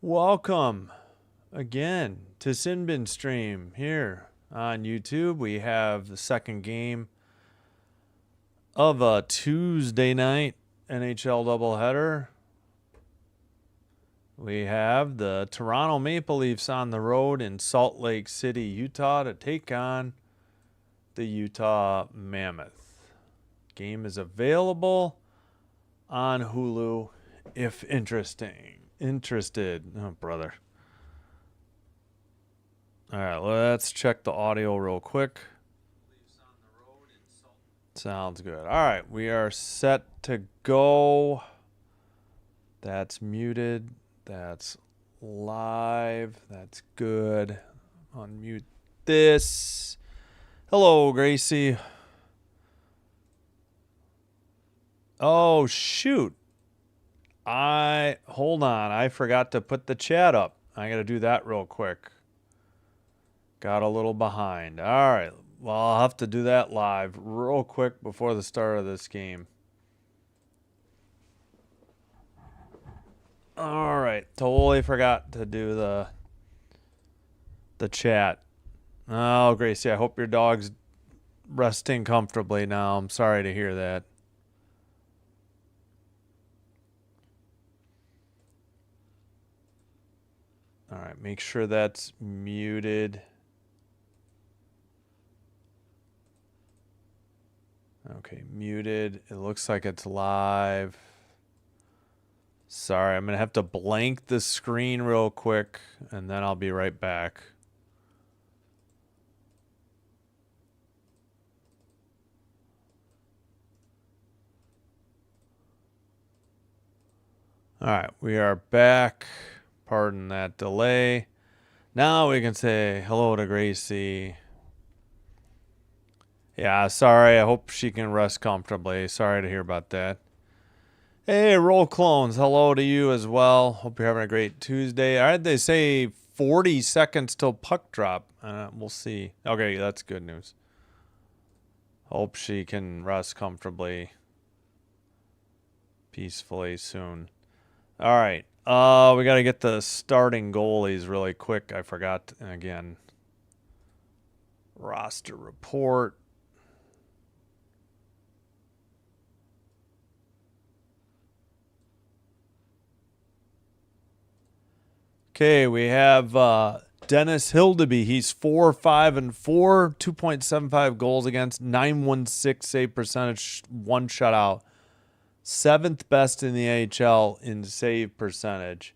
Welcome again to Sinbin Stream here on YouTube. We have the second game of a Tuesday night NHL doubleheader. We have the Toronto Maple Leafs on the road in Salt Lake City, Utah to take on the Utah Mammoth. Game is available on Hulu if interested. Oh, brother. All right, let's check the audio real quick. Sounds good. All right, we are set to go. That's muted. That's live. That's good. Unmute this. Hello, Gracie. Oh, shoot. Hold on. I forgot to put the chat up. I got to do that real quick. Got a little behind. All right. Well, I'll have to do that live real quick before the start of this game. All right. Totally forgot to do the chat. Oh, Gracie, I hope your dog's resting comfortably now. I'm sorry to hear that. All right, make sure that's muted. Okay, muted. It looks like it's live. Sorry, I'm going to have to blank the screen real quick, and then I'll be right back. All right, we are back. Pardon that delay. Now we can say hello to Gracie. Yeah, sorry. I hope she can rest comfortably. Sorry to hear about that. Hey, Roll Clones. Hello to you as well. Hope you're having a great Tuesday. All right, they say 40 seconds till puck drop. We'll see. Okay, that's good news. Hope she can rest comfortably, peacefully soon. All right. We got to get the starting goalies really quick. I forgot again. Roster report. Okay, we have Dennis Hildeby. He's 4-5-4, 2.75 goals against, 916 save percentage, one shutout. 7th best in the AHL in save percentage.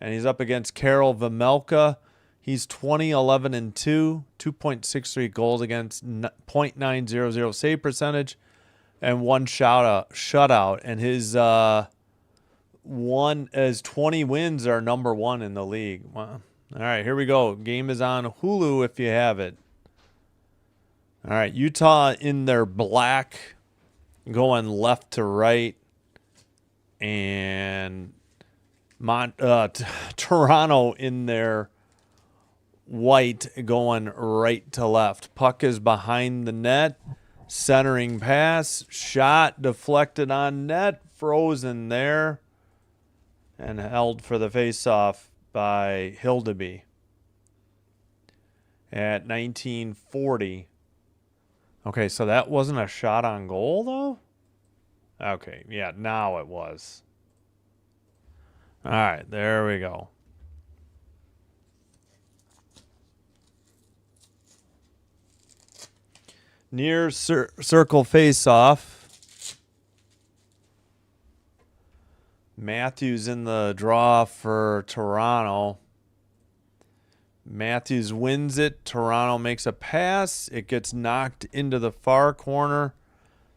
And he's up against Karel Vejmelka. He's 20-11-2, 2.63 goals against, .900 save percentage, and one shutout. And his 20 wins are number one in the league. Wow. All right, here we go. Game is on Hulu if you have it. All right, Utah in their black, going left to right. And Toronto in their white, going right to left. Puck is behind the net. Centering pass. Shot deflected on net. Frozen there. And held for the faceoff by Hildeby at 1940. Okay, so that wasn't a shot on goal, though? Okay, yeah, now it was. All right, there we go. Near circle face-off. Matthews in the draw for Toronto. Matthews wins it. Toronto makes a pass. It gets knocked into the far corner.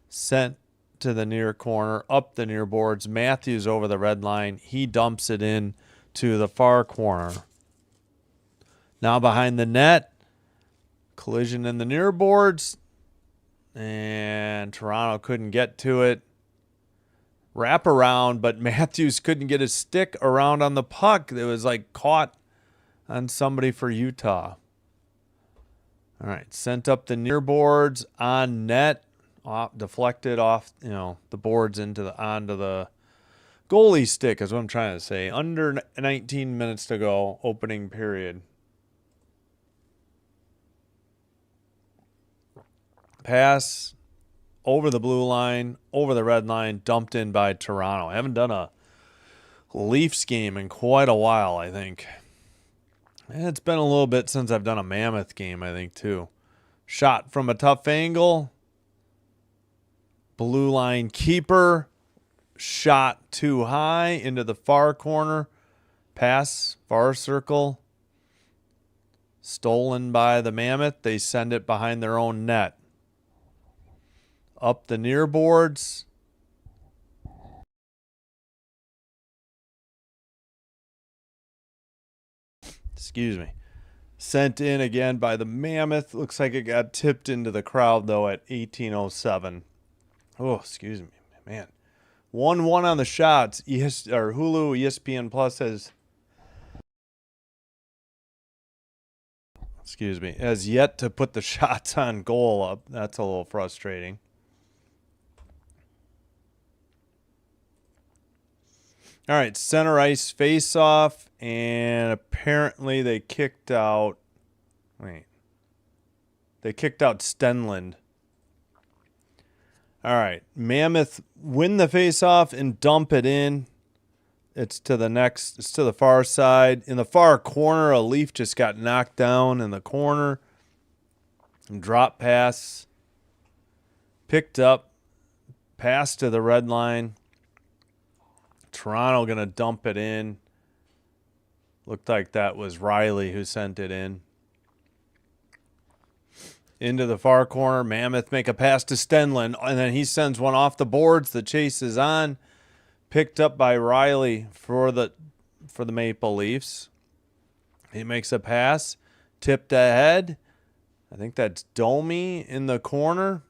Sent to the near corner, up the near boards. Matthews over the red line. He dumps it in to the far corner. Now behind the net. Collision in the near boards. And Toronto couldn't get to it. Wrap around, but Matthews couldn't get his stick around on the puck. It was like caught on somebody for Utah. All right, sent up the near boards, on net. Deflected off, the boards onto the Goalie stick is what I'm trying to say. Under 19 minutes to go, opening period. Pass over the blue line, over the red line, dumped in by Toronto. I haven't done a Leafs game in quite a while, I think. And it's been a little bit since I've done a Mammoth game, I think, too. Shot from a tough angle. Blue line keeper. Shot too high into the far corner. Pass, far circle. Stolen by the Mammoth. They send it behind their own net. Up the near boards. Excuse me. Sent in again by the Mammoth. Looks like it got tipped into the crowd, though, at 18:07. Oh, excuse me. Man. 1-1 on the shots. Hulu, ESPN Plus has yet to put the shots on goal up. That's a little frustrating. All right, center ice face-off, and apparently they kicked out... They kicked out Stenlund. All right, Mammoth win the face-off and dump it in. It's to the far side. In the far corner, a Leaf just got knocked down in the corner. Drop pass. Picked up. Pass to the red line. Toronto going to dump it in. Looked like that was Riley who sent it in. Into the far corner. Mammoth make a pass to Stenlund, and then he sends one off the boards. The chase is on. Picked up by Riley for the Maple Leafs. He makes a pass. Tipped ahead. I think that's Domi in the corner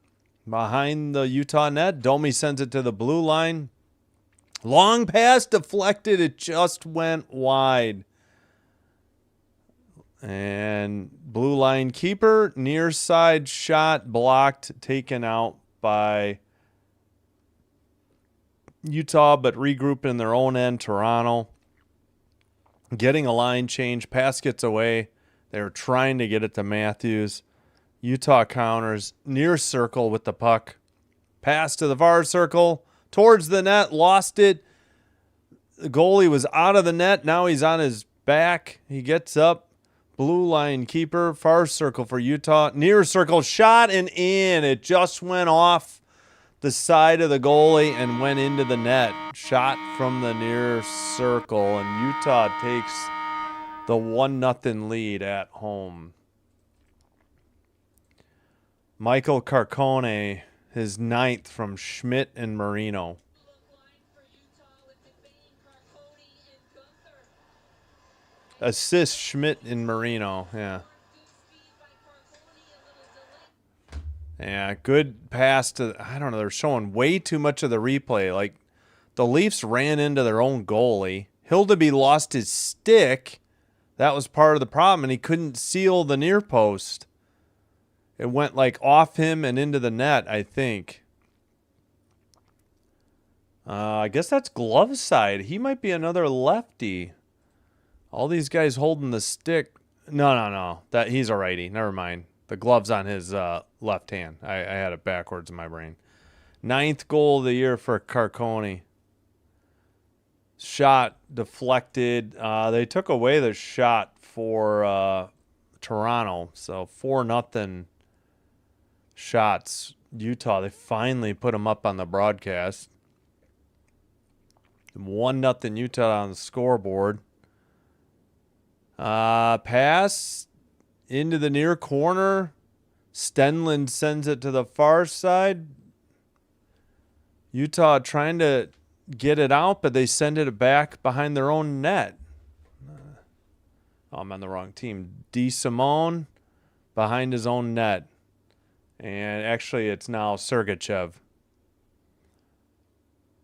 behind the Utah net. Domi sends it to the blue line. Long pass deflected. It just went wide. And blue line keeper, near side shot blocked, taken out by Utah, but regroup in their own end. Toronto getting a line change. Pass gets away. They were trying to get it to Matthews. Utah counters near circle with the puck. Pass to the far circle towards the net. Lost it. The goalie was out of the net. Now he's on his back. He gets up. Blue line keeper. Far circle for Utah. Near circle shot and in. It just went off the side of the goalie and went into the net. Shot from the near circle, and Utah takes the 1-0 lead at home. Michael Carcone, his 9th from Schmidt and Marino. Assist Schmidt and Marino, yeah. Yeah, good pass to, I don't know, they're showing way too much of the replay. Like, the Leafs ran into their own goalie. Hildeby lost his stick. That was part of the problem, and he couldn't seal the near post. It went, like, off him and into the net, I think. I guess that's glove side. He might be another lefty. All these guys holding the stick. No. He's a righty. Never mind. The glove's on his left hand. I had it backwards in my brain. 9th goal of the year for Carcone. Shot deflected. They took away the shot for Toronto. So 4-0 shots. Utah, they finally put them up on the broadcast. 1-0 Utah on the scoreboard. Pass into the near corner. Stenlund sends it to the far side. Utah trying to get it out, but they send it back behind their own net. I'm on the wrong team. DeSimone behind his own net. And actually, it's now Sergachev.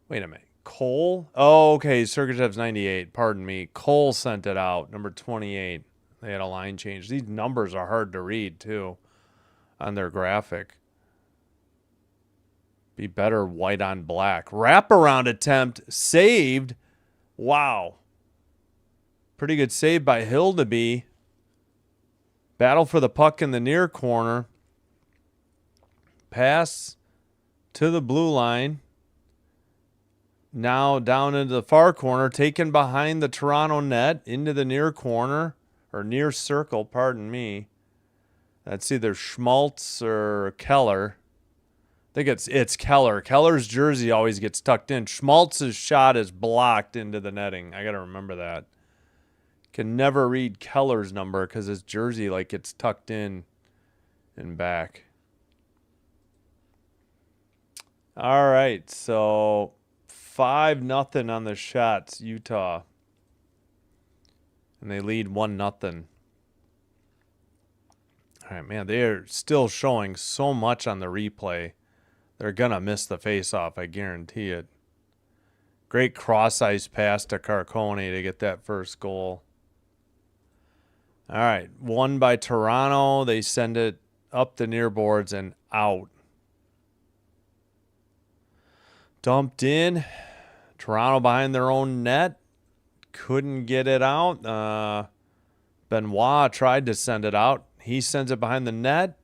Wait a minute. Cole? Oh, okay. Sergachev's 98. Pardon me. Cole sent it out. Number 28. They had a line change. These numbers are hard to read, too, on their graphic. Be better white on black. Wraparound attempt. Saved. Wow. Pretty good save by Hildeby. Battle for the puck in the near corner. Pass to the blue line. Now down into the far corner. Taken behind the Toronto net. Into the near corner. Or near circle, pardon me. That's either Schmaltz or Keller. I think it's Keller. Keller's jersey always gets tucked in. Schmaltz's shot is blocked into the netting. I got to remember that. Can never read Keller's number because his jersey like gets tucked in and back. All right, so 5-0 on the shots, Utah. And they lead 1-0. All right, man, they're still showing so much on the replay. They're going to miss the face-off, I guarantee it. Great cross-ice pass to Carcone to get that first goal. All right, won by Toronto. They send it up the near boards and out. Dumped in. Toronto behind their own net. Couldn't get it out. Benoit tried to send it out. He sends it behind the net.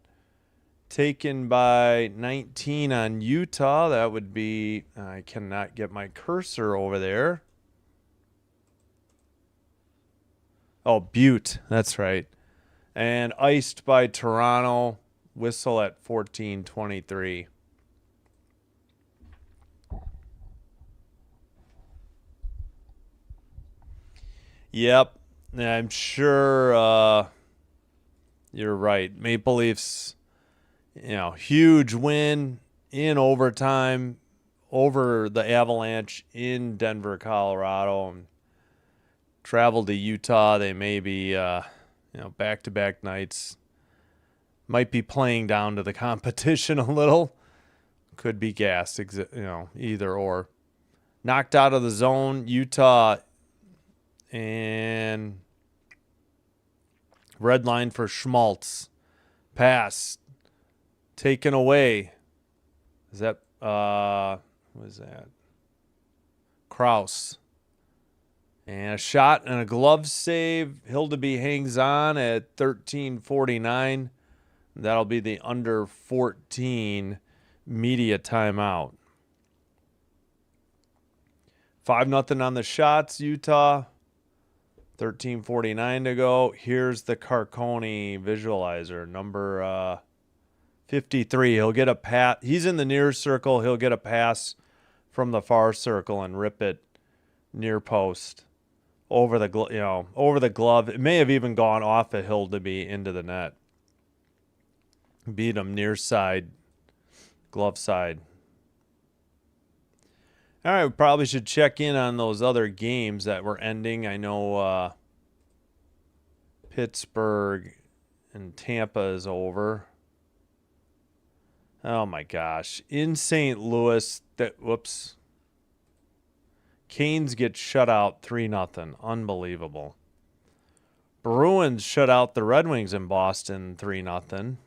Taken by 19 on Utah. That would be, I cannot get my cursor over there. Oh, Butte. That's right. And iced by Toronto. Whistle at 14:23. Yep. I'm sure you're right. Maple Leafs, huge win in overtime over the Avalanche in Denver, Colorado. And traveled to Utah. They may be, back-to-back nights. Might be playing down to the competition a little. Could be gassed, either or. Knocked out of the zone, Utah, and red line for Schmaltz. Pass. Taken away. Is that, what is that? Krause. And a shot and a glove save. Hildeby hangs on at 13:49. That'll be the under 14 media timeout. 5-0 on the shots, Utah. 13:49 to go. Here's the Carcone visualizer, number 53. He'll get a pass. He's in the near circle. He'll get a pass from the far circle and rip it near post. Over the glove. It may have even gone off a Hildeby into the net. Beat him near side, glove side. All right, we probably should check in on those other games that were ending. I know Pittsburgh and Tampa is over. Oh my gosh. In St. Louis, Canes get shut out 3-0. Unbelievable. Bruins shut out the Red Wings in Boston 3-0.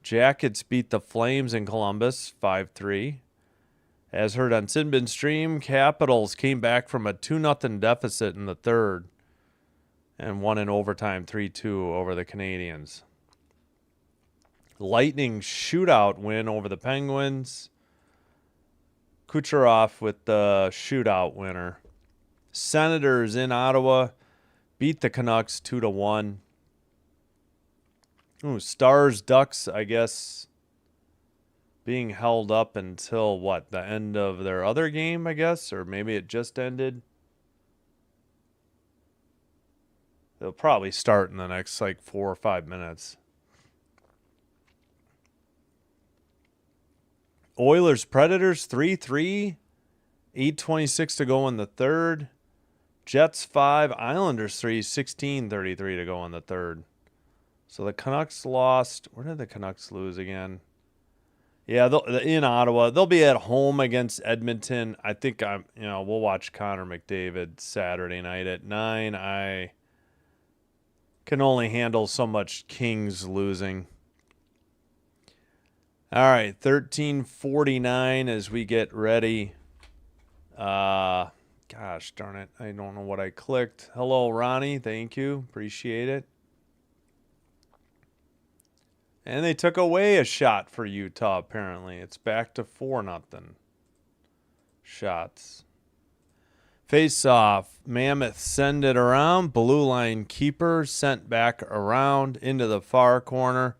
Jackets beat the Flames in Columbus 5-3. As heard on Sinbin Stream, Capitals came back from a 2-0 deficit in the third and won in overtime 3-2 over the Canadiens. Lightning shootout win over the Penguins. Kucherov with the shootout winner. Senators in Ottawa beat the Canucks 2-1. Ooh, Stars, Ducks, I guess, being held up until what? The end of their other game, I guess? Or maybe it just ended. They'll probably start in the next 4 or 5 minutes. Oilers Predators 3-3. 8:26 to go in the third. Jets 5, Islanders 3, 16:33 to go in the third. So the Canucks lost. Where did the Canucks lose again? Yeah, in Ottawa. They'll be at home against Edmonton. I think we'll watch Connor McDavid Saturday night at 9. I can only handle so much Kings losing. All right, 13:49 as we get ready. Gosh darn it. I don't know what I clicked. Hello, Ronnie. Thank you. Appreciate it. And they took away a shot for Utah, apparently. It's back to 4-0 shots. Face off. Mammoth send it around. Blue line keeper sent back around into the far corner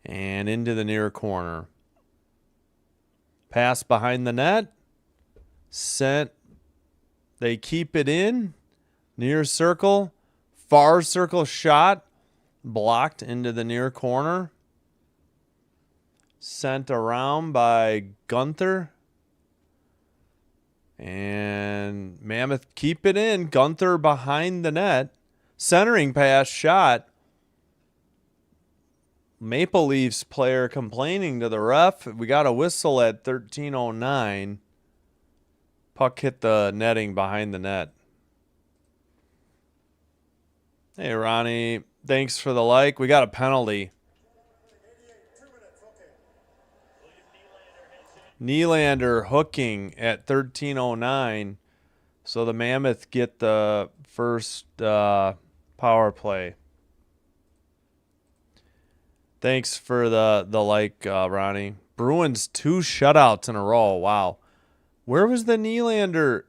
and into the near corner. Pass behind the net. Sent. They keep it in. Near circle. Far circle shot. Blocked into the near corner. Sent around by Gunther. And Mammoth keep it in. Gunther behind the net. Centering pass shot. Maple Leafs player complaining to the ref. We got a whistle at 13:09. Puck hit the netting behind the net. Hey, Ronnie. Thanks for the like. We got a penalty. Nylander hooking at 13:09. So the Mammoth get the first power play. Thanks for the like, Ronnie. Bruins 2 shutouts in a row. Wow. Where was the Nylander?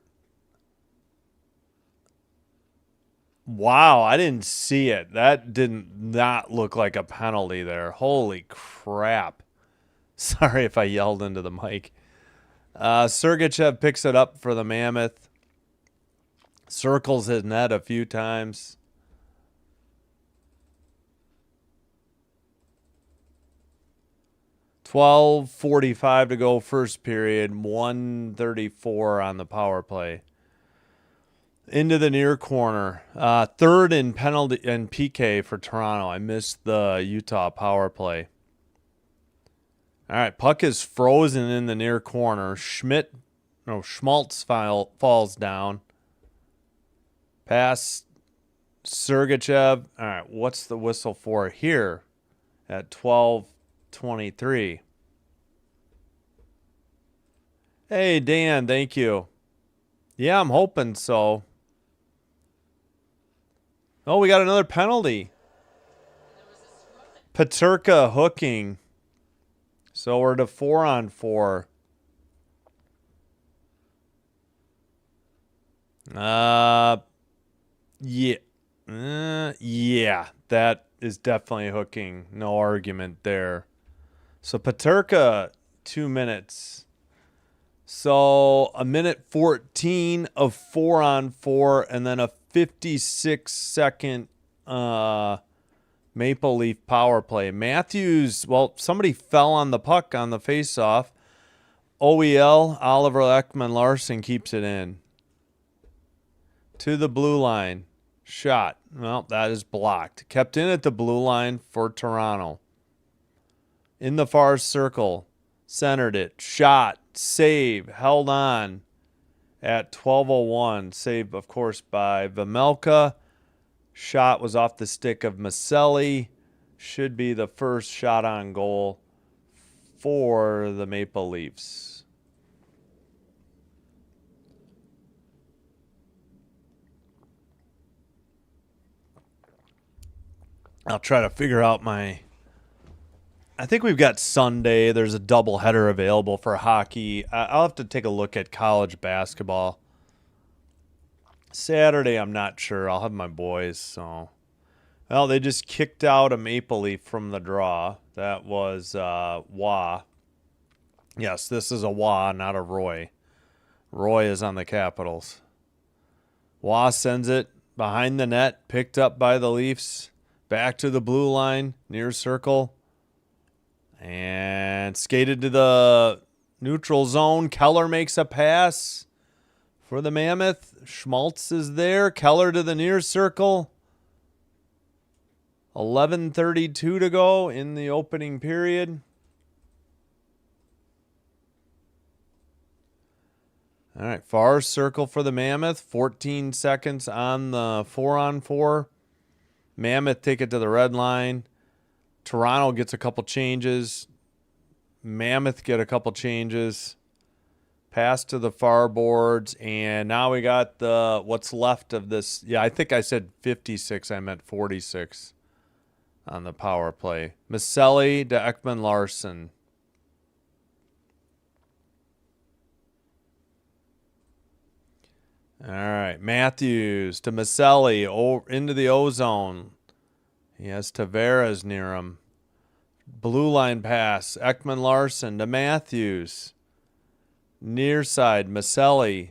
Wow, I didn't see it. That did not look like a penalty there. Holy crap. Sorry if I yelled into the mic. Sergachev picks it up for the Mammoth. Circles his net a few times. $12:45 to go first period. 1:34 on the power play. Into the near corner. Third in penalty and PK for Toronto. I missed the Utah power play. All right, puck is frozen in the near corner. Schmaltz falls down. Pass Sergachev. All right, what's the whistle for here at 12:23? Hey, Dan, thank you. Yeah, I'm hoping so. Oh, we got another penalty. Peterka hooking. So we're to 4-on-4. Yeah. Yeah, that is definitely hooking. No argument there. So Peterka, 2 minutes. So a minute 14 of 4-on-4 and then a 56-second Maple Leaf power play. Matthews, well, somebody fell on the puck on the faceoff. OEL, Oliver Ekman-Larsson keeps it in. To the blue line. Shot. Well, that is blocked. Kept in at the blue line for Toronto. In the far circle. Centered it. Shot. Save. Held on at 12:01. Save, of course, by Vejmelka. Shot was off the stick of Maselli. Should be the first shot on goal for the Maple Leafs. I'll try to figure out I think we've got Sunday. There's a doubleheader available for hockey. I'll have to take a look at college basketball. Saturday, I'm not sure. I'll have my boys. So, well, they just kicked out a Maple Leaf from the draw. That was Wah. Yes, this is a Wah, not a Roy. Roy is on the Capitals. Wah sends it behind the net, picked up by the Leafs. Back to the blue line, near circle. And skated to the neutral zone. Keller makes a pass for the Mammoth. Schmaltz is there. Keller to the near circle. 11:32 to go in the opening period. All right, far circle for the Mammoth. 14 seconds on the 4-on-4. Mammoth take it to the red line. Toronto gets a couple changes. Mammoth get a couple changes. Pass to the far boards, and now we got the what's left of this. Yeah, I think I said 56. I meant 46 on the power play. Maselli to Ekman Larson. All right, Matthews to Maselli into the ozone. He has Tavares near him. Blue line pass. Ekman Larson to Matthews. Near side, Maselli.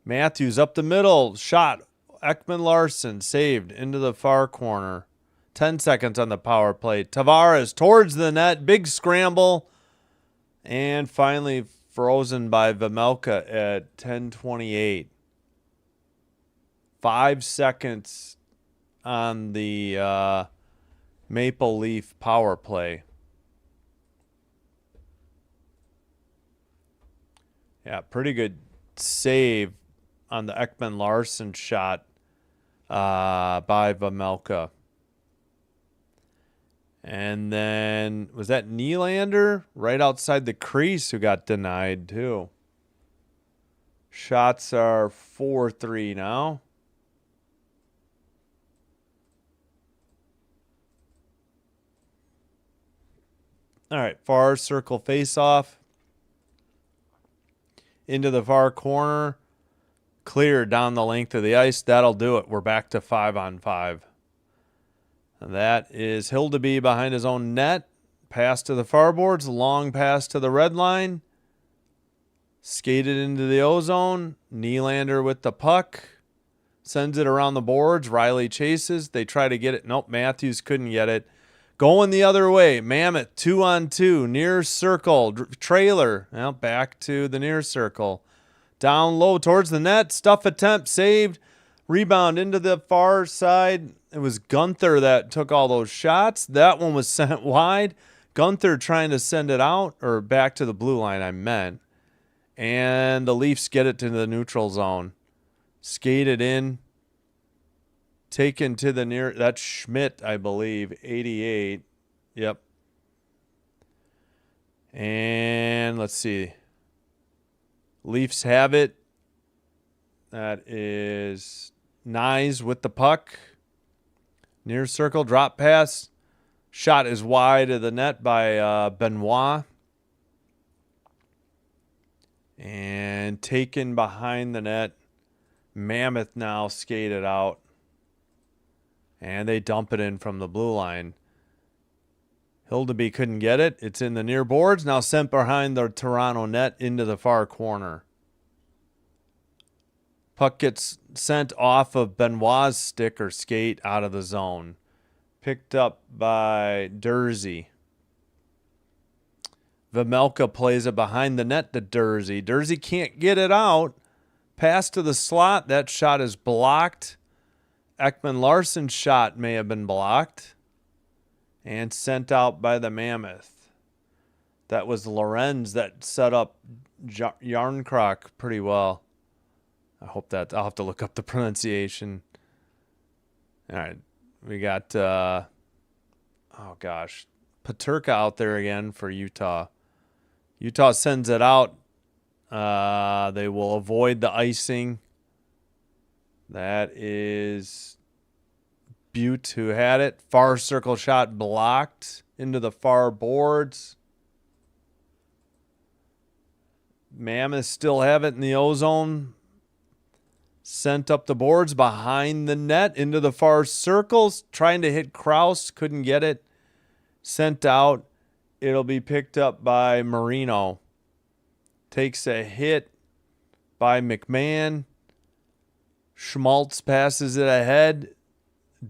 Matthews up the middle. Shot. Ekman Larson saved into the far corner. 10 seconds on the power play. Tavares towards the net. Big scramble. And finally frozen by Vejmelka at 10:28. 5 seconds on the Maple Leaf power play. Yeah, pretty good save on the Ekman Larson shot by Vejmelka. And then, was that Nylander right outside the crease who got denied too? Shots are 4-3 now. All right, far circle face-off. Into the far corner. Clear down the length of the ice. That'll do it. We're back to 5-on-5. And that is Hildeby behind his own net. Pass to the far boards. Long pass to the red line. Skated into the ozone. Nylander with the puck. Sends it around the boards. Riley chases. They try to get it. Nope, Matthews couldn't get it. Going the other way. Mammoth 2-on-2. Near circle. Trailer. Well, back to the near circle. Down low towards the net. Stuff attempt. Saved. Rebound into the far side. It was Gunther that took all those shots. That one was sent wide. Gunther trying to send it out, or back to the blue line, I meant. And the Leafs get it to the neutral zone. Skated in. Taken to the near. That's Schmidt, I believe. 88. Yep. And let's see. Leafs have it. That is Nyes with the puck. Near circle. Drop pass. Shot is wide of the net by Benoit. And taken behind the net. Mammoth now skated out. And they dump it in from the blue line. Hildeby couldn't get it. It's in the near boards. Now sent behind the Toronto net into the far corner. Puck gets sent off of Benoit's stick or skate out of the zone. Picked up by Dursey. Vejmelka plays it behind the net to Dursey. Dursey can't get it out. Pass to the slot. That shot is blocked. Ekman Larson's shot may have been blocked and sent out by the Mammoth. That was Lorenz that set up Yarncroc pretty well. I hope that I'll have to look up the pronunciation. All right, we got Paterka out there again for Utah. Utah sends it out. They will avoid the icing. That is Butte who had it. Far circle shot blocked into the far boards. Mammoth still have it in the ozone. Sent up the boards behind the net into the far circles. Trying to hit Kraus. Couldn't get it. Sent out. It'll be picked up by Marino. Takes a hit by McMahon. Schmaltz passes it ahead.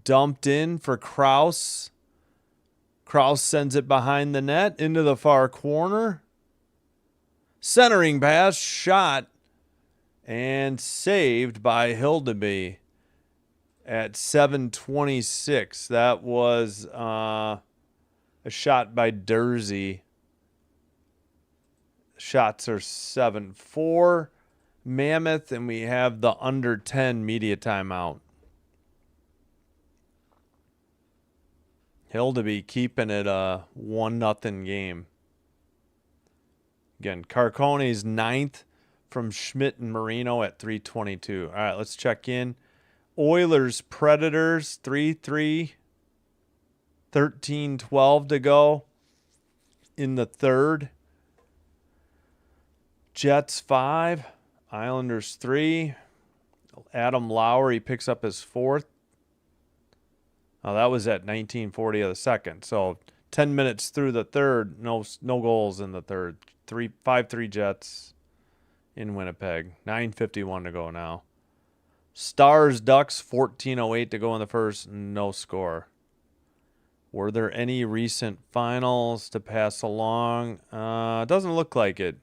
Dumped in for Kraus. Kraus sends it behind the net into the far corner. Centering pass. Shot. And saved by Hildeby at 7:26. That was a shot by Dursey. Shots are 7-4. Mammoth, and we have the under 10 media timeout. Hildeby keeping it a 1-0 game. Again, Carcone's 9th from Schmidt and Marino at 3:22. All right, let's check in. Oilers Predators 3-3. 13:12 to go in the third. Jets 5. Islanders 3. Adam Lowry picks up his 4th. Oh, that was at 19:40 of the second. So 10 minutes through the third, no goals in the third. 5-3 Jets in Winnipeg. 9:51 to go now. Stars Ducks 14:08 to go in the first, no score. Were there any recent finals to pass along? Doesn't look like it.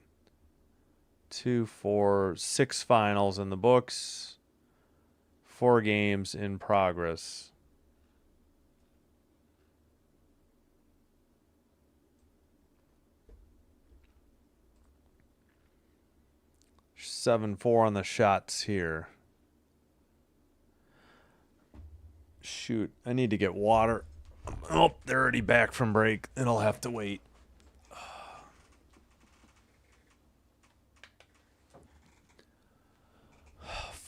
2, 4, 6 finals in the books. 4 games in progress. 7-4 on the shots here. Shoot, I need to get water. Oh, they're already back from break. It'll have to wait.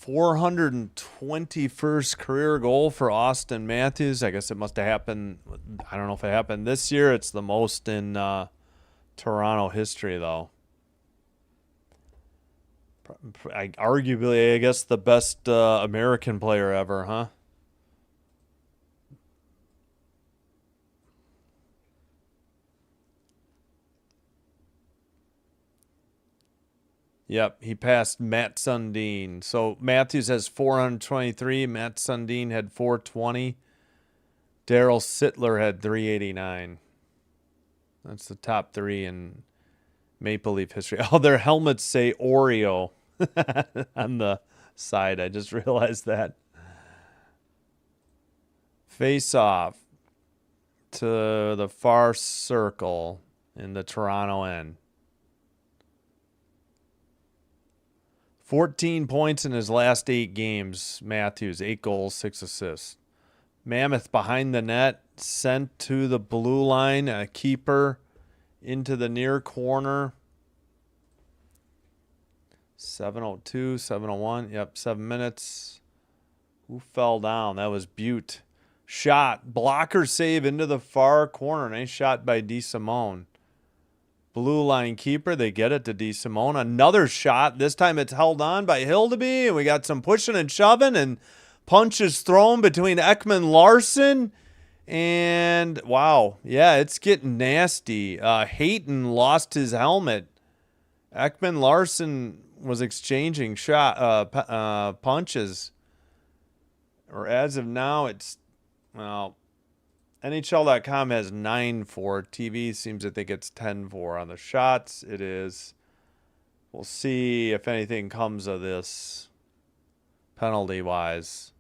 421st career goal for Austin Matthews. I guess it must have happened. I don't know if it happened this year. It's the most in Toronto history, though. Arguably, I guess, the best American player ever, huh? Yep, he passed Matt Sundin. So Matthews has 423. Matt Sundin had 420. Daryl Sittler had 389. That's the top 3 in Maple Leaf history. Oh, their helmets say Oreo on the side. I just realized that. Face off to the far circle in the Toronto end. 14 points in his last 8 games. Matthews, 8 goals, 6 assists. Mammoth behind the net, sent to the blue line, a keeper into the near corner. 7:02, 7:01. Yep, 7 minutes. Who fell down? That was Butte. Shot, blocker save into the far corner. Nice shot by DeSimone. Blue line keeper, they get it to DeSimone. Another shot. This time it's held on by Hildeby, and we got some pushing and shoving, and punches thrown between Ekman Larson. And, wow, yeah, it's getting nasty. Hayton lost his helmet. Ekman Larson was exchanging punches. Or as of now, it's, well, NHL.com has 9-4. TV seems to think it's 10-4 on the shots. It is. We'll see if anything comes of this penalty-wise.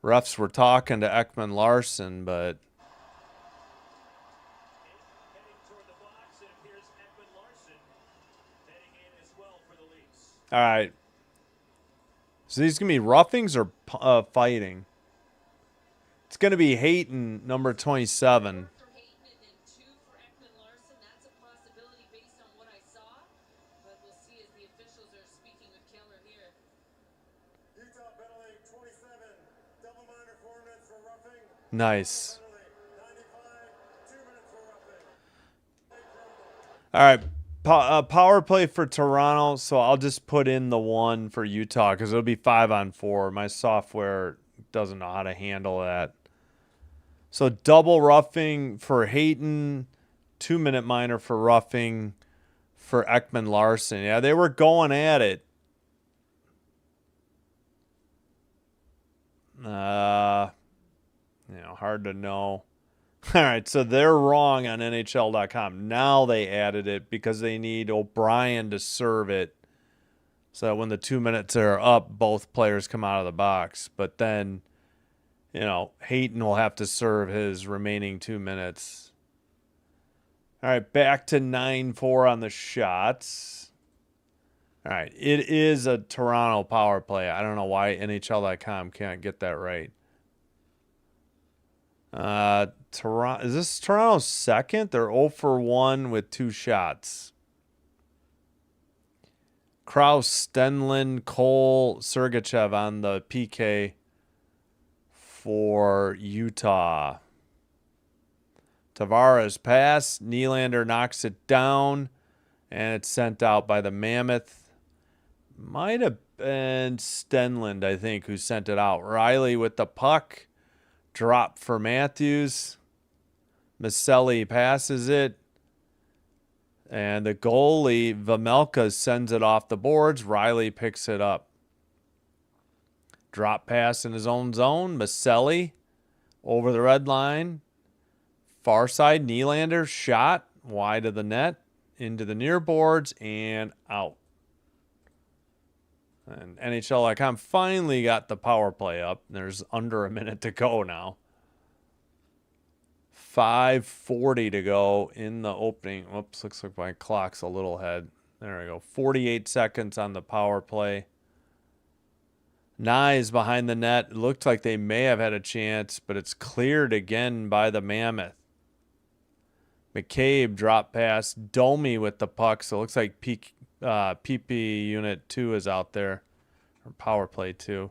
Refs were talking to Ekman Larson, but all right. So these going to be roughings or fighting? It's going to be Hayton, number 27. Nice. All right. Power play for Toronto, so I'll just put in the 1 for Utah because it'll be 5-on-4. My software doesn't know how to handle that. So double roughing for Hayton, 2-minute minor for roughing for Ekman Larson. Yeah, they were going at it. Hard to know. All right, so they're wrong on NHL.com. Now they added it because they need O'Brien to serve it. So when the 2 minutes are up, both players come out of the box. But then, Hayton will have to serve his remaining 2 minutes. All right, back to 9-4 on the shots. All right, it is a Toronto power play. I don't know why NHL.com can't get that right. Toronto, is this Toronto's second? They're 0 for 1 with 2 shots. Kraus, Stenlund, Cole, Sergachev on the PK for Utah. Tavares pass. Nylander knocks it down, and it's sent out by the Mammoth. Might have been Stenlund, I think, who sent it out. Riley with the puck. Drop for Matthews. Maselli passes it. And the goalie, Vamelka, sends it off the boards. Riley picks it up. Drop pass in his own zone. Maselli over the red line. Far side, Nylander shot wide of the net. Into the near boards and out. And NHL.com finally got the power play up. There's under a minute to go now. 5:40 to go in the opening. Whoops, looks like my clock's a little ahead. There we go. 48 seconds on the power play. Nyes behind the net. It looked like they may have had a chance, but it's cleared again by the Mammoth. McCabe drop pass. Domi with the puck. So it looks like PP Unit 2 is out there. Or power play 2.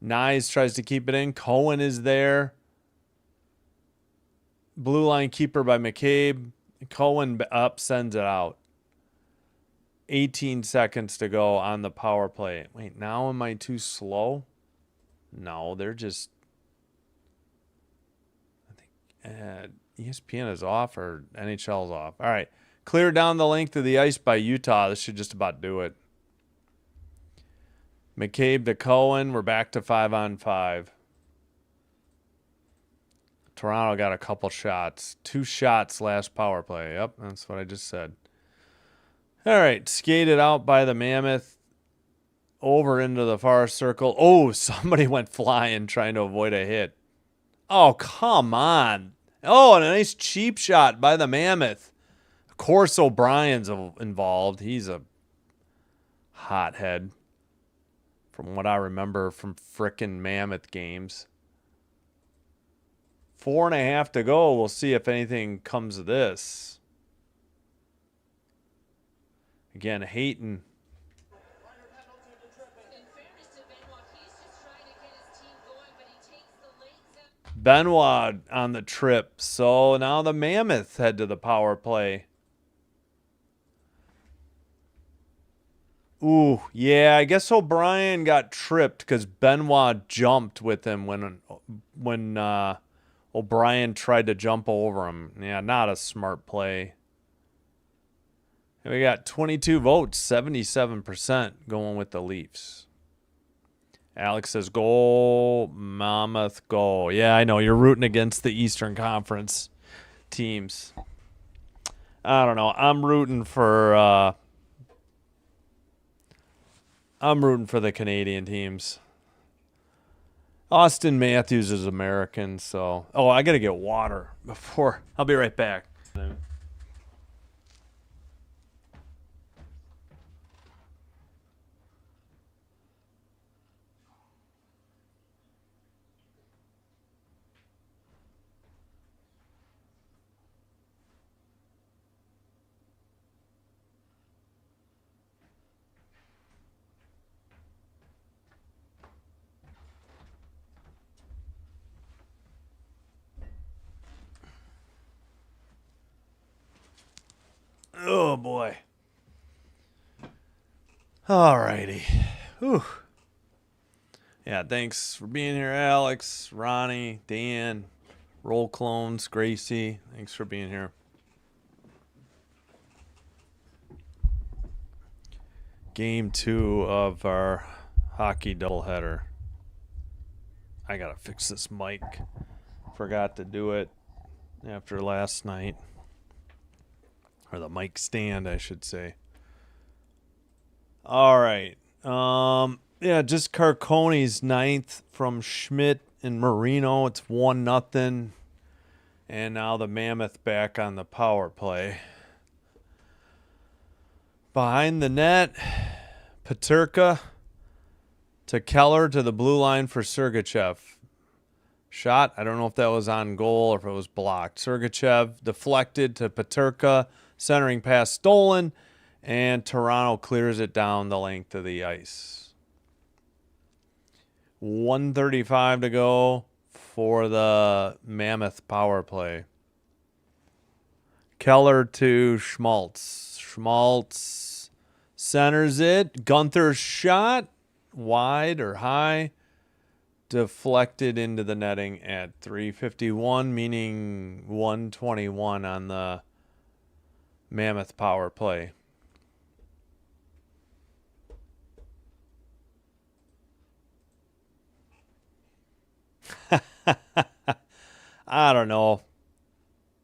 Nyes tries to keep it in. Cohen is there. Blue line keeper by McCabe. Cohen up, sends it out. 18 seconds to go on the power play. Wait, now am I too slow? No, they're just... I think ESPN is off or NHL is off. All right. Clear down the length of the ice by Utah. This should just about do it. McCabe to Cohen. We're back to 5-on-5. Toronto got a couple shots. 2 shots last power play. Yep, that's what I just said. All right, skated out by the Mammoth. Over into the far circle. Oh, somebody went flying trying to avoid a hit. Oh, come on. Oh, and a nice cheap shot by the Mammoth. Of course O'Brien's involved. He's a hothead from what I remember from frickin' Mammoth games. 4.5 to go. We'll see if anything comes of this. Again, Hayton. Benoit on the trip. So now the Mammoth head to the power play. Ooh, yeah, I guess O'Brien got tripped because Benoit jumped with him when O'Brien tried to jump over him. Yeah, not a smart play. And we got 22 votes, 77% going with the Leafs. Alex says, goal, Mammoth, goal. Yeah, I know. You're rooting against the Eastern Conference teams. I don't know. I'm rooting for the Canadian teams. Austin Matthews is American, so... Oh, I got to get water before... I'll be right back. Oh, boy. All righty. Whew. Yeah, thanks for being here, Alex, Ronnie, Dan, Roll Clones, Gracie. Thanks for being here. Game 2 of our hockey doubleheader. I got to fix this mic. Forgot to do it after last night. Or the mic stand, I should say. All right. Yeah, just Carcone's 9th from Schmidt and Marino. It's 1-0. And now the Mammoth back on the power play. Behind the net, Peterka to Keller to the blue line for Sergachev. Shot. I don't know if that was on goal or if it was blocked. Sergachev deflected to Peterka. Centering pass stolen. And Toronto clears it down the length of the ice. 1:35 to go for the Mammoth power play. Keller to Schmaltz. Schmaltz centers it. Gunther's shot. Wide or high. Deflected into the netting at 3:51, meaning 1:21 on the Mammoth power play. I don't know.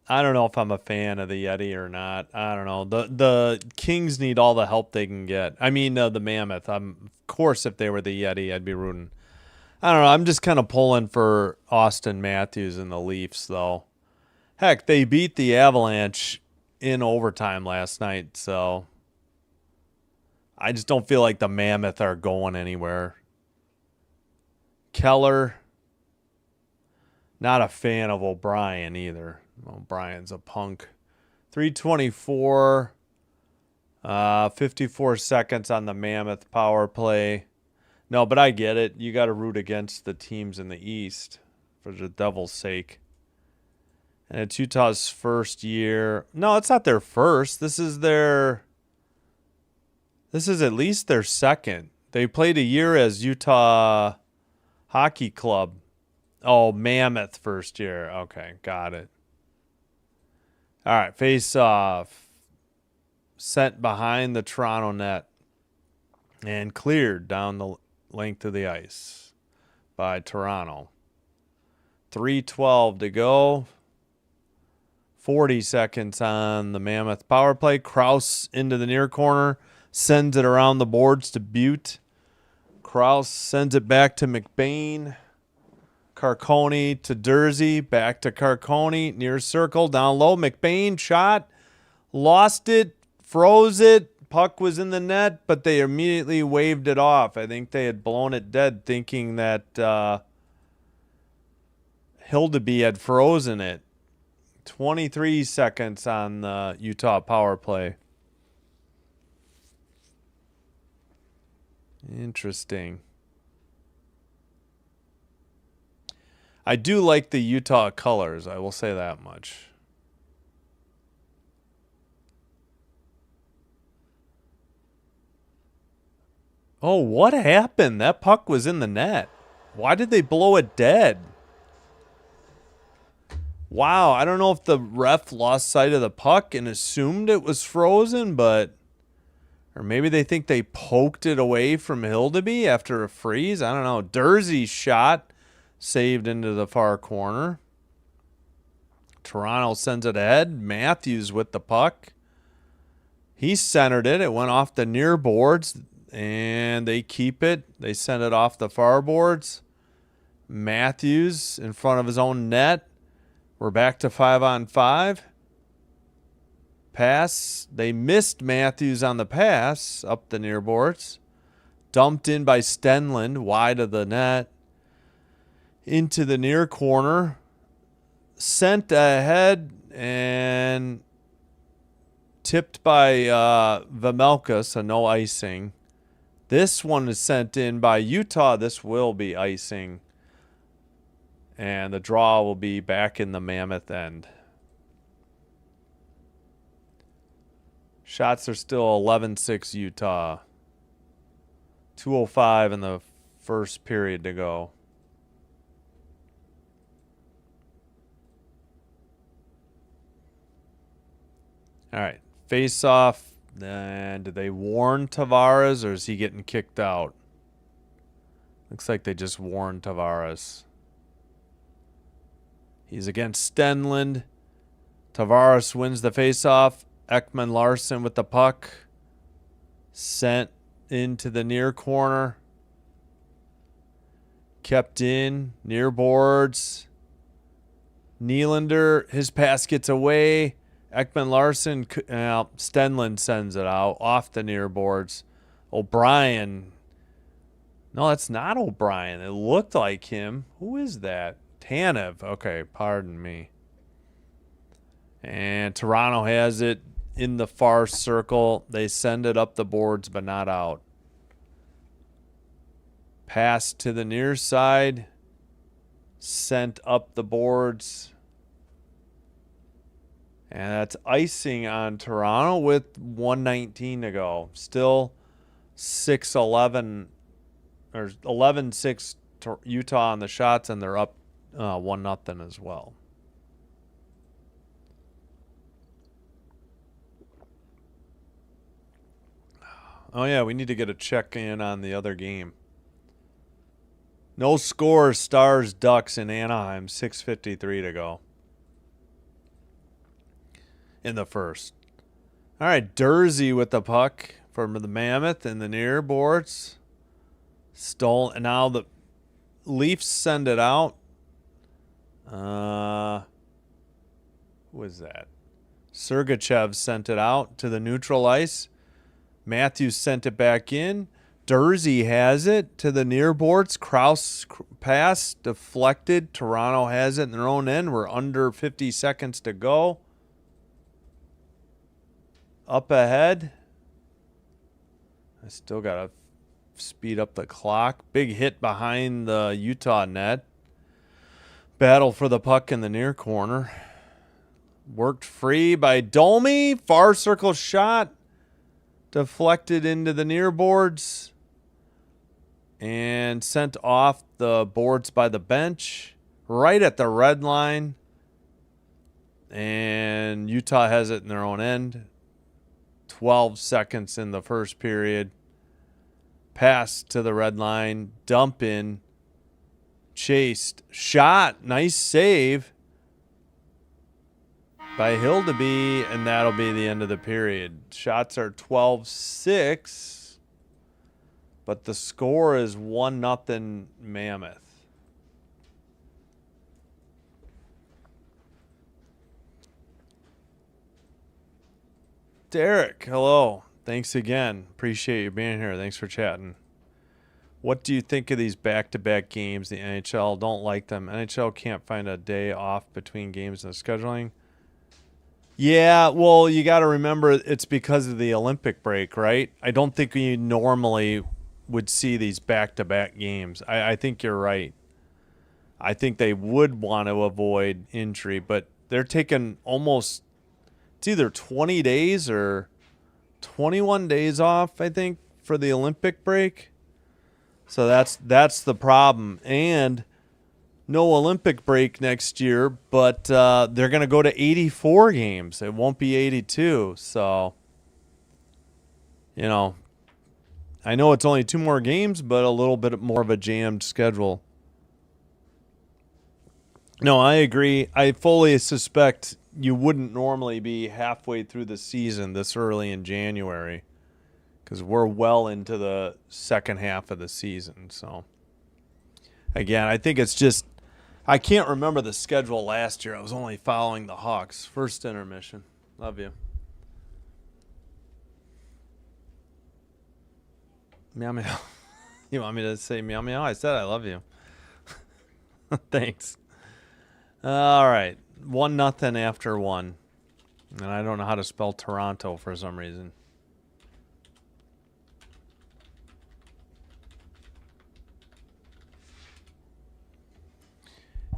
I don't know if I'm a fan of the Yeti or not. I don't know. The Kings need all the help they can get. I mean, the Mammoth. Of course, if they were the Yeti, I'd be rooting. I don't know. I'm just kind of pulling for Austin Matthews and the Leafs, though. Heck, they beat the Avalanche in overtime last night, so I just don't feel like the Mammoth are going anywhere. Keller, not a fan of O'Brien either. O'Brien's a punk. 3:24, 54 seconds on the Mammoth power play. No, but I get it. You got to root against the teams in the East for the devil's sake. And it's Utah's first year. No, it's not their first. This is at least their second. They played a year as Utah Hockey Club. Oh, Mammoth first year. Okay, got it. All right, face off. Sent behind the Toronto net and cleared down the length of the ice by Toronto. 3:12 to go. 40 seconds on the Mammoth power play. Krause into the near corner. Sends it around the boards to Butte. Krause sends it back to McBain. Carcone to Dursey. Back to Carcone. Near circle. Down low. McBain shot. Lost it. Froze it. Puck was in the net, but they immediately waved it off. I think they had blown it dead, thinking that Hildeby had frozen it. 23 seconds on the Utah power play. Interesting. I do like the Utah colors. I will say that much. Oh, what happened? That puck was in the net. Why did they blow it dead? Wow, I don't know if the ref lost sight of the puck and assumed it was frozen, but... Or maybe they think they poked it away from Hildeby after a freeze. I don't know. Dursey's shot saved into the far corner. Toronto sends it ahead. Matthews with the puck. He centered it. It went off the near boards, and they keep it. They send it off the far boards. Matthews in front of his own net. We're back to 5-on-5. Pass. They missed Matthews on the pass up the near boards. Dumped in by Stenlund, wide of the net. Into the near corner. Sent ahead and tipped by Vejmelka, so no icing. This one is sent in by Utah. This will be icing. And the draw will be back in the Mammoth end. Shots are still 11-6 Utah. 2:05 in the first period to go. All right. Face off. And did they warn Tavares, or is he getting kicked out? Looks like they just warned Tavares. He's against Stenlund. Tavares wins the faceoff. Ekman Larson with the puck. Sent into the near corner. Kept in. Near boards. Nylander, his pass gets away. Ekman Larson, Stenlund sends it out off the near boards. O'Brien. No, that's not O'Brien. It looked like him. Who is that? Tanev. Okay, pardon me. And Toronto has it in the far circle. They send it up the boards, but not out. Pass to the near side. Sent up the boards. And that's icing on Toronto with 1:19 to go. Still 6-11 or 11-6 Utah on the shots, and they're up 1-0 as well. Oh, yeah, we need to get a check-in on the other game. No score, Stars, Ducks in Anaheim, 6:53 to go in the first. All right, Dursey with the puck from the Mammoth in the near boards. Stolen. And now the Leafs send it out. Who was that? Sergachev sent it out to the neutral ice. Matthews sent it back in. Dursey has it to the near boards. Krause pass deflected. Toronto has it in their own end. We're under 50 seconds to go. Up ahead. I still got to speed up the clock. Big hit behind the Utah net. Battle for the puck in the near corner. Worked free by Domi. Far circle shot. Deflected into the near boards. And sent off the boards by the bench. Right at the red line. And Utah has it in their own end. 12 seconds in the first period. Pass to the red line. Dump in. Chased. Shot. Nice save by Hildeby. And that'll be the end of the period. Shots are 12-6. But the score is 1-0 Mammoth. Derek, hello. Thanks again. Appreciate you being here. Thanks for chatting. What do you think of these back-to-back games? The NHL don't like them. NHL can't find a day off between games in the scheduling. Yeah, well, you got to remember it's because of the Olympic break, right? I don't think we normally would see these back-to-back games. I think you're right. I think they would want to avoid injury, but they're taking almost, it's either 20 days or 21 days off, I think, for the Olympic break. So that's the problem. And no Olympic break next year, but they're going to go to 84 games. It won't be 82. So, you know, I know it's only 2 more games, but a little bit more of a jammed schedule. No, I agree. I fully suspect you wouldn't normally be halfway through the season this early in January because we're well into the second half of the season. So, again, I think it's just I can't remember the schedule last year. I was only following the Hawks. First intermission. Love you. Meow meow. You want me to say meow meow? I said I love you. Thanks. All right. 1-0 after 1. And I don't know how to spell Toronto for some reason.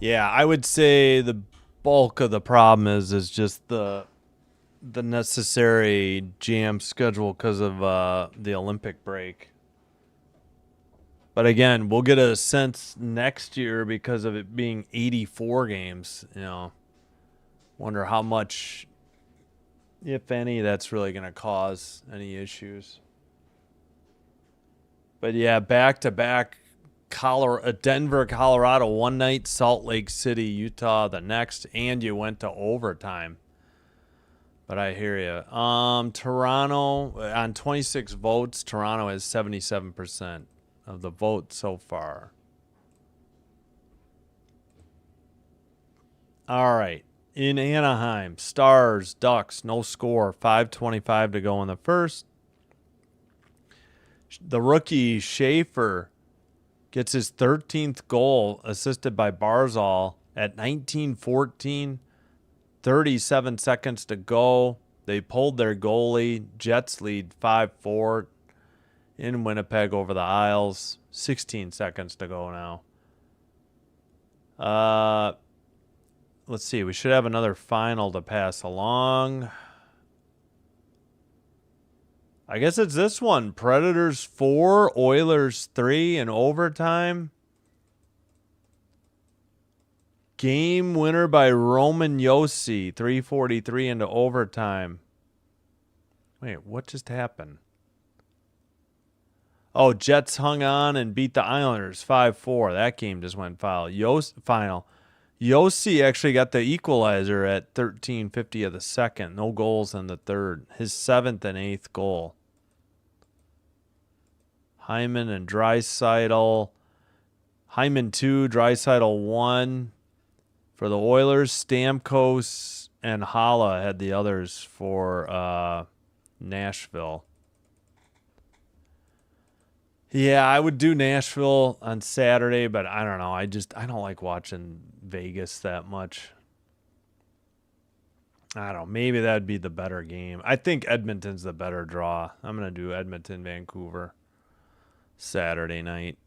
Yeah, I would say the bulk of the problem is just the necessary jam schedule because of the Olympic break. But again, we'll get a sense next year because of it being 84 games. You know, wonder how much, if any, that's really going to cause any issues. But yeah, back-to-back, Denver, Colorado, one night, Salt Lake City, Utah the next, and you went to overtime. But I hear you. Toronto, on 26 votes, Toronto has 77% of the vote so far. All right. In Anaheim, Stars, Ducks, no score. 5:25 to go in the first. The rookie Schaefer Gets his 13th goal, assisted by Barzal at 19:14. 37 seconds to go. They pulled their goalie. Jets lead 5-4 in Winnipeg over the Isles. 16 seconds to go now. Let's see. We should have another final to pass along. I guess it's this one. Predators 4, Oilers 3 in overtime. Game winner by Roman Josi, 3:43 into overtime. Wait, what just happened? Oh, Jets hung on and beat the Islanders 5-4. That game just went final. Josi actually got the equalizer at 13:50 of the second. No goals in the third. His 7th and 8th goal. Hyman and Draisaitl. Hyman 2, Draisaitl 1. For the Oilers, Stamkos and Hala had the others for Nashville. Yeah, I would do Nashville on Saturday, but I don't know. I don't like watching Vegas that much. I don't know. Maybe that'd be the better game. I think Edmonton's the better draw. I'm going to do Edmonton, Vancouver Saturday night.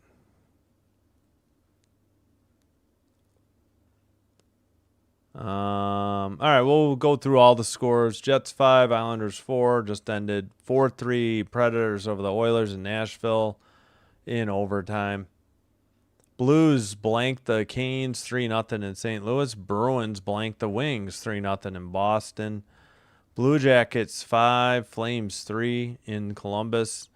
All right, we'll go through all the scores. Jets 5, Islanders 4, just ended. 4-3 Predators over the Oilers in Nashville in overtime. Blues blanked the Canes 3-0 in St. Louis. Bruins blanked the Wings 3-0 in Boston. Blue Jackets 5, Flames 3 in Columbus.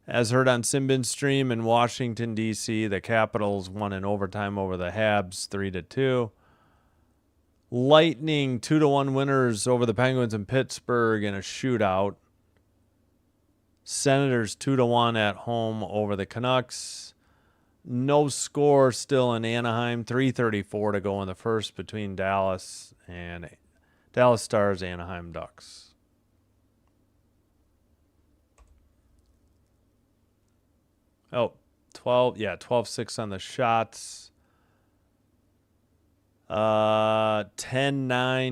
As heard on Simbin's stream in Washington, D.C., the Capitals won in overtime over the Habs 3-2. Lightning 2-1 winners over the Penguins in Pittsburgh in a shootout. Senators 2-1 at home over the Canucks. No score still in Anaheim. 3:34 to go in the first between Dallas Stars, Anaheim Ducks. Oh, 12-6 on the shots. 10-9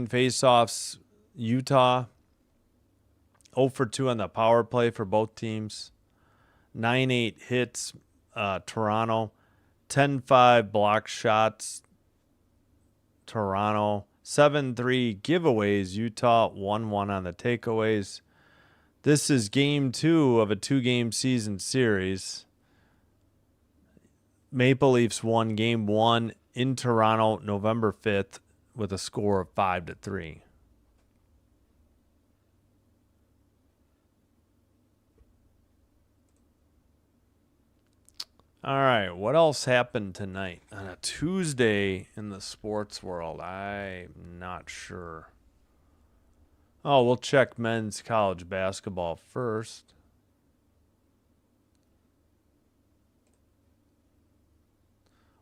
faceoffs, Utah. 0-2 on the power play for both teams. 9-8 hits, Toronto. 10-5 block shots, Toronto. 7-3 giveaways, Utah. 1-1 on the takeaways. This is game 2 of a 2-game season series. Maple Leafs won game 1 in Toronto, November 5th, with a score of 5-3. All right, what else happened tonight on a Tuesday in the sports world? I'm not sure. Oh, we'll check men's college basketball first.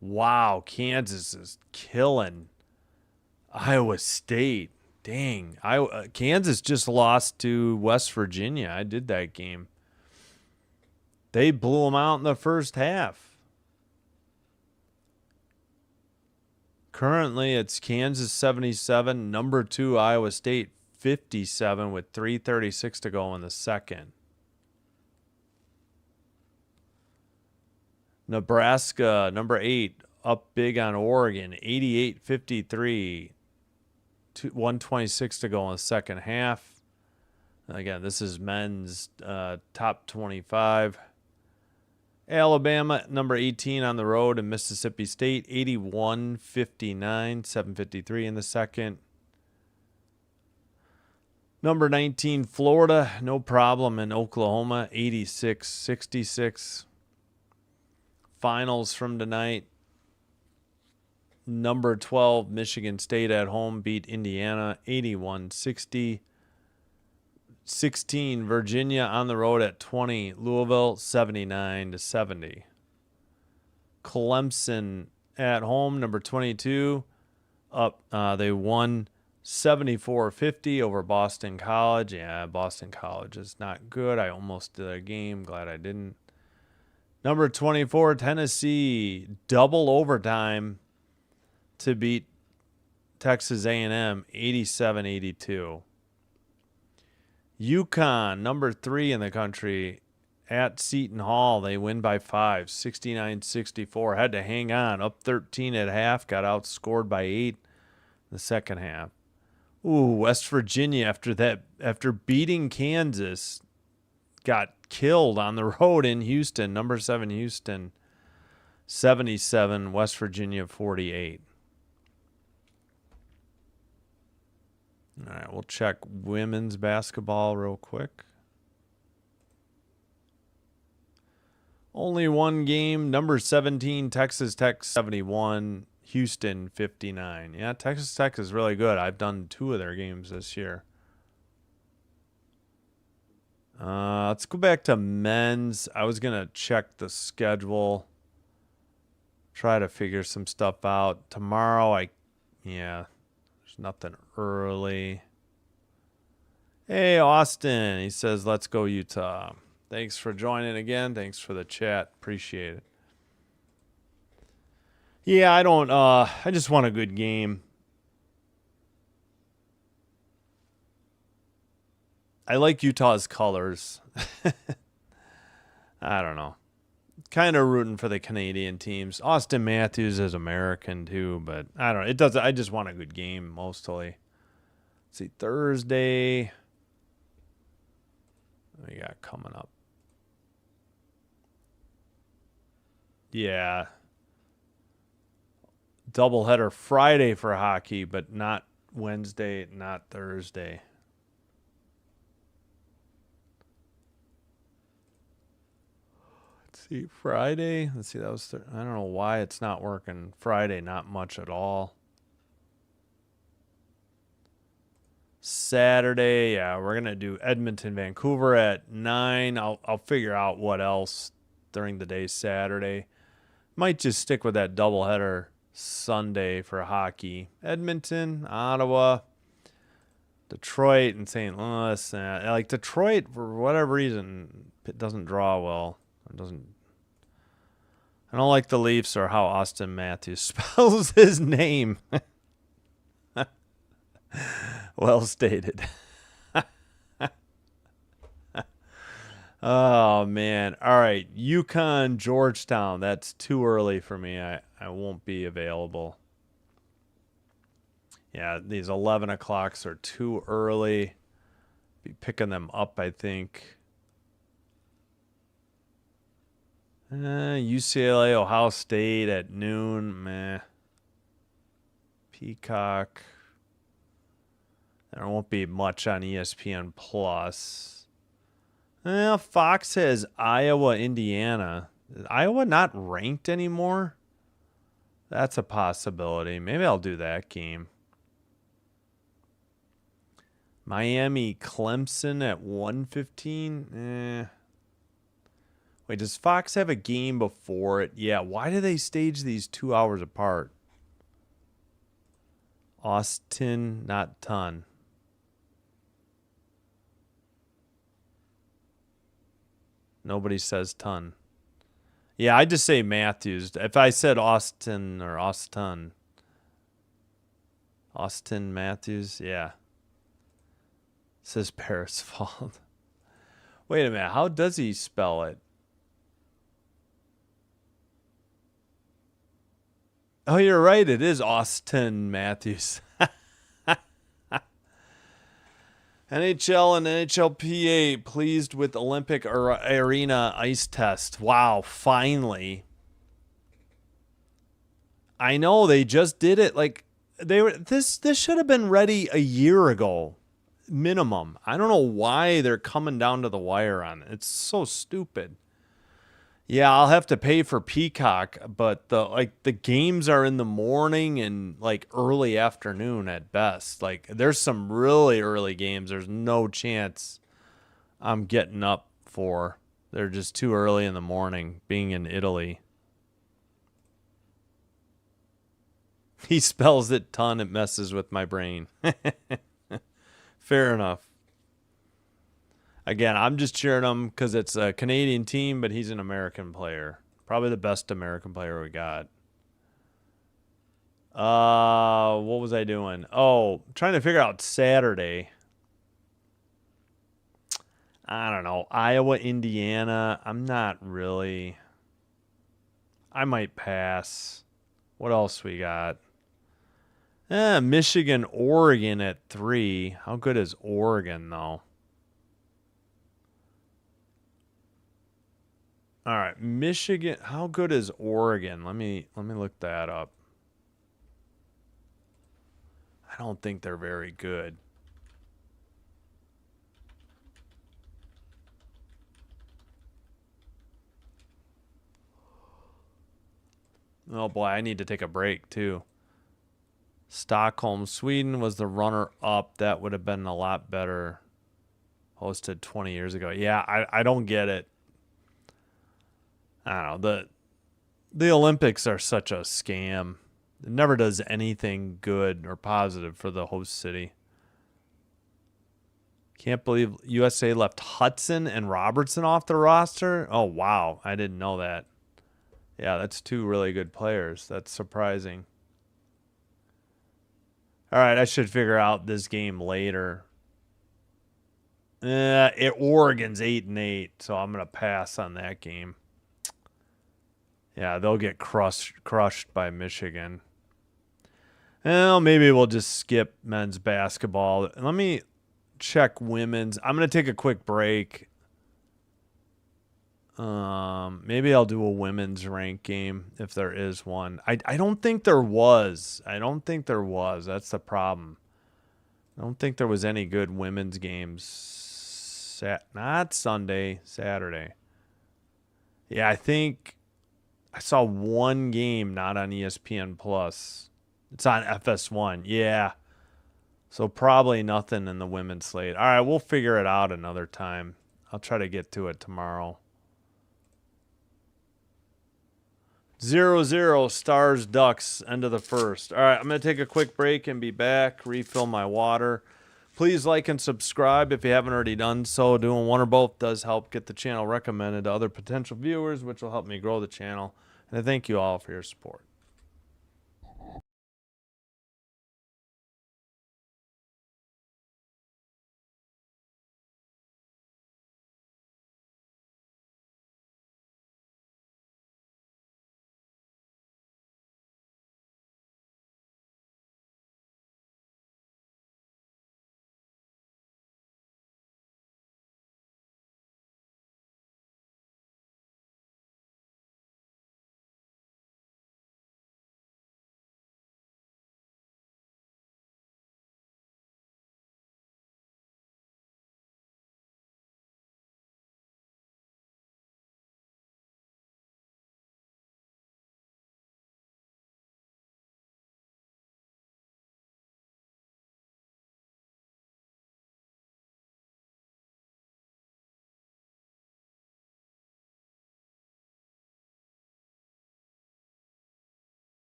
Wow, Kansas is killing Iowa State. Dang, Kansas just lost to West Virginia. I did that game. They blew them out in the first half. Currently, it's Kansas 77, number 2 Iowa State 57 with 3:36 to go in the second. Nebraska, number 8, up big on Oregon, 88-53. 126 to go in the second half. Again, this is men's top 25. Alabama, number 18 on the road in Mississippi State, 81-59, 7:53 in the second. Number 19, Florida, no problem in Oklahoma, 86-66. Finals from tonight. Number 12, Michigan State at home beat Indiana 81-60. 16, Virginia on the road at 20, Louisville 79-70. Clemson at home, number 22, up. They won 74-50 over Boston College. Yeah, Boston College is not good. I almost did a game. Glad I didn't. Number 24, Tennessee, double overtime to beat Texas A&M 87-82. UConn, number 3 in the country, at Seton Hall. They win by 5, 69-64. Had to hang on, up 13 at half, got outscored by 8 in the second half. Ooh, West Virginia, after beating Kansas, got killed on the road in Houston. Number 7 Houston, 77, West Virginia 48. All right, we'll check women's basketball real quick. Only one game. Number 17, Texas Tech 71, Houston 59. Yeah, Texas Tech is really good. I've done 2 of their games this year. Let's go back to men's. I was going to check the schedule, try to figure some stuff out. Tomorrow, there's nothing early. Hey, Austin. He says, let's go Utah. Thanks for joining again. Thanks for the chat. Appreciate it. Yeah, I just want a good game. I like Utah's colors. I don't know. Kind of rooting for the Canadian teams. Austin Matthews is American too, but I don't know. I just want a good game mostly. Let's see, Thursday. What we got coming up? Yeah. Doubleheader Friday for hockey, but not Wednesday, not Thursday. Let's see, Friday. Let's see, that was I don't know why it's not working. Friday, not much at all. Saturday, yeah, we're gonna do Edmonton, Vancouver at 9. I'll figure out what else during the day Saturday. Might just stick with that doubleheader Sunday for hockey. Edmonton, Ottawa, Detroit, and St. Louis. Like Detroit, for whatever reason, it doesn't draw well. I don't like the Leafs or how Austin Matthews spells his name. Well stated. Oh, man. All right. UConn, Georgetown. That's too early for me. I won't be available. Yeah, these 11 o'clocks are too early. Be picking them up, I think. UCLA, Ohio State at noon. Meh. Peacock. There won't be much on ESPN Plus. Fox has Iowa, Indiana. Is Iowa not ranked anymore? That's a possibility. Maybe I'll do that game. Miami, Clemson at 1:15. Wait, does Fox have a game before it? Yeah, why do they stage these 2 hours apart? Austin, not Ton. Nobody says Ton. Yeah, I just say Matthews. If I said Austin or Austin Matthews, yeah. It says Paris Fault. Wait a minute. How does he spell it? Oh, you're right. It is Austin Matthews. NHL and NHLPA pleased with Olympic Arena ice test. Wow, finally. I know they just did it. Like this should have been ready a year ago, minimum. I don't know why they're coming down to the wire on it. It's so stupid. Yeah, I'll have to pay for Peacock, but the games are in the morning and like early afternoon at best. Like there's some really early games. There's no chance I'm getting up for. They're just too early in the morning being in Italy. He spells it Ton, it messes with my brain. Fair enough. Again, I'm just cheering him because it's a Canadian team, but he's an American player. Probably the best American player we got. What was I doing? Oh, trying to figure out Saturday. I don't know. Iowa, Indiana. I'm not really. I might pass. What else we got? Michigan, Oregon at 3. How good is Oregon, though? All right, Michigan. How good is Oregon? Let me look that up. I don't think they're very good. Oh boy, I need to take a break too. Stockholm, Sweden was the runner-up. That would have been a lot better. Hosted 20 years ago. Yeah, I don't get it. I don't know. The Olympics are such a scam. It never does anything good or positive for the host city. Can't believe USA left Hudson and Robertson off the roster. Oh, wow. I didn't know that. Yeah, that's 2 really good players. That's surprising. All right, I should figure out this game later. Oregon's 8-8, so I'm going to pass on that game. Yeah, they'll get crushed by Michigan. Well, maybe we'll just skip men's basketball. Let me check women's. I'm going to take a quick break. Maybe I'll do a women's rank game if there is one. I don't think there was. That's the problem. I don't think there was any good women's games. Not Sunday, Saturday. Yeah, I think I saw one game not on ESPN Plus. It's on FS1. Yeah. So probably nothing in the women's slate. All right, we'll figure it out another time. I'll try to get to it tomorrow. 0-0 Stars Ducks, end of the first. All right, I'm going to take a quick break and be back, refill my water. Please like and subscribe if you haven't already done so. Doing one or both does help get the channel recommended to other potential viewers, which will help me grow the channel. And I thank you all for your support.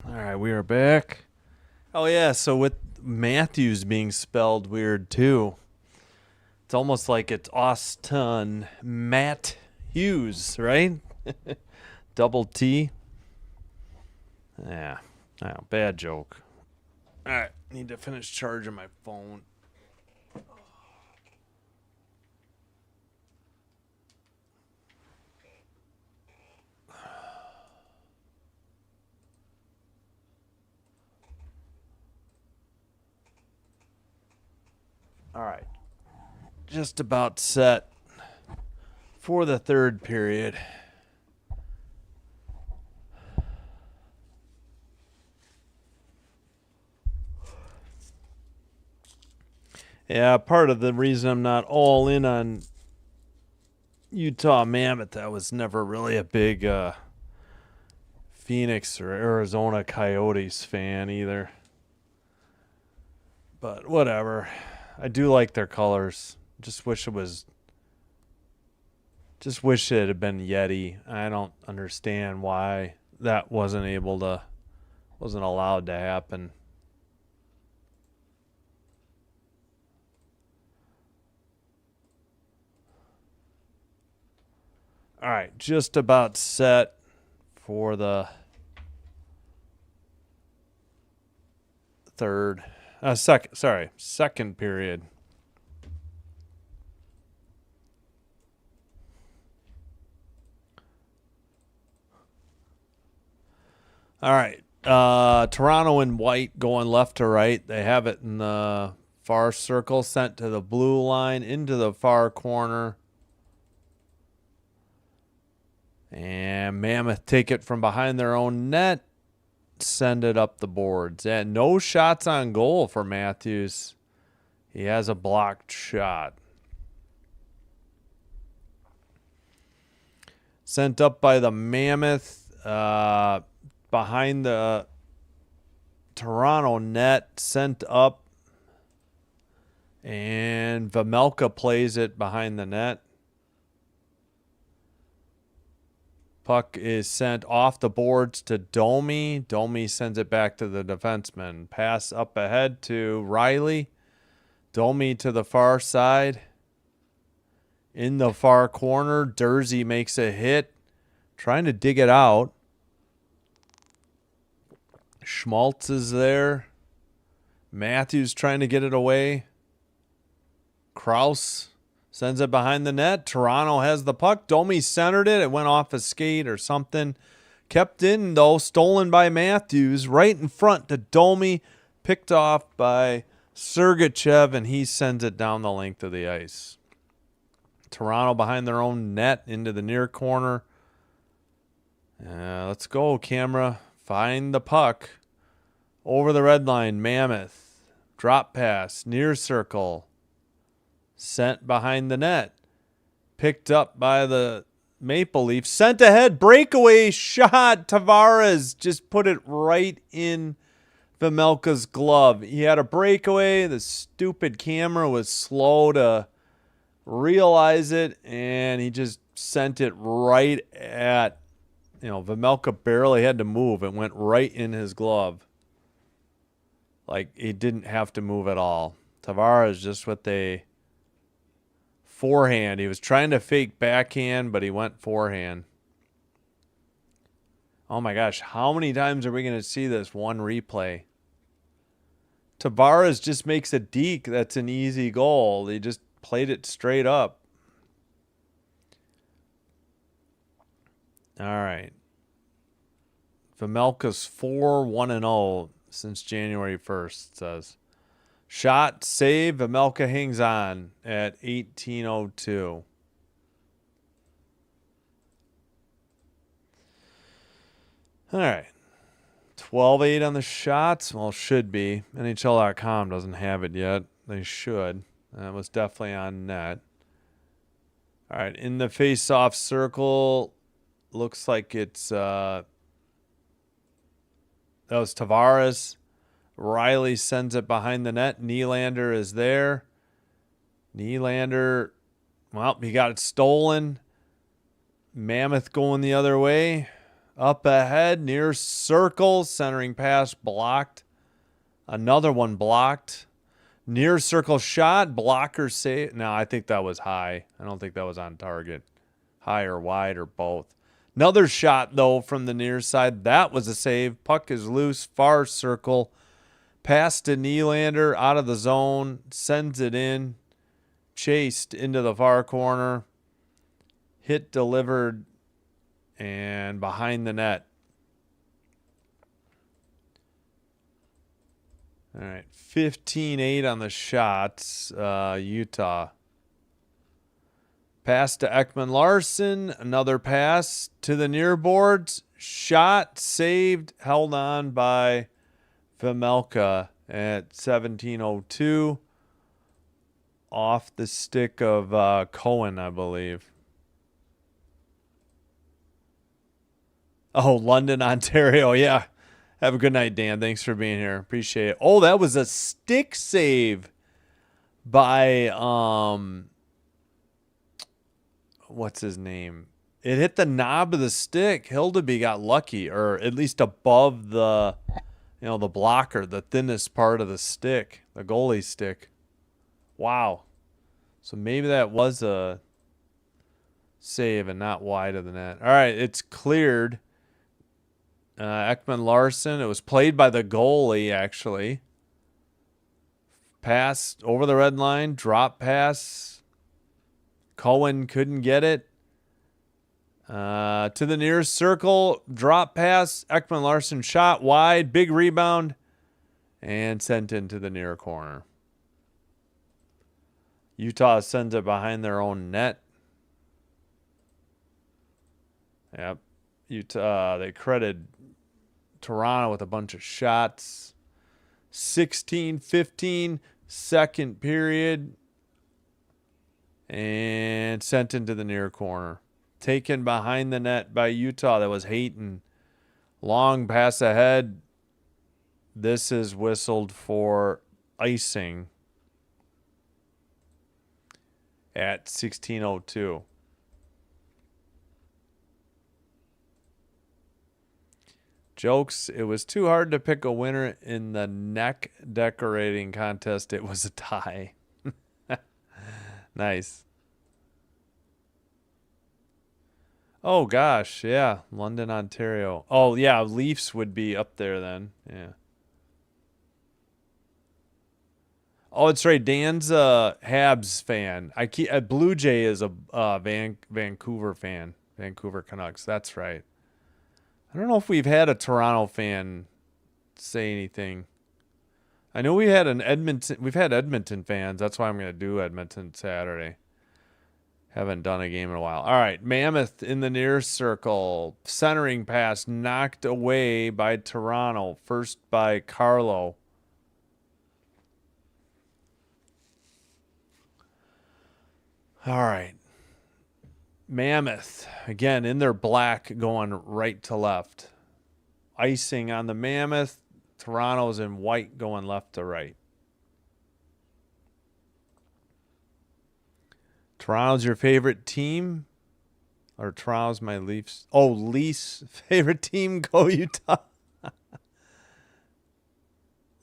All right, we are back. Oh, yeah, so with Matthews being spelled weird, too. It's almost like it's Austin Matt Hughes, right? Double T. Yeah. Oh, bad joke. All right. Need to finish charging my phone. All right. Just about set for the third period. Yeah, part of the reason I'm not all in on Utah Mammoth, I was never really a big Phoenix or Arizona Coyotes fan either. But whatever. I do like their colors. Just wish it had been Yeti. I don't understand why that wasn't allowed to happen. All right, just about set for the second period. All right, Toronto in white going left to right. They have it in the far circle, sent to the blue line, into the far corner. And Mammoth take it from behind their own net, send it up the boards. And no shots on goal for Matthews. He has a blocked shot. Sent up by the Mammoth behind the Toronto net, sent up. And Vejmelka plays it behind the net. Puck is sent off the boards to Domi. Domi sends it back to the defenseman. Pass up ahead to Riley. Domi to the far side. In the far corner, Dursey makes a hit. Trying to dig it out. Schmaltz is there. Matthews trying to get it away. Krause sends it behind the net. Toronto has the puck. Domi centered it. It went off a skate or something. Kept in, though. Stolen by Matthews. Right in front to Domi. Picked off by Sergachev, and he sends it down the length of the ice. Toronto behind their own net into the near corner. Let's go, camera. Find the puck. Over the red line, Mammoth. Drop pass. Near circle. Sent behind the net. Picked up by the Maple Leafs. Sent ahead. Breakaway shot. Tavares just put it right in Vejmelka's glove. He had a breakaway. The stupid camera was slow to realize it, and he just sent it right at, Vejmelka barely had to move. It went right in his glove. Like, he didn't have to move at all. Tavares just with a forehand. He was trying to fake backhand, but he went forehand. Oh my gosh, how many times are we going to see this one replay? Tavares just makes a deke. That's an easy goal. He just played it straight up. All right. Vejmelka's 4-1-0 since January 1st, it says. Shot, save, Vejmelka hangs on at 18:02. All right. 12-8 on the shots. Well, should be. NHL.com doesn't have it yet. They should. That was definitely on net. All right. In the face-off circle, looks like it's that was Tavares. Riley sends it behind the net. Nylander is there. Nylander, well, he got it stolen. Mammoth going the other way. Up ahead, near circle. Centering pass blocked. Another one blocked. Near circle shot. Blocker save. No, I think that was high. I don't think that was on target. High or wide or both. Another shot, though, from the near side. That was a save. Puck is loose. Far circle. Pass to Nylander. Out of the zone. Sends it in. Chased into the far corner. Hit delivered. And behind the net. All right, 15-8 on the shots. Utah. Pass to Ekman Larson. Another pass to the near boards. Shot, saved, held on by Vejmelka at 17:02. Off the stick of Cohen, I believe. Oh, London, Ontario. Yeah. Have a good night, Dan. Thanks for being here. Appreciate it. Oh, that was a stick save by what's his name? It hit the knob of the stick. Hildeby got lucky, or at least above the the blocker, the thinnest part of the stick, the goalie stick. Wow. So maybe that was a save and not wide of the net. All right, it's cleared. Ekman Larson. It was played by the goalie, actually. Pass over the red line. Drop pass. Cohen couldn't get it. To the nearest circle. Drop pass. Ekman Larson shot wide. Big rebound. And sent into the near corner. Utah sends it behind their own net. Yep. Utah, they credited Toronto with a bunch of shots. 16-15, second period. And sent into the near corner. Taken behind the net by Utah. That was Hayton. Long pass ahead. This is whistled for icing at 16:02. Jokes, it was too hard to pick a winner in the neck decorating contest. It was a tie. Nice. Oh, gosh. Yeah. London, Ontario. Oh, yeah. Leafs would be up there then. Yeah. Oh, it's right. Dan's a Habs fan. Blue Jay is a Vancouver fan. Vancouver Canucks. That's right. I don't know if we've had a Toronto fan say anything. I know we've had Edmonton fans. That's why I'm going to do Edmonton Saturday. Haven't done a game in a while. All right, Mammoth in the near circle. Centering pass knocked away by Toronto. First by Carlo. All right. Mammoth, again, in their black, going right to left. Icing on the Mammoth. Toronto's in white, going left to right. Toronto's your favorite team? Or Toronto's my Leafs? Oh, least favorite team? Go Utah.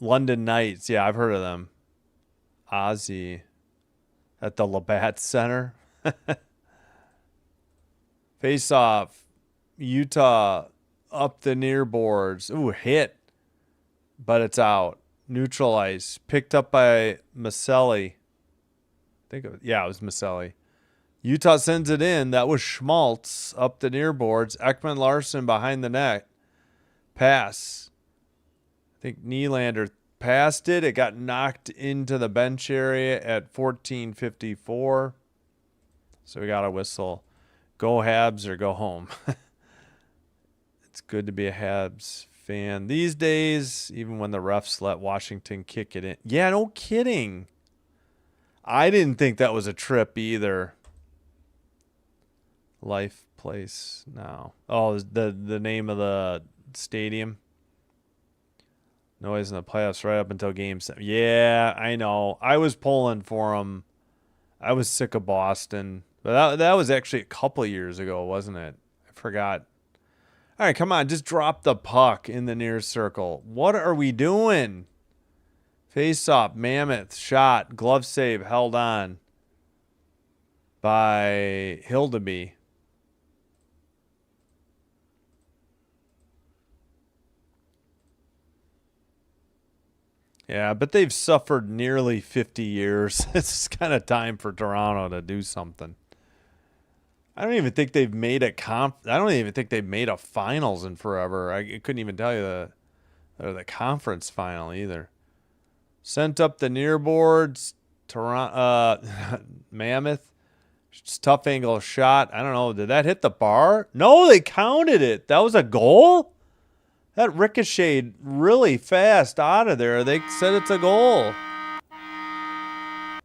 London Knights. Yeah, I've heard of them. Ozzy at the Labatt Center. Face off. Utah up the near boards. Ooh, hit. But it's out. Neutral ice. Picked up by Maselli. It was Maselli. Utah sends it in. That was Schmaltz up the near boards. Ekman Larson behind the net. Pass. I think Nylander passed it. It got knocked into the bench area at 14:54. So we got a whistle. Go Habs or go home. It's good to be a Habs fan these days, even when the refs let Washington kick it in. Yeah, no kidding. I didn't think that was a trip either. Life Place now. Oh, the name of the stadium. Noise in the playoffs right up until game 7. Yeah, I know. I was pulling for them. I was sick of Boston. But that was actually a couple of years ago, wasn't it? I forgot. All right, come on. Just drop the puck in the near circle. What are we doing? Face off. Mammoth. Shot. Glove save. Held on by Hildeby. Yeah, but they've suffered nearly 50 years. It's kind of time for Toronto to do something. I don't even think they've made a I don't even think they've made a finals in forever. I couldn't even tell you the conference final either. Sent up the near boards. Mammoth. Just tough angle shot. I don't know. Did that hit the bar? No, they counted it. That was a goal? That ricocheted really fast out of there. They said it's a goal.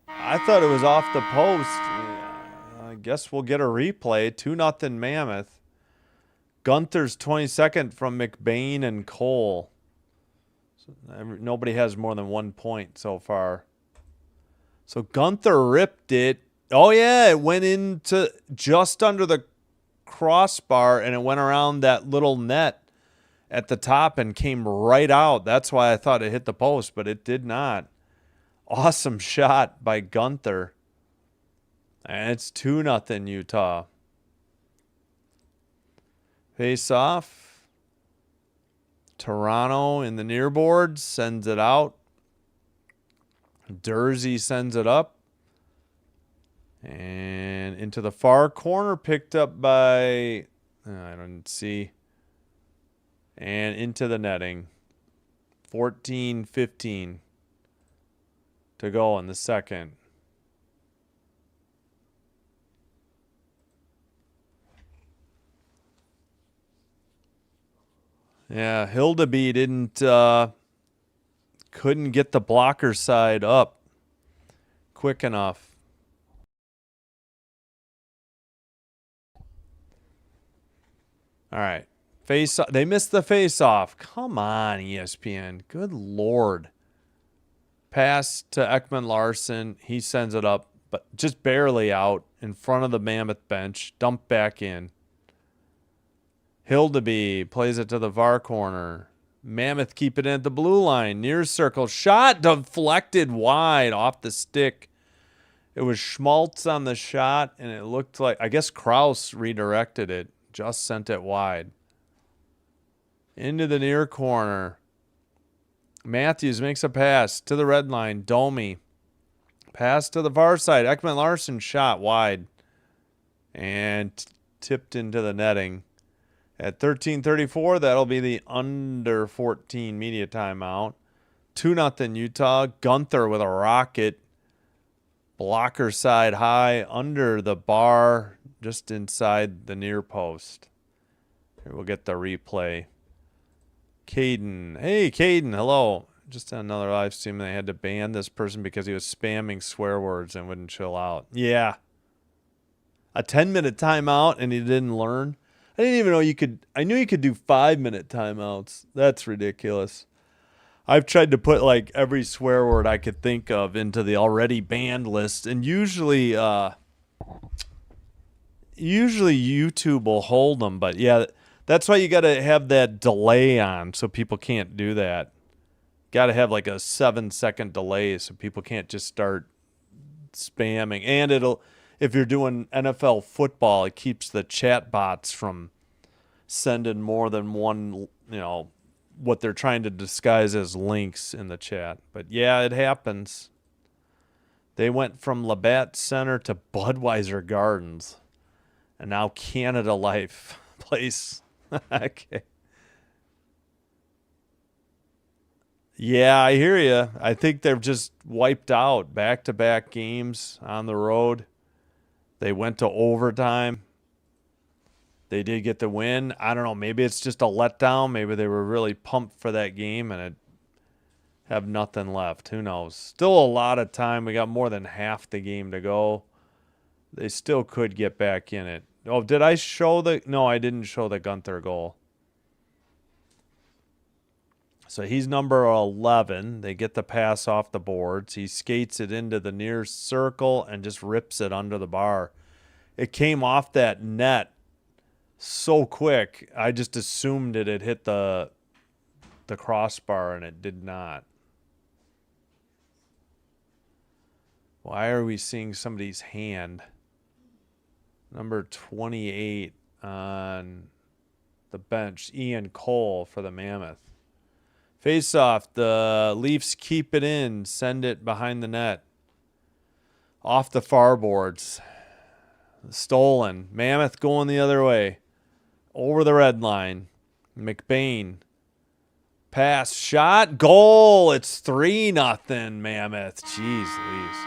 I thought it was off the post. I guess we'll get a replay. 2-0 Mammoth. Gunther's 22nd from McBain and Cole. So nobody has more than 1 point so far. So Gunther ripped it. Oh, yeah, it went into just under the crossbar, and it went around that little net at the top and came right out. That's why I thought it hit the post, but it did not. Awesome shot by Gunther. And it's 2-0 Utah. Face off. Toronto in the near board sends it out. Dursey sends it up. And into the far corner, picked up by, I don't see. And into the netting. 14-15 to go in the second. Yeah, Hildeby couldn't get the blocker side up quick enough. All right. They missed the face-off. Come on, ESPN. Good Lord. Pass to Ekman Larson. He sends it up, but just barely out in front of the Mammoth bench. Dump back in. Hildeby plays it to the VAR corner. Mammoth keep it in at the blue line. Near circle. Shot deflected wide off the stick. It was Schmaltz on the shot, and it looked like, I guess Kraus redirected it. Just sent it wide. Into the near corner. Matthews makes a pass to the red line. Domi. Pass to the far side. Ekman Larson shot wide. And tipped into the netting. At 13:34, that'll be the under 14 media timeout. 2-0 Utah. Gunther with a rocket. Blocker side high under the bar. Just inside the near post. Here we'll get the replay. Caden. Hey, Caden. Hello. Just another live stream. They had to ban this person because he was spamming swear words and wouldn't chill out. Yeah. A 10-minute timeout and he didn't learn. I didn't even know you could. I knew you could do 5-minute timeouts. That's ridiculous. I've tried to put like every swear word I could think of into the already banned list. And usually YouTube will hold them. But yeah, that's why you got to have that delay on so people can't do that. Got to have like a 7-second delay so people can't just start spamming. And if you're doing NFL football, it keeps the chat bots from sending more than one, what they're trying to disguise as links in the chat. But yeah, it happens. They went from Labatt Center to Budweiser Gardens. And now Canada Life Place. Okay. Yeah, I hear you. I think they've just wiped out back-to-back games on the road. They went to overtime. They did get the win. I don't know. Maybe it's just a letdown. Maybe they were really pumped for that game and have nothing left. Who knows? Still a lot of time. We got more than half the game to go. They still could get back in it. Oh, did I show no, I didn't show the Gunther goal. So he's number 11. They get the pass off the boards. He skates it into the near circle and just rips it under the bar. It came off that net so quick. I just assumed it had hit the crossbar, and it did not. Why are we seeing somebody's hand? Number 28 on the bench, Ian Cole for the Mammoth. Face off, the Leafs keep it in, send it behind the net. Off the far boards. Stolen. Mammoth going the other way. Over the red line. McBain. Pass, shot, goal. It's 3-0 Mammoth. Jeez Louise.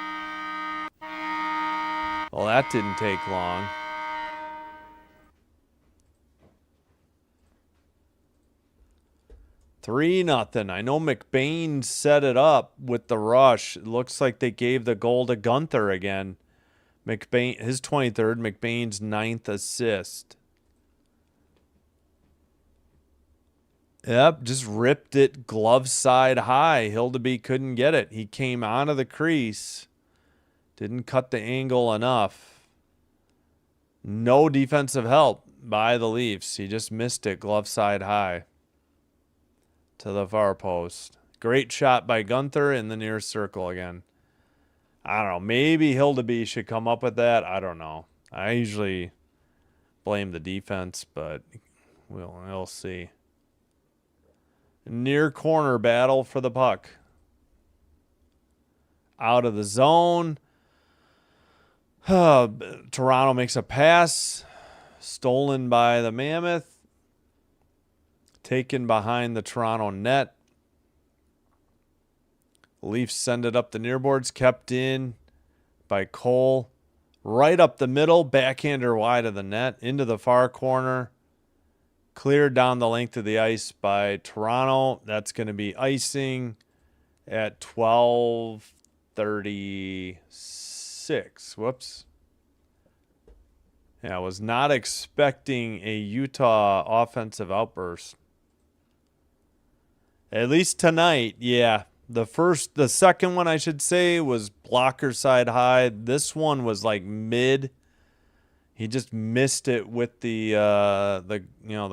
Well, that didn't take long. Three nothing. I know McBain set it up with the rush. It looks like they gave the goal to Gunther again. McBain, his 23rd, McBain's 9th assist. Yep, just ripped it glove side high. Hildeby couldn't get it. He came onto the crease. Didn't cut the angle enough. No defensive help by the Leafs. He just missed it glove side high to the far post. Great shot by Gunther in the near circle again. I don't know. Maybe Hildeby should come up with that. I don't know. I usually blame the defense, but we'll see. Near corner battle for the puck. Out of the zone. Toronto makes a pass. Stolen by the Mammoth. Taken behind the Toronto net. Leafs send it up the near boards. Kept in by Cole. Right up the middle. Backhander wide of the net. Into the far corner. Cleared down the length of the ice by Toronto. That's going to be icing at 12:36. Whoops. Yeah, I was not expecting a Utah offensive outburst. At least tonight, yeah. The second one I should say was blocker side high. This one was like mid. He just missed it with the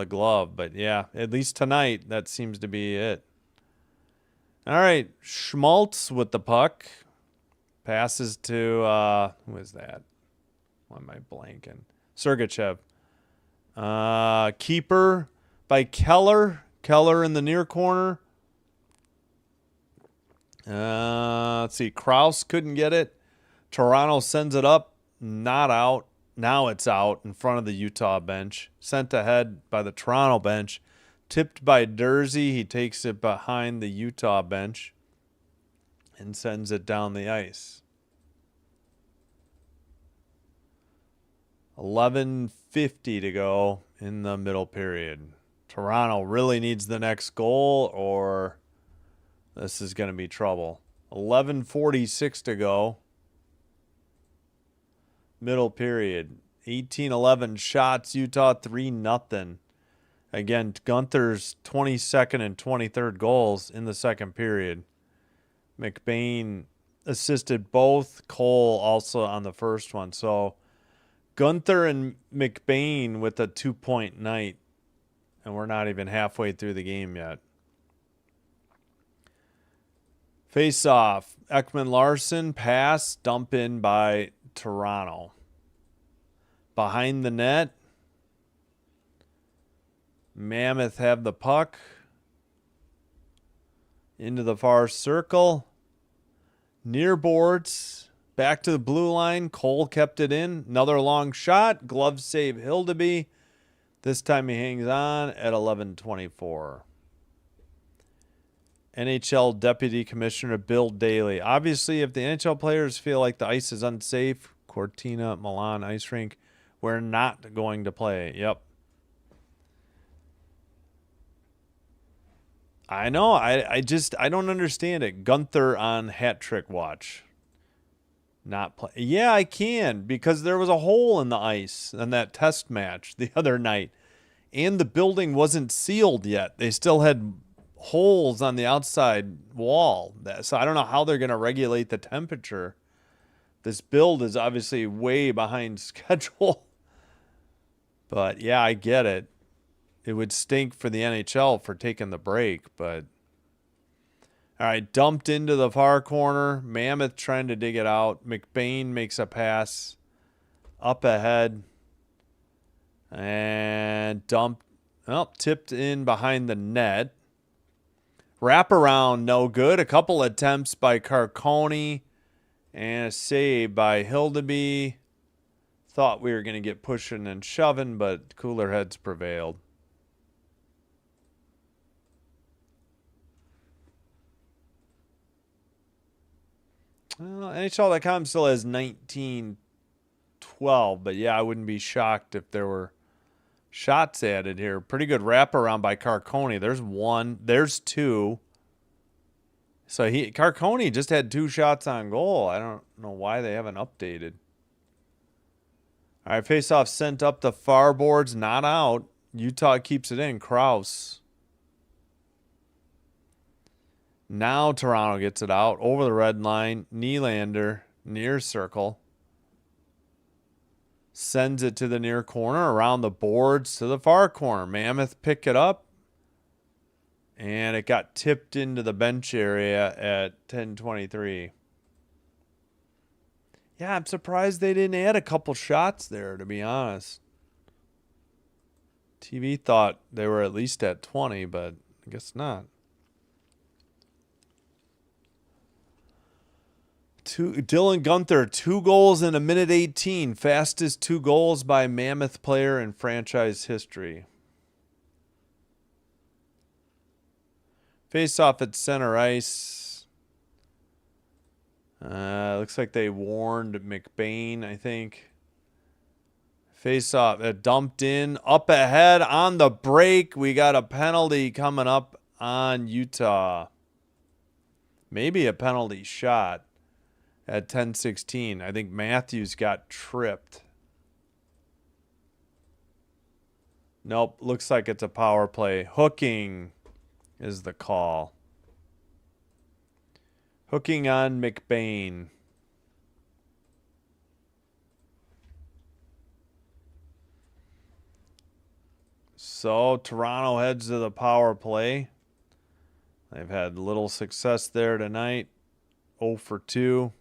glove, but yeah, at least tonight that seems to be it. All right, Schmaltz with the puck. Passes to who is that? Why am I blanking? Sergachev. Keeper by Keller. Keller in the near corner. Let's see. Kraus couldn't get it. Toronto sends it up. Not out. Now it's out in front of the Utah bench. Sent ahead by the Toronto bench. Tipped by Dursey. He takes it behind the Utah bench and sends it down the ice. 11:50 to go in the middle period. Toronto really needs the next goal or this is going to be trouble. 11:46 to go. Middle period. 18-11 shots. Utah 3-0. Again, Gunther's 22nd and 23rd goals in the second period. McBain assisted both. Cole also on the first one. So Gunther and McBain with a 2-point night. And we're not even halfway through the game yet. Face off. Ekman Larson pass. Dump in by Toronto. Behind the net. Mammoth have the puck. Into the far circle. Near boards. Back to the blue line. Cole kept it in. Another long shot. Glove save Hildeby. This time he hangs on at 11:24. NHL Deputy Commissioner Bill Daly. Obviously, if the NHL players feel like the ice is unsafe, Cortina, Milan ice rink, we're not going to play. Yep. I know. I don't understand it. Gunther on hat trick watch. Not play. Yeah, I can because there was a hole in the ice in that test match the other night, and the building wasn't sealed yet. They still had holes on the outside wall. So I don't know how they're going to regulate the temperature. This build is obviously way behind schedule. But yeah, I get it. It would stink for the NHL for taking the break, but all right, dumped into the far corner. Mammoth trying to dig it out. McBain makes a pass up ahead and dumped. Well, tipped in behind the net. Wraparound, no good. A couple attempts by Carcone and a save by Hildeby. Thought we were going to get pushing and shoving, but cooler heads prevailed. Well, NHL.com still has 1912, but yeah, I wouldn't be shocked if there were shots added here. Pretty good wraparound by Carcone. There's one. There's two. So Carcone just had 2 shots on goal. I don't know why they haven't updated. All right, faceoff sent up the far boards, not out. Utah keeps it in. Kraus. Now Toronto gets it out over the red line. Nylander, near circle. Sends it to the near corner, around the boards to the far corner. Mammoth pick it up. And it got tipped into the bench area at 10:23. Yeah, I'm surprised they didn't add a couple shots there, to be honest. TV thought they were at least at 20, but I guess not. Dylan Gunther, 2 goals in a minute 18. Fastest 2 goals by Mammoth player in franchise history. Face off at center ice. Looks like they warned McBain, I think. Face off. It dumped in. Up ahead on the break. We got a penalty coming up on Utah. Maybe a penalty shot at 10:16. I think Matthews got tripped. Nope. Looks like it's a power play. Hooking is the call. Hooking on McBain. So Toronto heads to the power play. They've had little success there tonight. 0 for 2.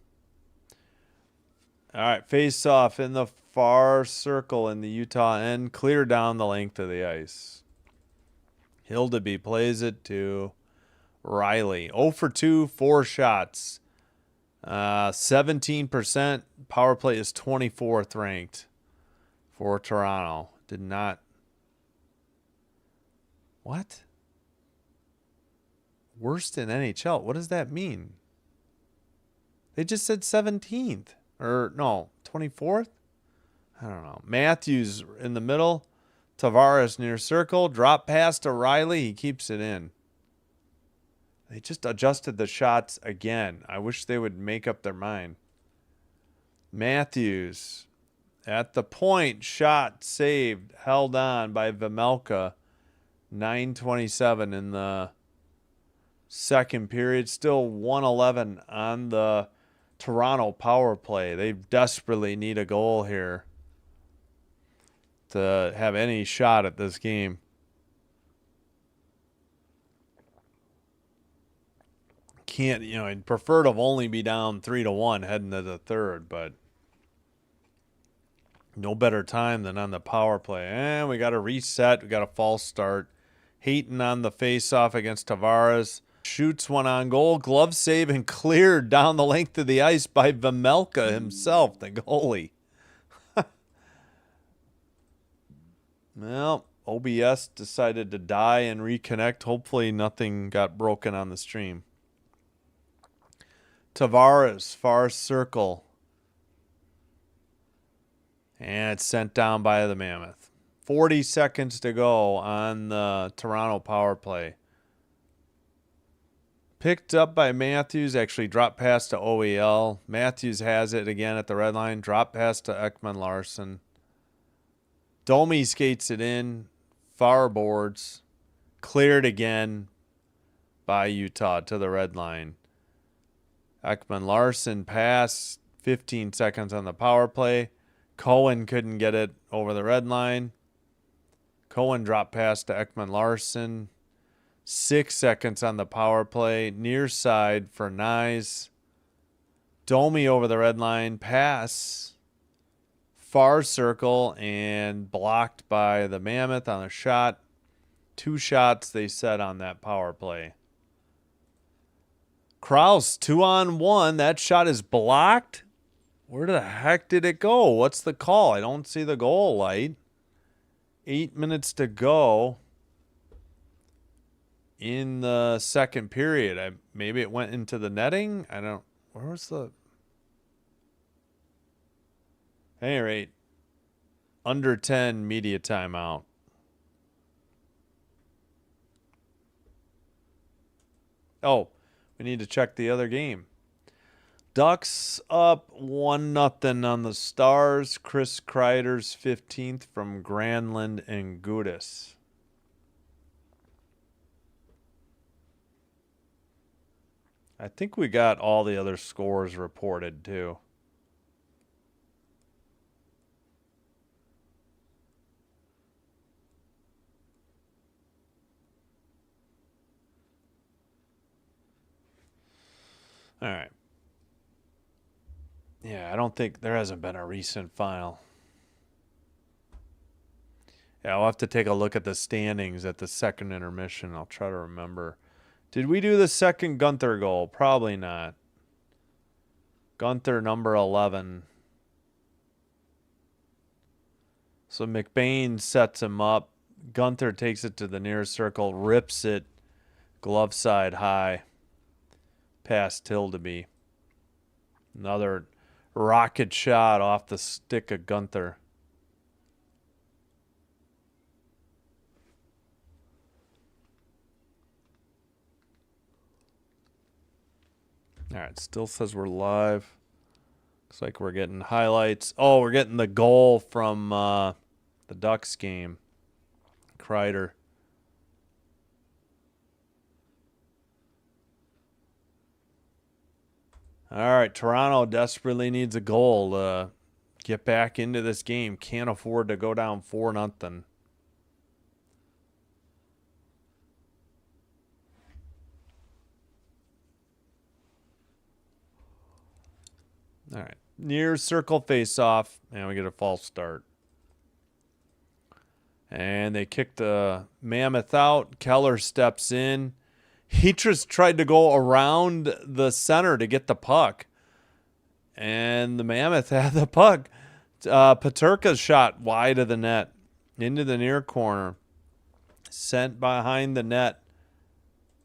All right, face off in the far circle in the Utah end. Clear down the length of the ice. Hildeby plays it to Riley. 0 for 2, 4 shots. 17%. Power play is 24th ranked for Toronto. Did not. What? Worst in NHL. What does that mean? They just said 17th. Or no, 24th? I don't know. Matthews in the middle. Tavares near circle. Drop pass to Riley. He keeps it in. They just adjusted the shots again. I wish they would make up their mind. Matthews at the point. Shot saved. Held on by Vejmelka. 9:27 in the second period. Still 1:11 on the Toronto power play. They desperately need a goal here to have any shot at this game. Can't, I'd prefer to only be down 3-1 heading to the third, but no better time than on the power play. And we got a reset. We got a false start. Hayton on the face-off against Tavares. Shoots one on goal. Glove save and cleared down the length of the ice by Vejmelka himself, the goalie. Well, OBS decided to die and reconnect. Hopefully nothing got broken on the stream. Tavares, far circle. And it's sent down by the Mammoth. 40 seconds to go on the Toronto power play. Picked up by Matthews. Actually dropped pass to OEL. Matthews has it again at the red line. Drop pass to Ekman Larson. Domi skates it in. Far boards. Cleared again by Utah to the red line. Ekman Larson pass. 15 seconds on the power play. Cohen couldn't get it over the red line. Cohen dropped pass to Ekman Larson. 6 seconds on the power play. Near side for Nyes. Domi over the red line. Pass. Far circle and blocked by the Mammoth on a shot. 2 shots they set on that power play. Kraus, 2-on-1. That shot is blocked. Where the heck did it go? What's the call? I don't see the goal light. 8 minutes to go in the second period. Maybe it went into the netting. I don't. Where was the any rate, under 10 media timeout. Oh, we need to check the other game. Ducks up 1-0 on the Stars. Chris Kreider's 15th from Granlund and Gudis. I think we got all the other scores reported too. All right. Yeah, I don't think there hasn't been a recent final. Yeah, I'll have to take a look at the standings at the second intermission. I'll try to remember. Did we do the second Gunther goal? Probably not. Gunther, number 11. So McBain sets him up. Gunther takes it to the near circle, rips it glove side high past Hildeby. Another rocket shot off the stick of Gunther. All right, still says we're live. Looks like we're getting highlights. Oh, we're getting the goal from the Ducks game. Kreider. All right, Toronto desperately needs a goal to get back into this game. Can't afford to go down 4-0. All right, near circle face-off, and we get a false start. And they kick the Mammoth out. Keller steps in. He just tried to go around the center to get the puck. And the Mammoth had the puck. Peterka's shot wide of the net into the near corner. Sent behind the net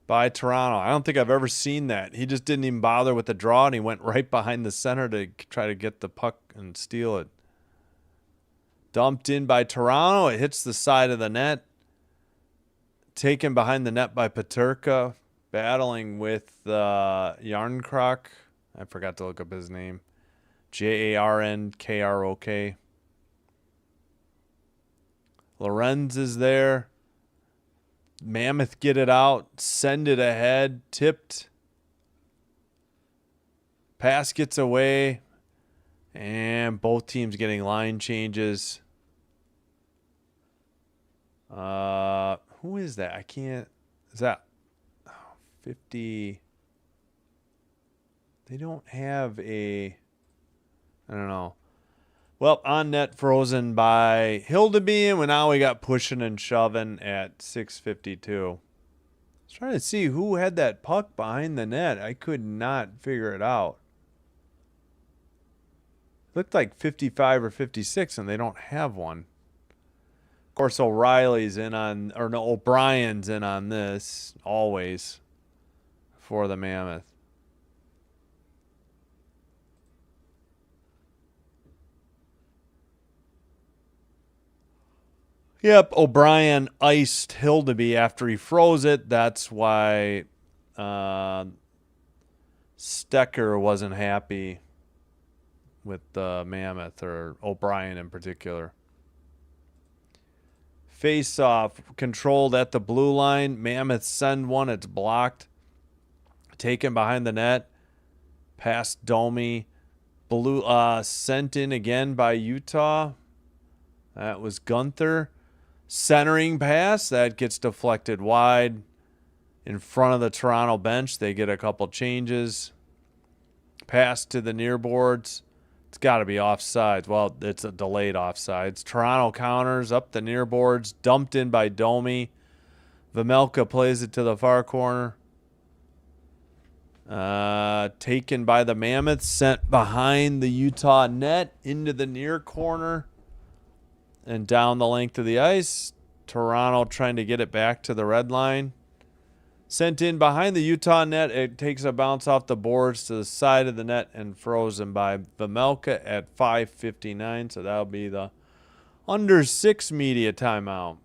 by Toronto. I don't think I've ever seen that. He just didn't even bother with the draw, and he went right behind the center to try to get the puck and steal it. Dumped in by Toronto. It hits the side of the net. Taken behind the net by Peterka. Battling with Yarnkrok. I forgot to look up his name. Jarnkrok. Lorenz is there. Mammoth get it out. Send it ahead. Tipped. Pass gets away. And both teams getting line changes. Who is that? I can't. Is that 50? They don't have a. I don't know. Well, on net frozen by Hildeby, and now we got pushing and shoving at 6:52. I was trying to see who had that puck behind the net. I could not figure it out. Looked like 55 or 56, and they don't have one. Of course, O'Reilly's in on, or no, O'Brien's in on this always for the Mammoth. Yep, O'Brien iced Hildeby after he froze it. That's why Stecker wasn't happy with the Mammoth, or O'Brien in particular. Face-off, controlled at the blue line. Mammoth send one. It's blocked. Taken behind the net. Past Domi. Blue sent in again by Utah. That was Gunther. Centering pass. That gets deflected wide. In front of the Toronto bench. They get a couple changes. Pass to the near boards. It's got to be offsides. Well, it's a delayed offsides. Toronto counters up the near boards. Dumped in by Domi. Vejmelka plays it to the far corner. Taken by the Mammoth. Sent behind the Utah net. Into the near corner. And down the length of the ice. Toronto trying to get it back to the red line. Sent in behind the Utah net. It takes a bounce off the boards to the side of the net and frozen by Vejmelka at 5:59. So that'll be the under 6 media timeout.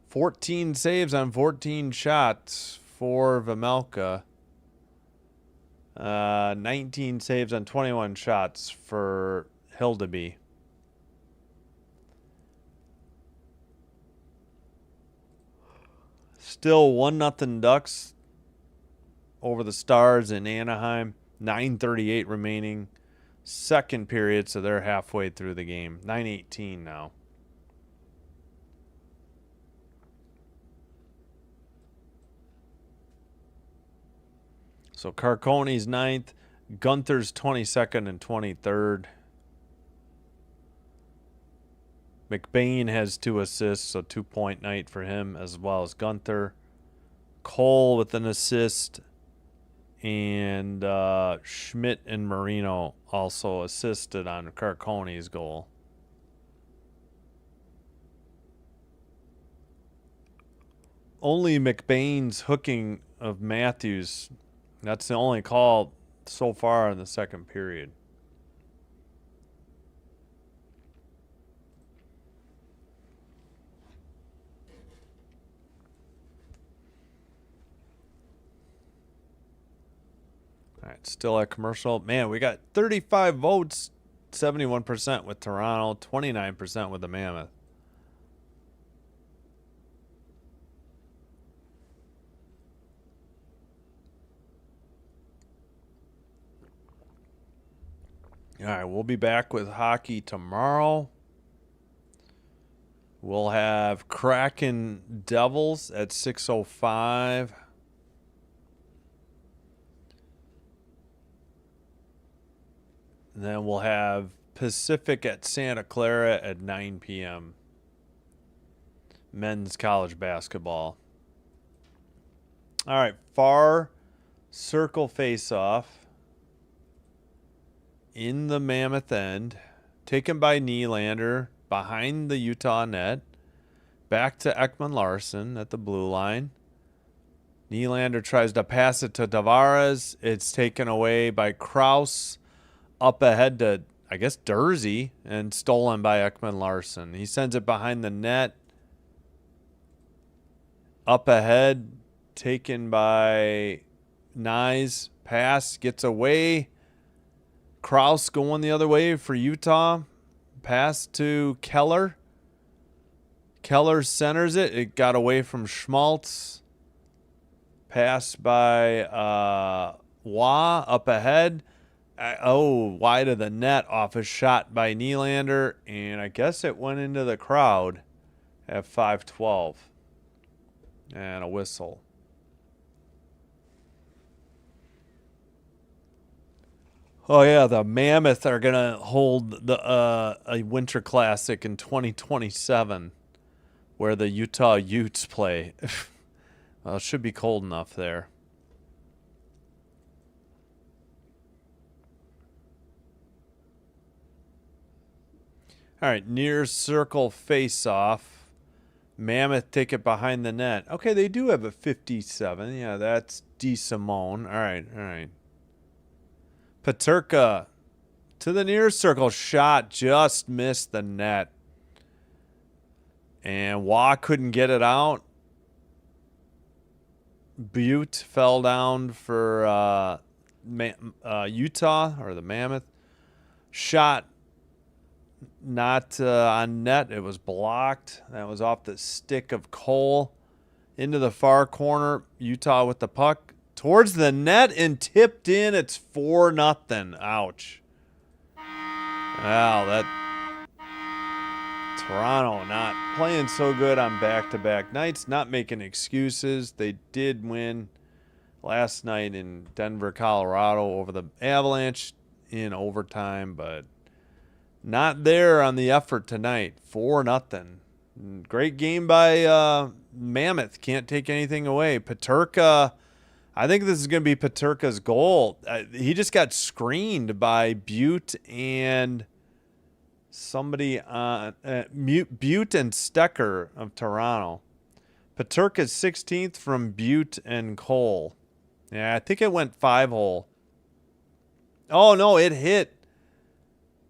14 saves on 14 shots for Vejmelka. 19 saves on 21 shots for Hildeby. Still 1-0 Ducks over the Stars in Anaheim. 9:38 remaining. Second period, so they're halfway through the game. 9:18 now. So Carcone's 9th, Gunther's 22nd and 23rd. McBain has 2 assists, so 2-point night for him as well as Gunther. Cole with an assist, and Schmidt and Marino also assisted on Carcone's goal. Only McBain's hooking of Matthews, that's the only call so far in the second period. All right, still at commercial. Man, we got 35 votes, 71% with Toronto, 29% with the Mammoth. All right, we'll be back with hockey tomorrow. We'll have Kraken Devils at 6:05. And then we'll have Pacific at Santa Clara at 9 p.m. Men's college basketball. All right, far circle face-off in the Mammoth end. Taken by Nylander behind the Utah net. Back to Ekman Larson at the blue line. Nylander tries to pass it to Tavares. It's taken away by Krause. Up ahead to, I guess, Dursey, and stolen by Ekman Larson. He sends it behind the net. Up ahead, taken by Nyes. Pass, gets away. Krause going the other way for Utah. Pass to Keller. Keller centers it. It got away from Schmaltz. Pass by Waugh up ahead. Wide of the net off a shot by Nylander, and I guess it went into the crowd at 5:12. And a whistle. Oh, yeah, the Mammoth are going to hold the a Winter Classic in 2027 where the Utah Utes play. Well, it should be cold enough there. All right, near circle face-off. Mammoth take it behind the net. Okay, they do have a 57. Yeah, that's DeSimone. All right. Peterka to the near circle. Shot just missed the net. And Waugh couldn't get it out. Butte fell down for Utah, or the Mammoth. Shot not on net. It was blocked. That was off the stick of Cole. Into the far corner. Utah with the puck. Towards the net and tipped in. It's 4-0. Ouch. Wow, that Toronto not playing so good on back-to-back nights. Not making excuses. They did win last night in Denver, Colorado over the Avalanche in overtime, but not there on the effort tonight. 4-0. Great game by Mammoth. Can't take anything away. Peterka, I think this is going to be Peterka's goal. He just got screened by Butte and somebody on Butte and Stecker of Toronto. Paterka's 16th from Butte and Cole. Yeah, I think it went 5-hole. Oh, no, it hit.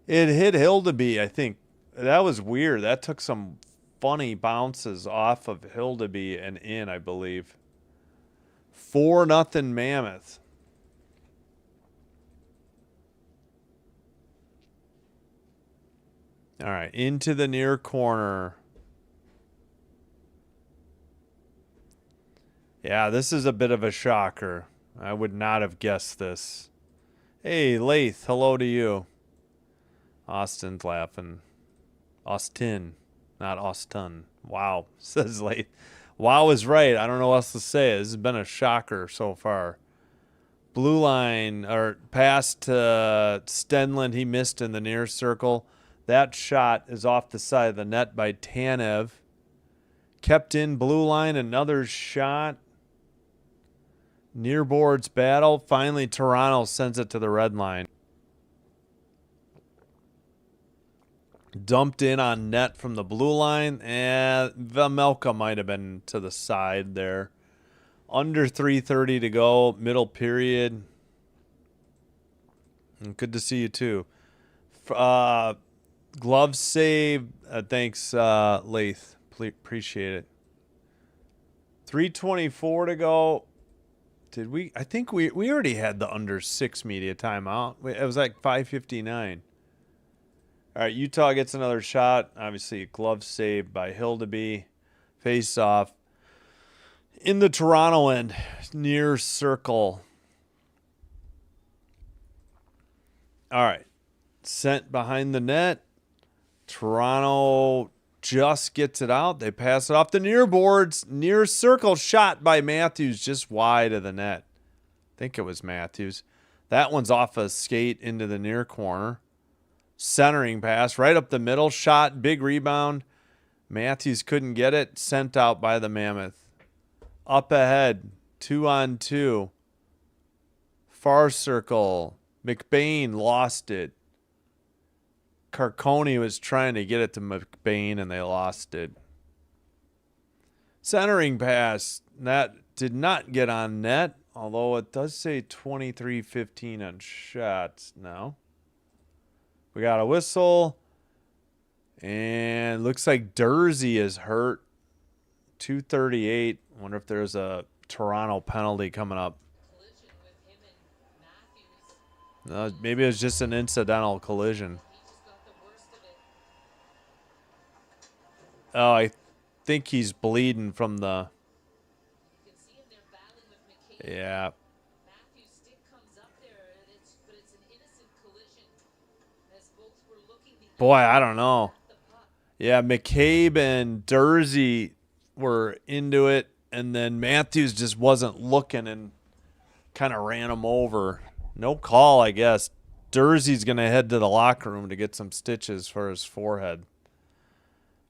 It hit Hildeby, I think. That was weird. That took some funny bounces off of Hildeby and in, I believe. 4-0 Mammoth. All right, into the near corner. Yeah, this is a bit of a shocker. I would not have guessed this. Hey, Lath, hello to you. Austin's laughing. Austin, not Austin. Wow, says Lath. Wow is right. I don't know what else to say. This has been a shocker so far. Blue line, or pass to Stenlund. He missed in the near circle. That shot is off the side of the net by Tanev. Kept in blue line. Another shot. Near boards battle. Finally, Toronto sends it to the red line. Dumped in on net from the blue line. And Vemelka might have been to the side there. Under 3:30 to go. Middle period. Good to see you too. Glove save. Thanks, Lath. Appreciate it. 3:24 to go. Did we? I think we already had the under 6 media timeout. It was like 5:59. All right, Utah gets another shot. Obviously, a glove save by Hildeby. Face off. In the Toronto end, near circle. All right. Sent behind the net. Toronto just gets it out. They pass it off the near boards. Near circle shot by Matthews just wide of the net. I think it was Matthews. That one's off a skate into the near corner. Centering pass right up the middle. Shot, big rebound. Matthews couldn't get it. Sent out by the Mammoth. Up ahead. 2-on-2. Far circle. McBain lost it. Carcone was trying to get it to McBain, and they lost it. Centering pass. That did not get on net, although it does say 23-15 on shots now. We got a whistle. And looks like Dursey is hurt. 2:38. Wonder if there's a Toronto penalty coming up. Maybe it was just an incidental collision. Oh, I think he's bleeding from the... Yeah. Boy, I don't know. Yeah, McCabe and Dursey were into it, and then Matthews just wasn't looking and kind of ran him over. No call, I guess. Dursey's going to head to the locker room to get some stitches for his forehead.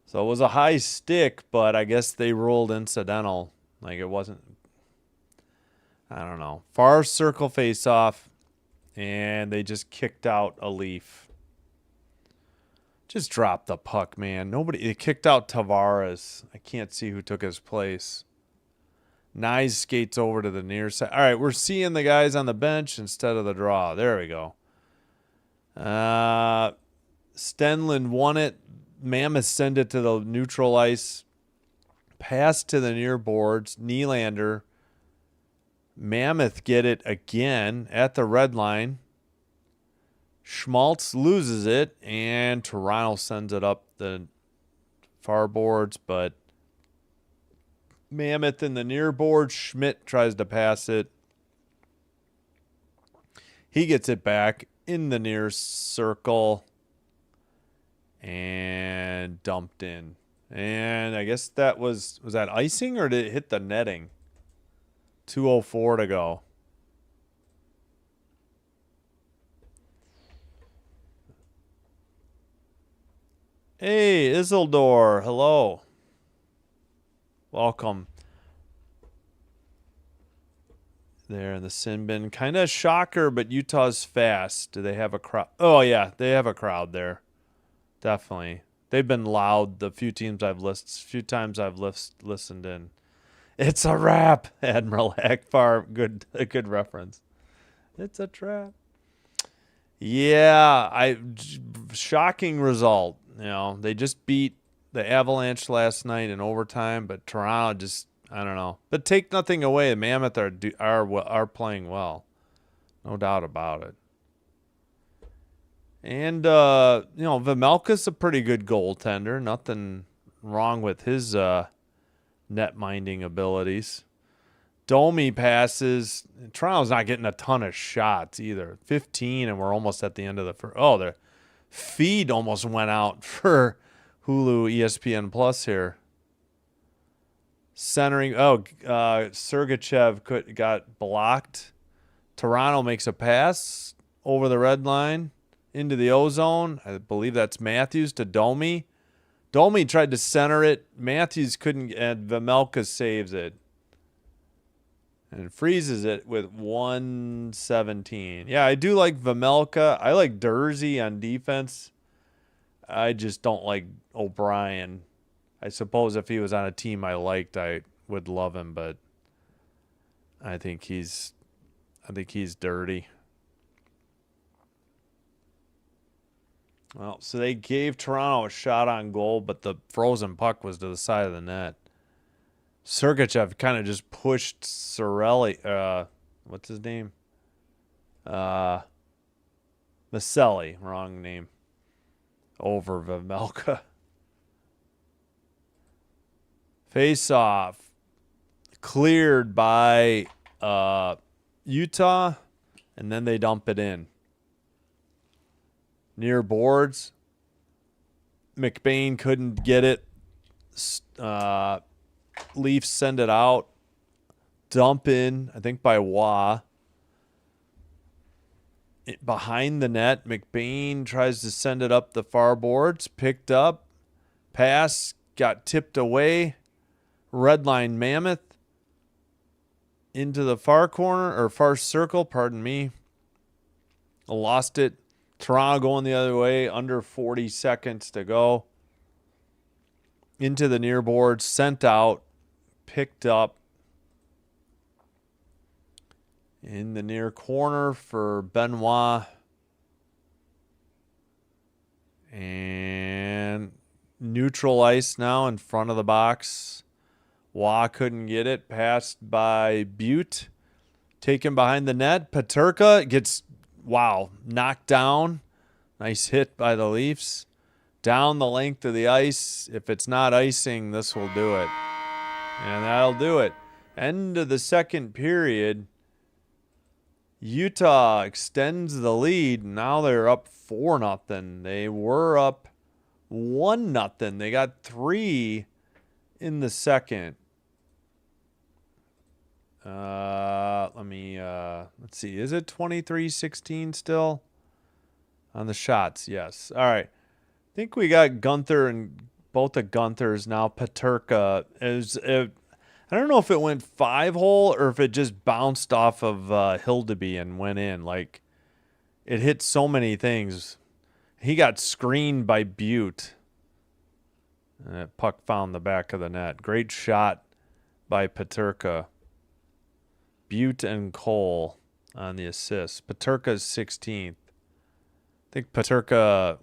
So it was a high stick, but I guess they ruled incidental. Like it wasn't... I don't know. Far circle face-off, and they just kicked out a Leaf. Just drop the puck, man. Nobody... It kicked out Tavares. I can't see who took his place. Nyes skates over to the near side. All right, we're seeing the guys on the bench instead of the draw. There we go. Stenlund won it. Mammoth send it to the neutral ice. Pass to the near boards. Nylander. Mammoth get it again at the red line. Schmaltz loses it, and Toronto sends it up the far boards, but Mammoth in the near board. Schmidt tries to pass it. He gets it back in the near circle and dumped in. And I guess that was that icing, or did it hit the netting? 2:04 to go. Hey, Isildur. Hello. Welcome. There in the sin bin. Kind of shocker, but Utah's fast. Do they have a crowd? Oh, yeah. They have a crowd there. Definitely. They've been loud the few times I've listened in. It's a wrap. Admiral Akbar, a good reference. It's a trap. Yeah, shocking result. You know, they just beat the Avalanche last night in overtime, but Toronto just, I don't know. But take nothing away, the Mammoth are playing well, no doubt about it. And you know, Vemelka's a pretty good goaltender. Nothing wrong with his net minding abilities. Domi passes. Toronto's not getting a ton of shots either. 15, and we're almost at the end of the first. Oh, the feed almost went out for Hulu ESPN Plus here. Centering. Oh, Sergachev got blocked. Toronto makes a pass over the red line into the ozone. I believe that's Matthews to Domi. Domi tried to center it. Matthews couldn't, and Vemelka saves it. And freezes it with 117. Yeah, I do like Vemelka. I like Dursey on defense. I just don't like O'Brien. I suppose if he was on a team I liked, I would love him, but I think he's dirty. Well, so they gave Toronto a shot on goal, but the frozen puck was to the side of the net. Sergachev kind of just pushed Sorelli. What's his name? Maselli, wrong name. Over Vemelka. Face off. Cleared by Utah, and then they dump it in. Near boards. McBain couldn't get it. Leafs send it out. Dump in, I think by Wah. Behind the net, McBain tries to send it up the far boards. Picked up. Pass got tipped away. Red line Mammoth. Into the far corner, or far circle, pardon me. Lost it. Toronto going the other way. Under 40 seconds to go. Into the near boards. Sent out. Picked up in the near corner for Benoit. And neutral ice now in front of the box. Wah couldn't get it. Passed by Butte. Taken behind the net. Peterka gets, knocked down. Nice hit by the Leafs. Down the length of the ice. If it's not icing, this will do it. And that'll do it. End of the second period. Utah extends the lead. Now they're up 4-0. They were up 1-0. They got 3 in the second. Let's see. Is it 23-16 still? On the shots, yes. All right. I think we got Gunther and both the Gunthers now. Peterka I don't know if it went 5-hole or if it just bounced off of Hildeby and went in. Like, it hit so many things. He got screened by Butte. And that puck found the back of the net. Great shot by Peterka. Butte and Cole on the assist. Peterka's 16th. I think Peterka,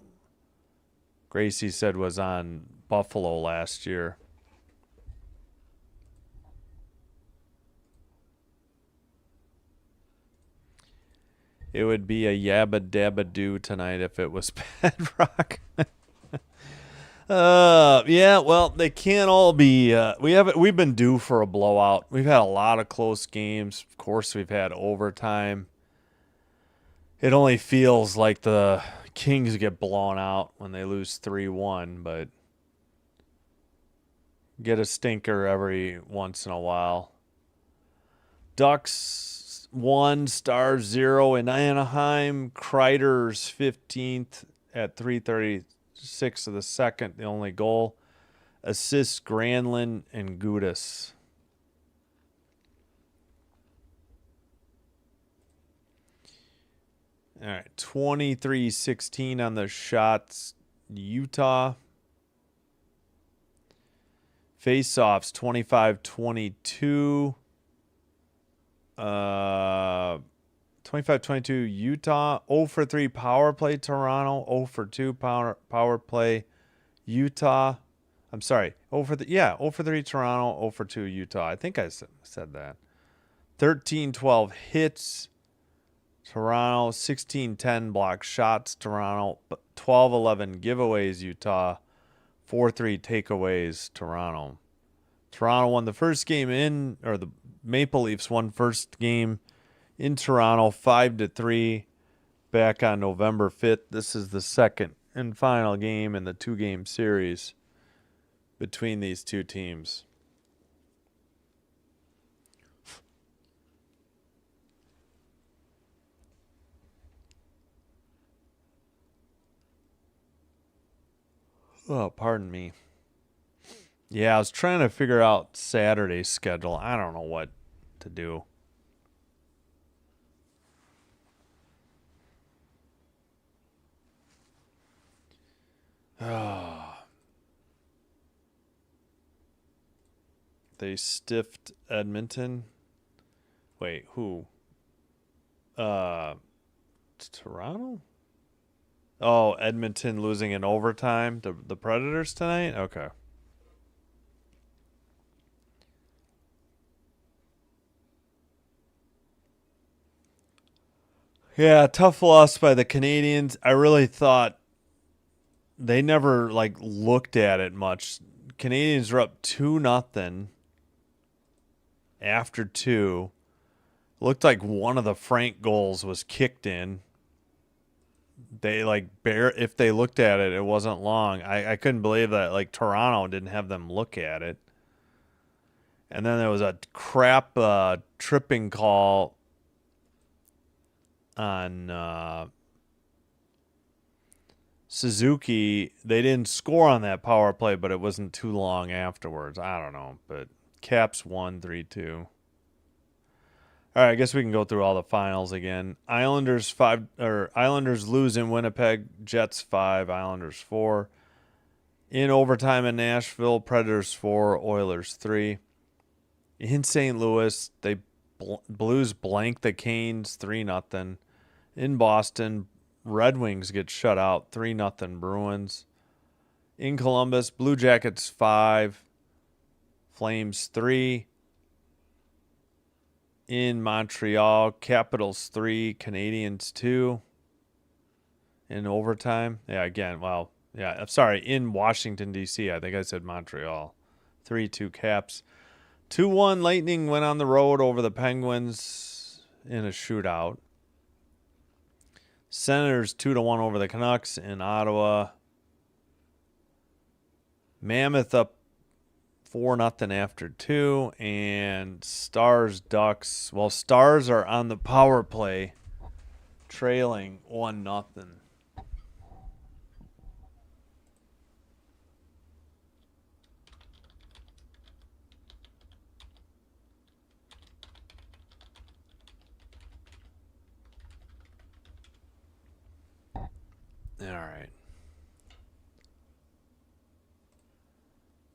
Gracie said, was on Buffalo last year. It would be a yabba dabba doo tonight if it was Bedrock. Yeah, well, they can't all be. We've been due for a blowout. We've had a lot of close games. Of course, we've had overtime. It only feels like the Kings get blown out when they lose 3-1, but get a stinker every once in a while. Ducks 1, Stars 0 in Anaheim. Kreider's 15th at 3:36 of the second, the only goal. Assists Granlund and Gudis. All right, 23-16 on the shots. Utah. Face-offs 25-22. 25-22 Utah. 0 for 3 power play Toronto. 0 for 2 power play Utah. I'm sorry. 0 for 3 Toronto. 0 for 2 Utah. I think I said that. 13-12 hits Toronto. 16-10 block shots Toronto. 12-11 giveaways Utah. 4-3 takeaways Toronto. Toronto won the first game the Maple Leafs won first game in Toronto 5-3 back on November 5th. This is the second and final game in the 2-game series between these two teams. Oh, pardon me. Yeah, I was trying to figure out Saturday's schedule. I don't know what to do. They stiffed Edmonton. Wait, who? Toronto? Oh, Edmonton losing in overtime to the Predators tonight? Okay. Yeah, tough loss by the Canadians. I really thought they never looked at it much. Canadians were up 2-0 after 2. Looked like one of the Frank goals was kicked in. They if they looked at it, it wasn't long. I couldn't believe that Toronto didn't have them look at it. And then there was a crap tripping call on Suzuki. They didn't score on that power play, but it wasn't too long afterwards. I don't know, but Caps won 3-2. All right, I guess we can go through all the finals again. Islanders lose in Winnipeg. Jets 5, Islanders 4. In overtime in Nashville, Predators 4, Oilers 3. In St. Louis, Blues blank the Canes 3-0. In Boston, Red Wings get shut out 3-0 Bruins. In Columbus, Blue Jackets 5, Flames 3. In Montreal, Capitals 3, Canadiens 2. In overtime. Yeah, again, I'm sorry. In Washington, D.C., I think I said Montreal. 3-2 Caps. 2-1 Lightning went on the road over the Penguins in a shootout. Senators 2-1 over the Canucks in Ottawa. Mammoth up 4-0 after 2. And Stars Ducks. Well, Stars are on the power play, trailing 1-0. All right.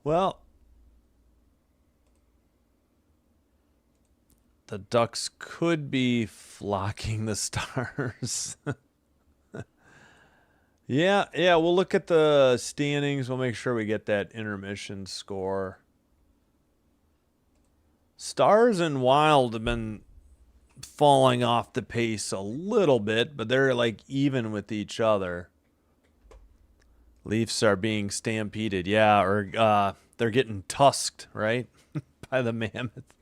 Well, the Ducks could be flocking the Stars. Yeah, we'll look at the standings. We'll make sure we get that intermission score. Stars and Wild have been falling off the pace a little bit, but they're even with each other. Leafs are being stampeded, or they're getting tusked, right, by the Mammoth.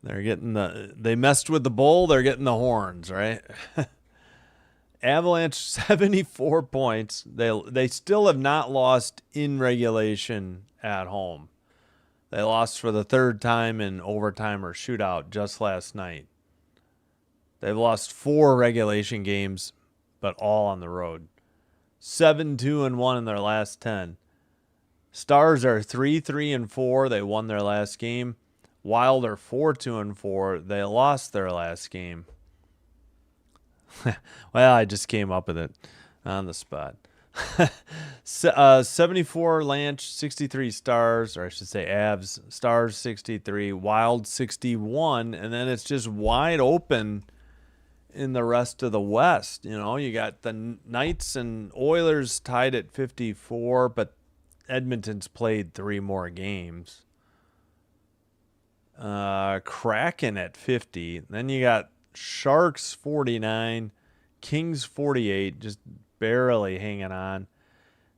They're getting they messed with the bull, they're getting the horns, right? Avalanche 74 points. They still have not lost in regulation at home. They lost for the third time in overtime or shootout just last night. They've lost 4 regulation games, but all on the road. 7-2-1 in their last 10. Stars are 3-3-4. They won their last game. Wild are 4-2-4. They lost their last game. Well, I just came up with it on the spot. 74 Lanch, 63 Stars, or I should say Avs, Stars 63, Wild 61, and then it's just wide open in the rest of the West. You know, you got the Knights and Oilers tied at 54, but Edmonton's played 3 more games. Kraken at 50. Then you got Sharks 49, Kings 48, just barely hanging on.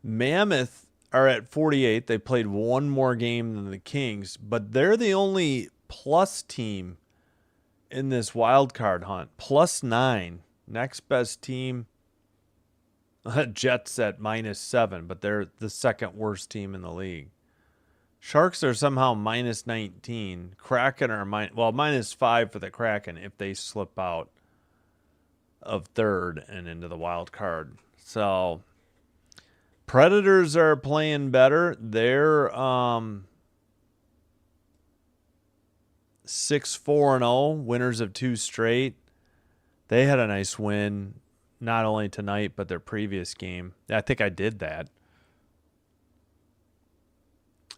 Mammoth are at 48. They played 1 more game than the Kings, but they're the only plus team in this wild card hunt. +9. Next best team, Jets at -7, but they're the second worst team in the league. Sharks are somehow -19. Kraken are -5 for the Kraken if they slip out of third and into the wild card. So Predators are playing better. They're 6-4-0, winners of 2 straight. They had a nice win, not only tonight, but their previous game. I think I did that.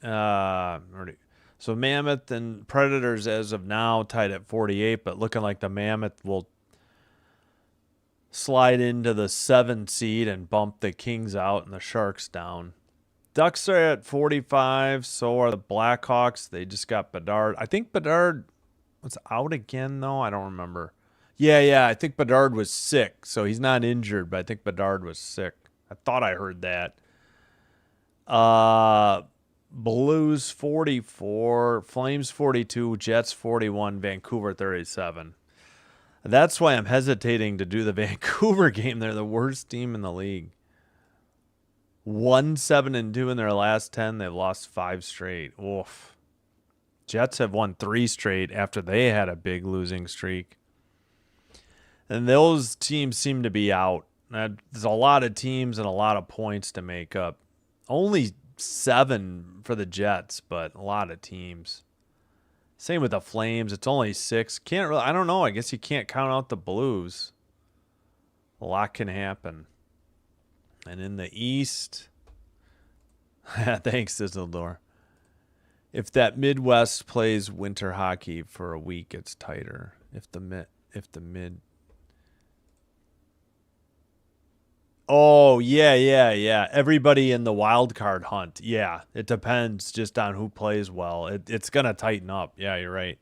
So Mammoth and Predators as of now tied at 48, but looking like the Mammoth will slide into the 7 seed and bump the Kings out and the Sharks down. Ducks are at 45, so are the Blackhawks. They just got Bedard. I think Bedard was out again, though. I don't remember. Yeah, I think Bedard was sick, so he's not injured, but I think Bedard was sick. I thought I heard that. Blues 44, Flames 42, Jets 41, Vancouver 37. That's why I'm hesitating to do the Vancouver game. They're the worst team in the league. 1-7-2 in their last 10. They've lost 5 straight. Oof. Jets have won 3 straight after they had a big losing streak. And those teams seem to be out. There's a lot of teams and a lot of points to make up. Only 7 for the Jets, but a lot of teams. Same with the Flames. It's only 6. I don't know. I guess you can't count out the Blues. A lot can happen. And in the East, thanks, Isildur. If that Midwest plays winter hockey for a week, it's tighter. If the mid. Oh, yeah. Everybody in the wild card hunt. Yeah, it depends just on who plays well. It's going to tighten up. Yeah, you're right.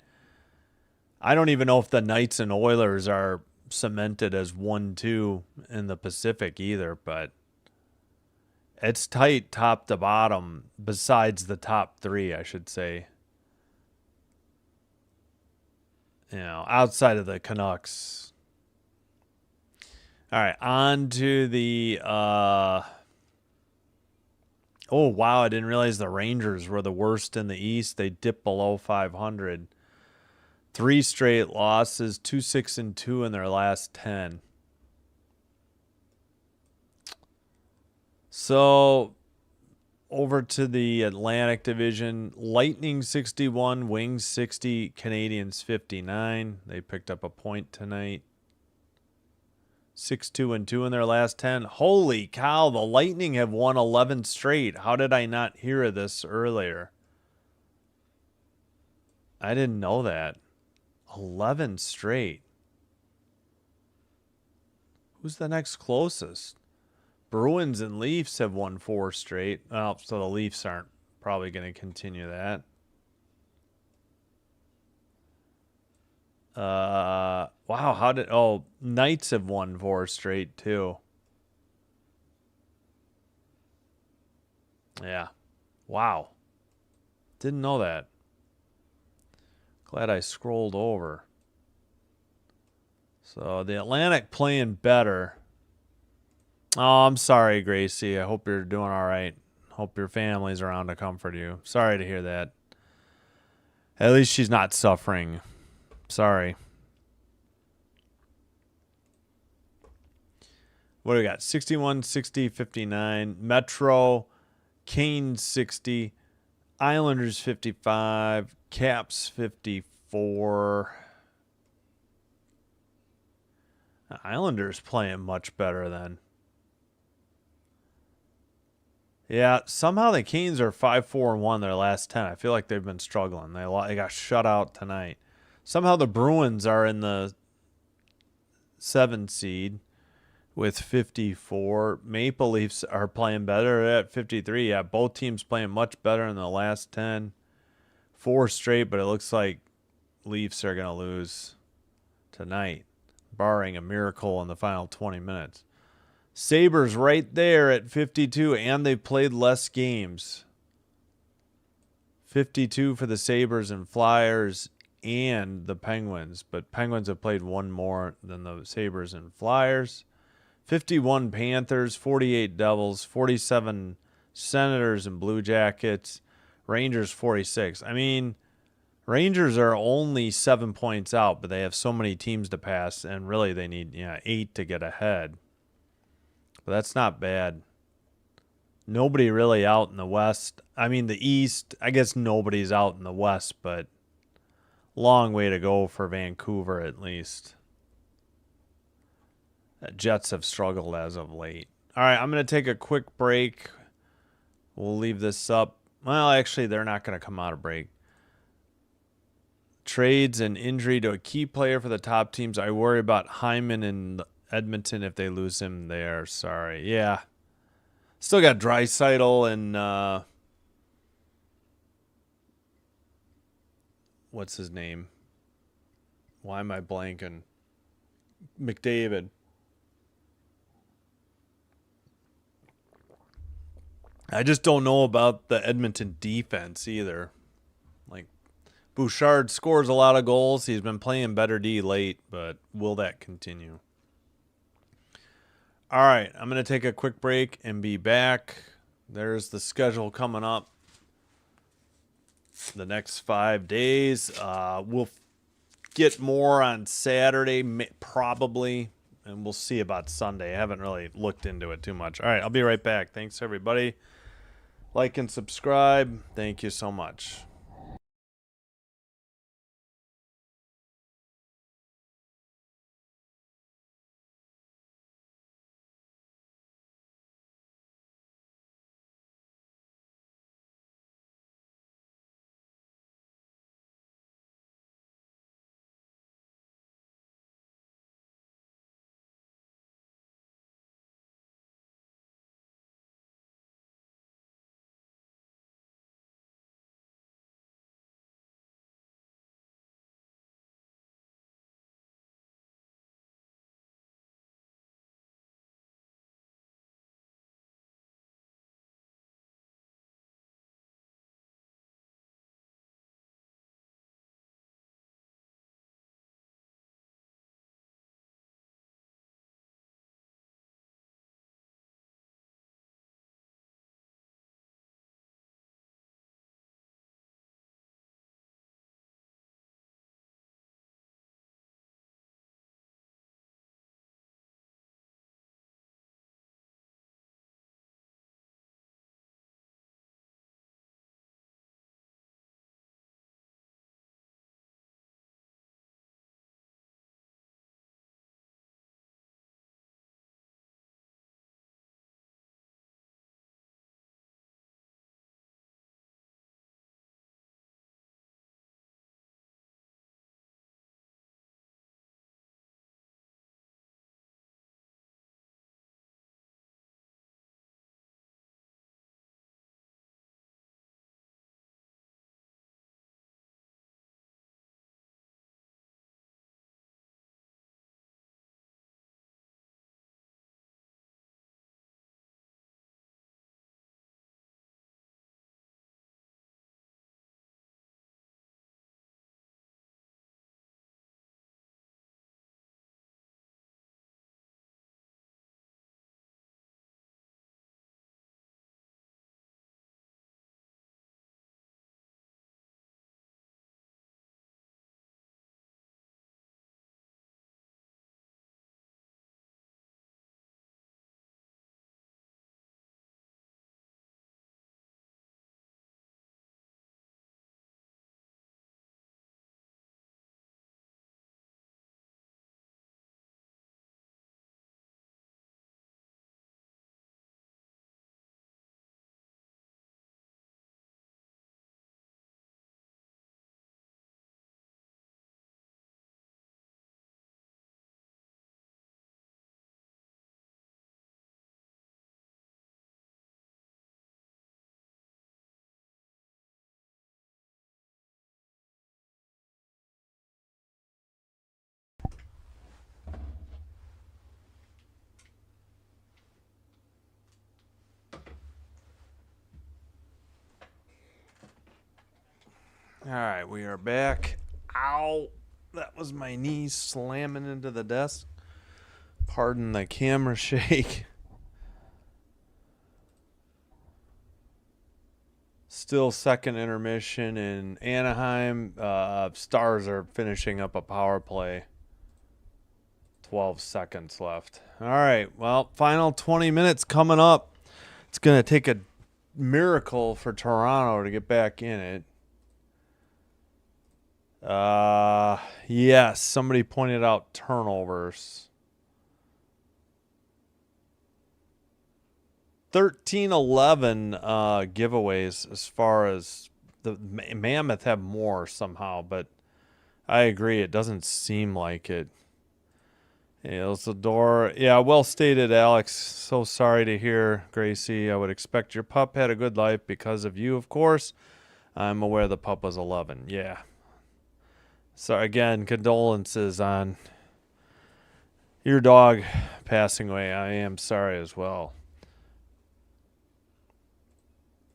I don't even know if the Knights and Oilers are cemented as 1-2 in the Pacific either, but it's tight top to bottom besides the top 3, I should say. You know, outside of the Canucks. All right, on to the oh wow, I didn't realize the Rangers were the worst in the East. They dipped below 500. 3 straight losses, 2-6-2 in their last 10. So over to the Atlantic Division, Lightning 61, Wings 60, Canadians 59. They picked up a point tonight. 6-2-2 in their last 10. Holy cow, the Lightning have won 11 straight. How did I not hear of this earlier? I didn't know that. 11 straight. Who's the next closest? Bruins and Leafs have won 4 straight. Oh, so the Leafs aren't probably going to continue that. Wow, Knights have won 4 straight too. Yeah. Wow. Didn't know that. Glad I scrolled over. So the Atlantic playing better. Oh, I'm sorry, Gracie. I hope you're doing all right. Hope your family's around to comfort you. Sorry to hear that. At least she's not suffering. Sorry. What do we got? 61, 60, 59. Metro, Canes 60. Islanders 55. Caps 54. The Islanders playing much better then. Yeah, somehow the Canes are 5-4-1 their last 10. I feel like they've been struggling. They got shut out tonight. Somehow the Bruins are in the 7th seed with 54. Maple Leafs are playing better at 53. Yeah, both teams playing much better in the last 10. 4 straight, but it looks like Leafs are going to lose tonight, barring a miracle in the final 20 minutes. Sabres right there at 52, and they've played less games. 52 for the Sabres and Flyers and the Penguins, but Penguins have played one more than the Sabres and Flyers. 51 Panthers, 48 Devils, 47 Senators and Blue Jackets, Rangers 46. I mean, Rangers are only 7 points out, but they have so many teams to pass, and really they need 8 to get ahead. But that's not bad. Nobody really out in the West. I mean, the East, I guess nobody's out in the West, but long way to go for Vancouver at least. The Jets have struggled as of late. All right, I'm going to take a quick break. We'll leave this up. Well, actually, they're not going to come out of break. Trades and injury to a key player for the top teams. I worry about Hyman and Edmonton if they lose him there. Sorry. Yeah. Still got Draisaitl and what's his name? Why am I blanking? McDavid. I just don't know about the Edmonton defense either. Like, Bouchard scores a lot of goals. He's been playing better D late, but will that continue? All right, I'm going to take a quick break and be back. There's the schedule coming up the next 5 days. We'll get more on Saturday, probably, and we'll see about Sunday. I haven't really looked into it too much. All right, I'll be right back. Thanks, everybody. Like and subscribe. Thank you so much. All right, we are back. Ow. That was my knee slamming into the desk. Pardon the camera shake. Still second intermission in Anaheim. Stars are finishing up a power play. 12 seconds left. All right, well, final 20 minutes coming up. It's going to take a miracle for Toronto to get back in it. Yes, somebody pointed out turnovers. 13-11 giveaways as far as the Mammoth have more somehow, but I agree, it doesn't seem like it. Isidore, yeah, well stated, Alex. So sorry to hear, Gracie. I would expect your pup had a good life because of you, of course. I'm aware the pup was 11. Yeah. So again, condolences on your dog passing away. I am sorry as well.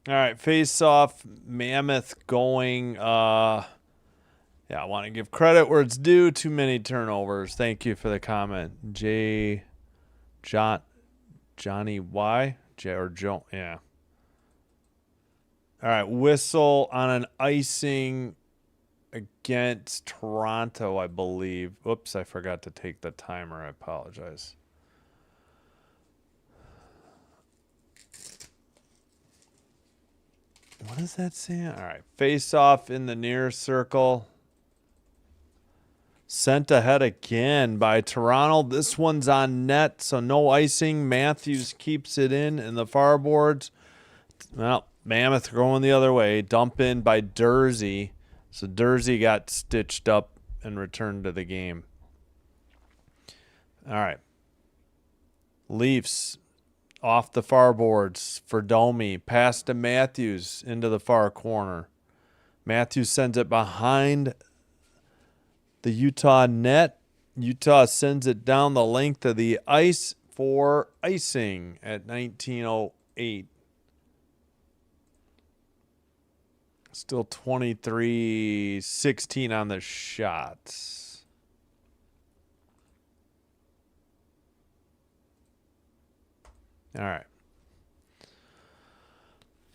All right, face off, Mammoth going. Yeah, I want to give credit where it's due. Too many turnovers. Thank you for the comment, Johnny Y, or Joe. Yeah. All right, whistle on an icing against Toronto, I believe. Oops, I forgot to take the timer. I apologize. What does that say? All right, face off in the near circle. Sent ahead again by Toronto. This one's on net, so no icing. Matthews keeps it in the far boards. Well, Mammoth going the other way. Dump in by Dursey. So Dursey got stitched up and returned to the game. All right. Leafs off the far boards for Domi. Pass to Matthews into the far corner. Matthews sends it behind the Utah net. Utah sends it down the length of the ice for icing at 19:08. Still 23-16 on the shots. All right.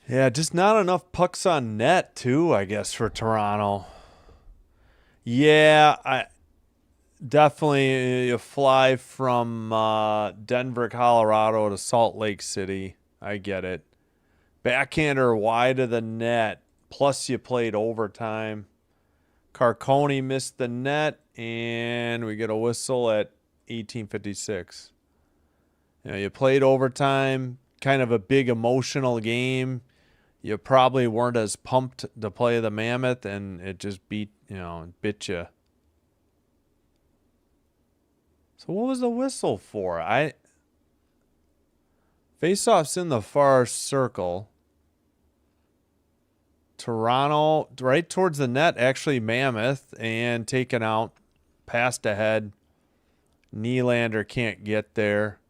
Yeah, just not enough pucks on net, too, I guess, for Toronto. Yeah, I definitely fly from Denver, Colorado to Salt Lake City. I get it. Backhander wide of the net, plus you played overtime. Carcone missed the net, and we get a whistle at 18:56. You know, you played overtime, kind of a big emotional game. You probably weren't as pumped to play the Mammoth, and it just bit you. So what was the whistle for? Faceoff's in the far circle. Toronto right towards the net, actually Mammoth, and taken out, passed ahead. Nylander can't get there.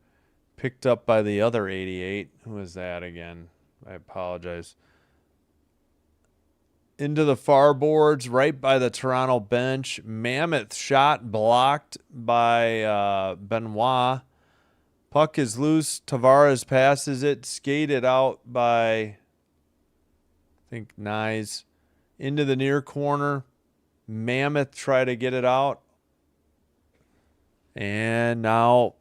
Picked up by the other 88. Who was that again? I apologize. Into the far boards, right by the Toronto bench. Mammoth shot blocked by Benoit. Puck is loose. Tavares passes it. Skated out by, I think, Nyes. Into the near corner. Mammoth try to get it out. And now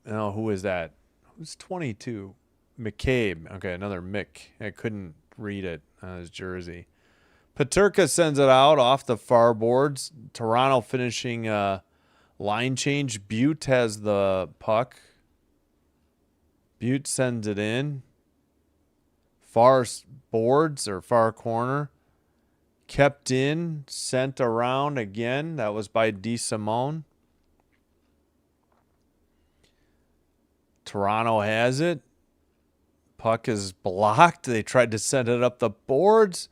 who is that? Who's 22? McCabe. Okay, another Mick. I couldn't read it on his jersey. Peterka sends it out off the far boards. Toronto finishing line change. Butte has the puck. Butte sends it in. Far boards or far corner. Kept in. Sent around again. That was by DeSimone. Toronto has it. Puck is blocked. They tried to send it up the boards.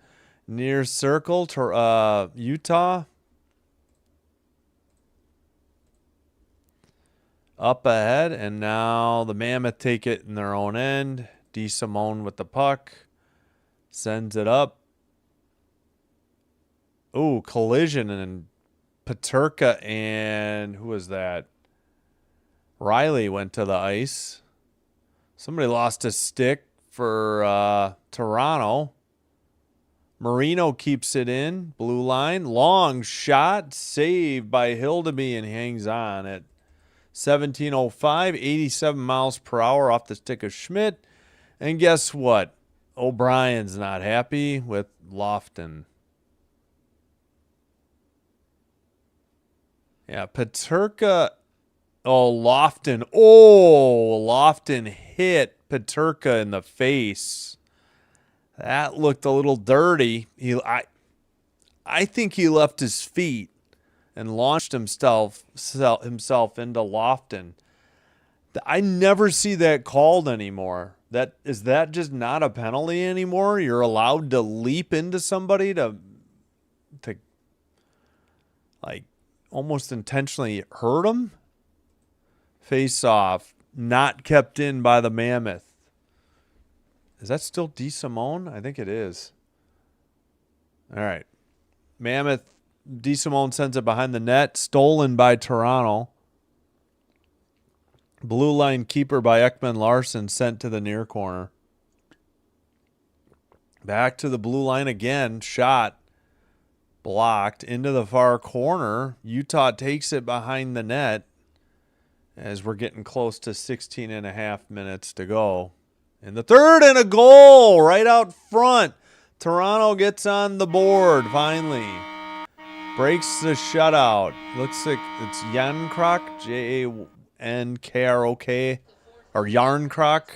Near circle to Utah. Up ahead, and now the Mammoth take it in their own end. DeSimone with the puck. Sends it up. Ooh, collision, and Paterka and who was that? Riley went to the ice. Somebody lost a stick for Toronto. Marino keeps it in. Blue line. Long shot. Saved by Hildeby and hangs on at 17:05. 87 miles per hour off the stick of Schmidt. And guess what? O'Brien's not happy with Lofton. Yeah, Paterka. Oh, Lofton. Oh, Lofton hit Paterka in the face. That looked a little dirty. I think he left his feet and launched himself into Lofton. I never see that called anymore. Is that just not a penalty anymore? You're allowed to leap into somebody to like almost intentionally hurt them. Face off, not kept in by the Mammoth. Is that still DeSimone? I think it is. All right. Mammoth, DeSimone sends it behind the net. Stolen by Toronto. Blue line keeper by Ekman Larson sent to the near corner. Back to the blue line again. Shot. Blocked into the far corner. Utah takes it behind the net as we're getting close to 16 and a half minutes to go. In the third, and a goal right out front. Toronto gets on the board finally. Breaks the shutout. Looks like it's Jankrok, Jankrok, or Yarnkrok.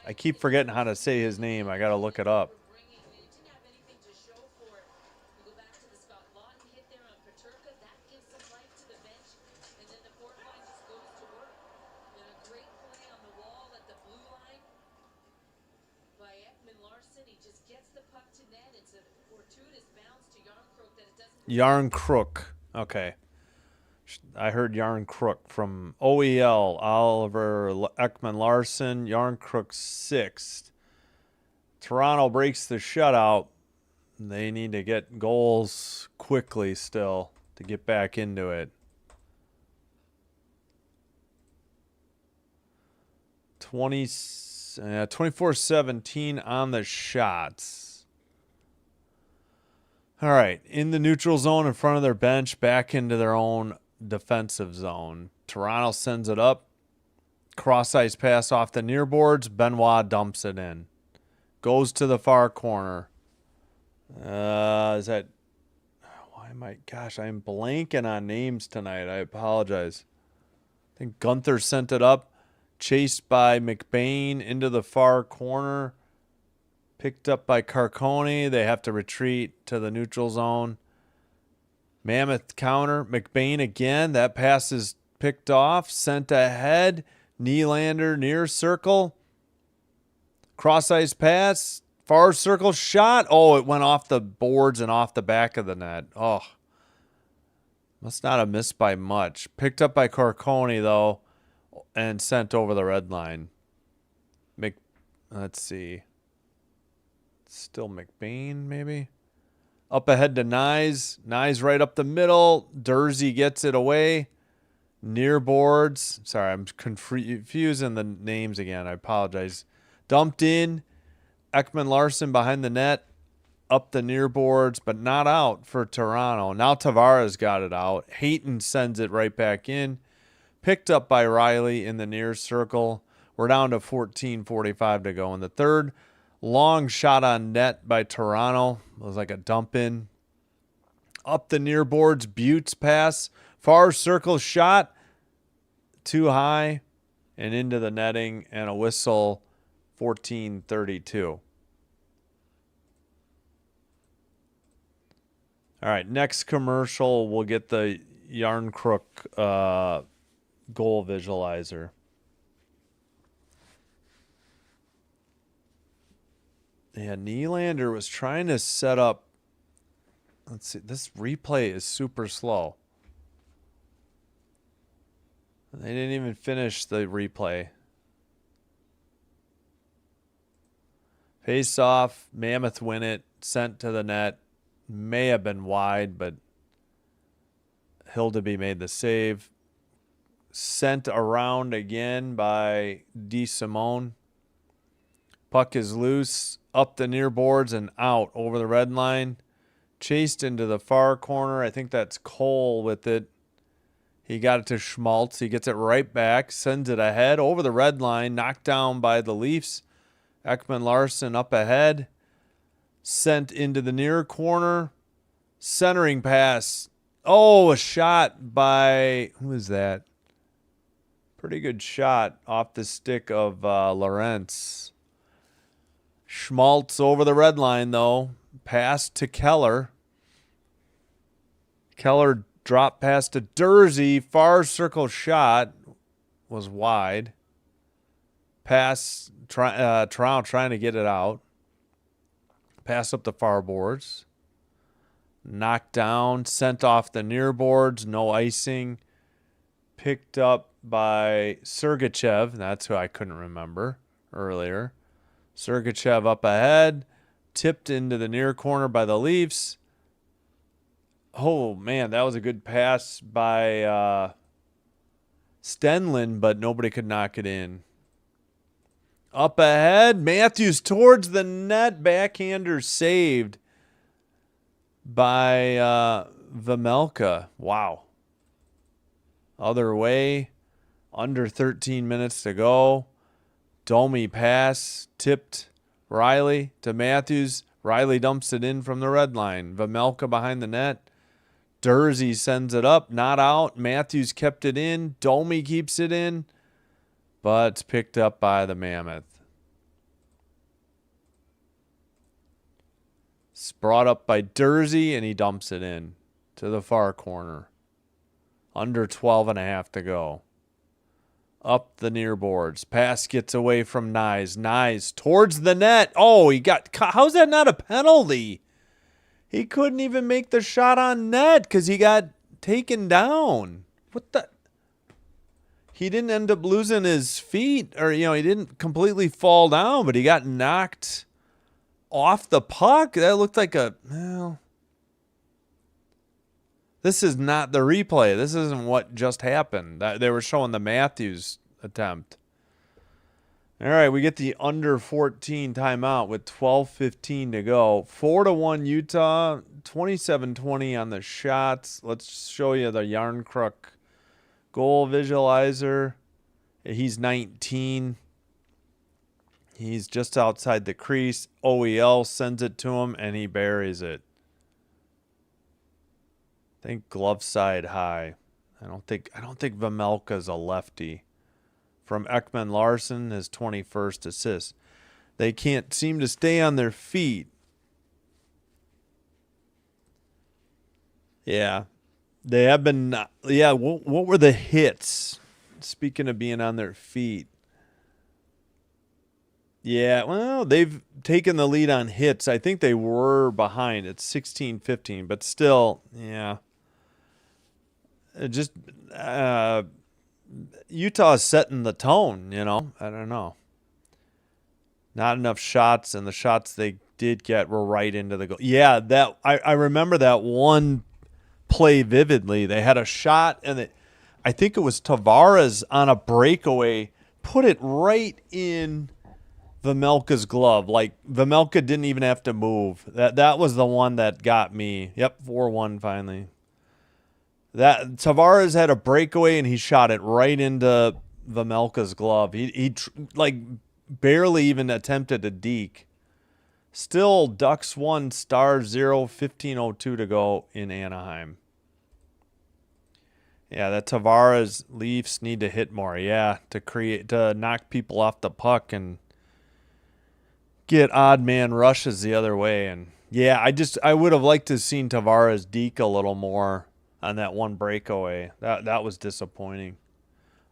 I keep forgetting how to say his name. I got to look it up. Yarncrook. Okay. I heard Yarncrook from OEL. Oliver Ekman Larson. Yarncrook sixth. Toronto breaks the shutout. They need to get goals quickly still to get back into it. 24-17 on the shots. All right, in the neutral zone in front of their bench, back into their own defensive zone. Toronto sends it up. Cross-ice pass off the near boards. Benoit dumps it in. Goes to the far corner. Is that... Why am I... Gosh, I'm blanking on names tonight. I apologize. I think Gunther sent it up. Chased by McBain into the far corner. Picked up by Carcone. They have to retreat to the neutral zone. Mammoth counter. McBain again. That pass is picked off. Sent ahead. Nylander near circle. Cross ice pass. Far circle shot. Oh, it went off the boards and off the back of the net. Oh. Must not have missed by much. Picked up by Carcone, though, and sent over the red line. Let's see. Still McBain, maybe? Up ahead to Nyes. Nyes right up the middle. Dursey gets it away. Near boards. Sorry, I'm confusing the names again. I apologize. Dumped in. Ekman Larson behind the net. Up the near boards, but not out for Toronto. Now Tavares got it out. Hayton sends it right back in. Picked up by Riley in the near circle. We're down to 14:45 to go in the third. Long shot on net by Toronto. It was like a dump in. Up the near boards, Butte's pass. Far circle shot. Too high. And into the netting. And a whistle. 14:32. All right, next commercial, we'll get the Yarncrook goal visualizer. Yeah, Nylander was trying to set up. Let's see. This replay is super slow. They didn't even finish the replay. Face off. Mammoth win it. Sent to the net. may have been wide, but Hildeby made the save. Sent around again by DeSimone. Puck is loose, up the near boards and out over the red line. Chased into the far corner. I think that's Cole with it. He got it to Schmaltz. He gets it right back, sends it ahead over the red line, knocked down by the Leafs. Ekman Larsson up ahead, sent into the near corner. Centering pass. Oh, a shot by, who is that? Pretty good shot off the stick of Lawrence. Schmaltz over the red line, though. Pass to Keller. Keller dropped pass to Dursey. Far circle shot was wide. Pass, Toronto trying to get it out. Pass up the far boards. Knocked down, sent off the near boards, no icing. Picked up by Sergachev. That's who I couldn't remember earlier. Sergachev up ahead. Tipped into the near corner by the Leafs. Oh, man, that was a good pass by Stenlund, but nobody could knock it in. Up ahead, Matthews towards the net. Backhander saved by Vejmelka. Wow. Other way. Under 13 minutes to go. Domi pass. Tipped Riley to Matthews. Riley dumps it in from the red line. Vejmelka behind the net. Dursey sends it up. Not out. Matthews kept it in. Domi keeps it in. But it's picked up by the Mammoth. It's brought up by Dursey, and he dumps it in to the far corner. Under 12.5 to go. Up the near boards. Pass gets away from Nyes. Nyes towards the net. Oh, he got... How's that not a penalty? He couldn't even make the shot on net because he got taken down. What the... He didn't end up losing his feet, or, he didn't completely fall down, but he got knocked off the puck. That looked like this is not the replay. This isn't what just happened. They were showing the Matthews attempt. All right, we get the under 14 timeout with 12:15 to go. 4-1 Utah, 27-20 on the shots. Let's show you the Yarncrook goal visualizer. He's 19. He's just outside the crease. OEL sends it to him, and he buries it. I think glove side high. I don't think Vejmelka's a lefty. From Ekman Larsson, his 21st assist. They can't seem to stay on their feet. Yeah. They have been, what were the hits? Speaking of being on their feet. Yeah, well, they've taken the lead on hits. I think they were behind. It's 16-15, but still, yeah. Just Utah's setting the tone, I don't know. Not enough shots, and the shots they did get were right into the goal. Yeah, that I remember that one play vividly. They had a shot, and I think it was Tavares on a breakaway, put it right in Vejmelka's glove. Like, Vejmelka didn't even have to move. That was the one that got me. Yep, 4-1 finally. That Tavares had a breakaway, and he shot it right into Vejmelka's glove. He barely even attempted a deke. Still, Ducks 1, Stars 0, 15:02 to go in Anaheim. Yeah, that Tavares Leafs need to hit more. Yeah, to knock people off the puck and get odd man rushes the other way. And yeah, I would have liked to have seen Tavares deke a little more on that one breakaway. That was disappointing.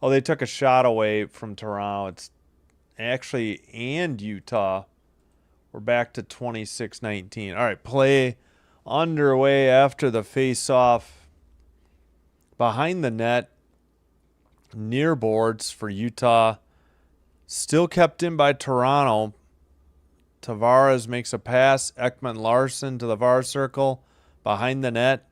Oh, they took a shot away from Toronto. It's actually, and Utah. We're back to 26-19. All right, play underway after the face-off. Behind the net, near boards for Utah. Still kept in by Toronto. Tavares makes a pass. Ekman Larson to the far circle. Behind the net.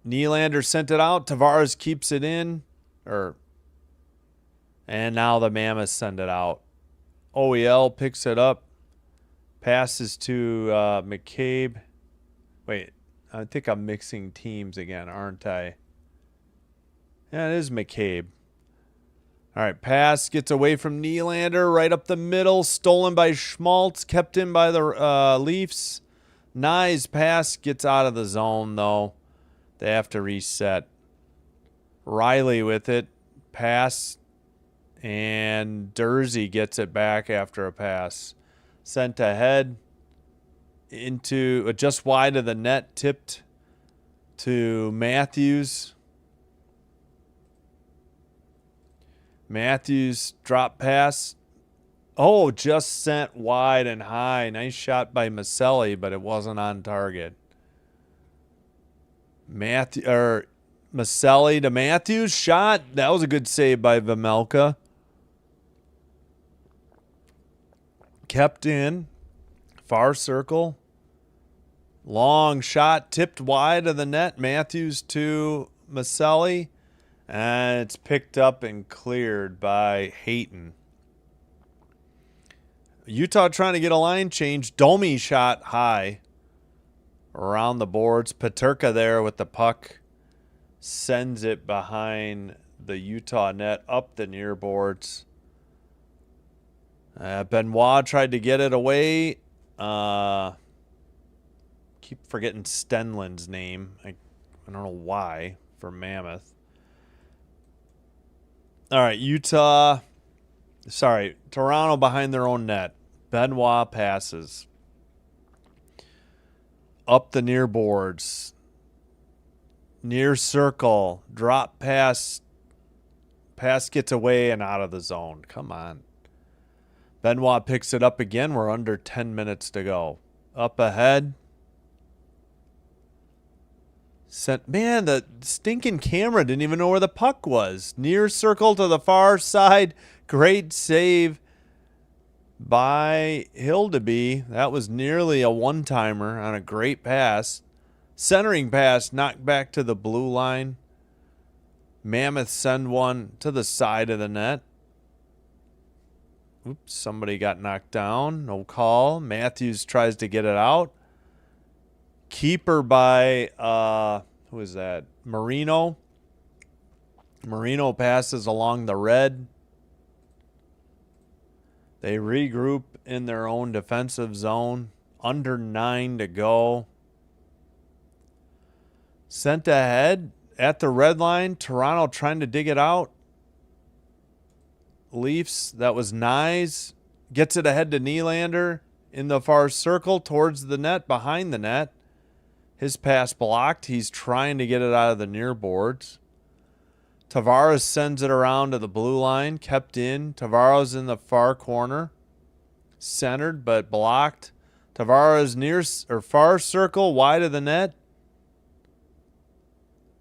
Nylander sent it out. Tavares keeps it in. And now the Mammoths send it out. OEL picks it up. Passes to McCabe. Wait, I think I'm mixing teams again, aren't I? Yeah, it is McCabe. All right, pass gets away from Nylander, right up the middle, stolen by Schmaltz, kept in by the Leafs. Nye's pass gets out of the zone, though. They have to reset. Riley with it, pass, and Dursey gets it back after a pass. Sent ahead into just wide of the net, tipped to Matthews. Matthews drop pass. Oh, just sent wide and high. Nice shot by Maselli, but it wasn't on target. Maselli to Matthews. Shot. That was a good save by Vejmelka. Kept in. Far circle. Long shot. Tipped wide of the net. Matthews to Maselli. And it's picked up and cleared by Hayton. Utah trying to get a line change. Domi shot high around the boards. Peterka there with the puck. Sends it behind the Utah net up the near boards. Benoit tried to get it away. Keep forgetting Stenlin's name. I don't know why for Mammoth. All right, Toronto behind their own net. Benoit passes. Up the near boards. Near circle. Drop pass. Pass gets away and out of the zone. Come on. Benoit picks it up again. We're under 10 minutes to go. Up ahead. Man, the stinking camera didn't even know where the puck was. Near circle to the far side. Great save by Hildeby. That was nearly a one-timer on a great pass. Centering pass knocked back to the blue line. Mammoth send one to the side of the net. Oops, somebody got knocked down. No call. Matthews tries to get it out. Keeper by, who is that? Marino. Marino passes along the red. They regroup in their own defensive zone. Under 9 to go. Sent ahead at the red line. Toronto trying to dig it out. Leafs, that was Nyes. Gets it ahead to Nylander in the far circle towards the net, behind the net. His pass blocked. He's trying to get it out of the near boards. Tavares sends it around to the blue line. Kept in. Tavares in the far corner. Centered but blocked. Tavares near or far circle wide of the net.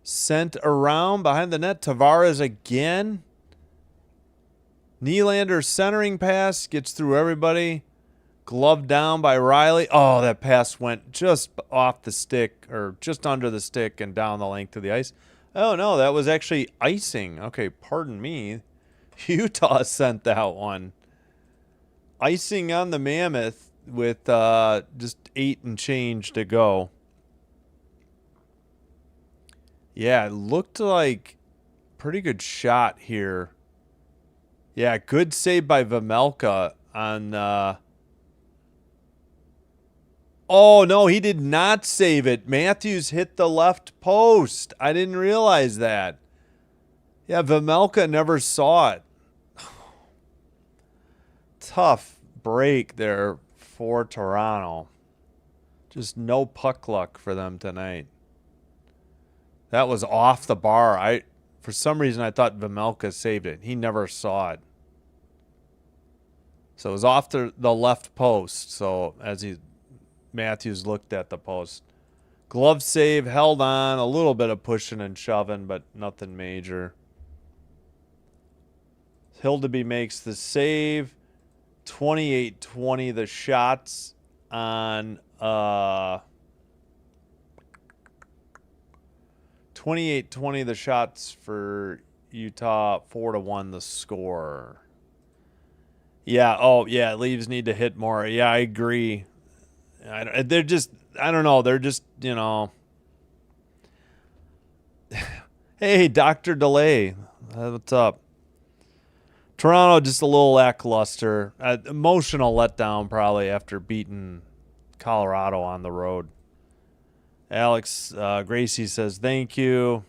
Sent around behind the net. Tavares again. Nylander centering pass. Gets through everybody. Gloved down by Riley. Oh, that pass went just off the stick or just under the stick and down the length of the ice. Oh, no, that was actually icing. Okay, pardon me. Utah sent that one. Icing on the Mammoth with just 8 and change to go. Yeah, it looked like pretty good shot here. Yeah, good save by Vejmelka on... Oh, no, he did not save it. Matthews hit the left post. I didn't realize that. Yeah, Vejmelka never saw it. Tough break there for Toronto. Just no puck luck for them tonight. That was off the bar. For some reason, I thought Vejmelka saved it. He never saw it. So it was off the left post. So as Matthews looked at the post. Glove save, held on, a little bit of pushing and shoving, but nothing major. Hildeby makes the save. 28-20 the shots on 28-20 the shots for Utah, 4-1 the score. Yeah, Leaves need to hit more. Yeah, I agree. They're just, I don't know, they're just, hey, Dr. Delay, what's up? Toronto just a little lackluster. Emotional letdown probably after beating Colorado on the road. Alex Gracie says, thank you.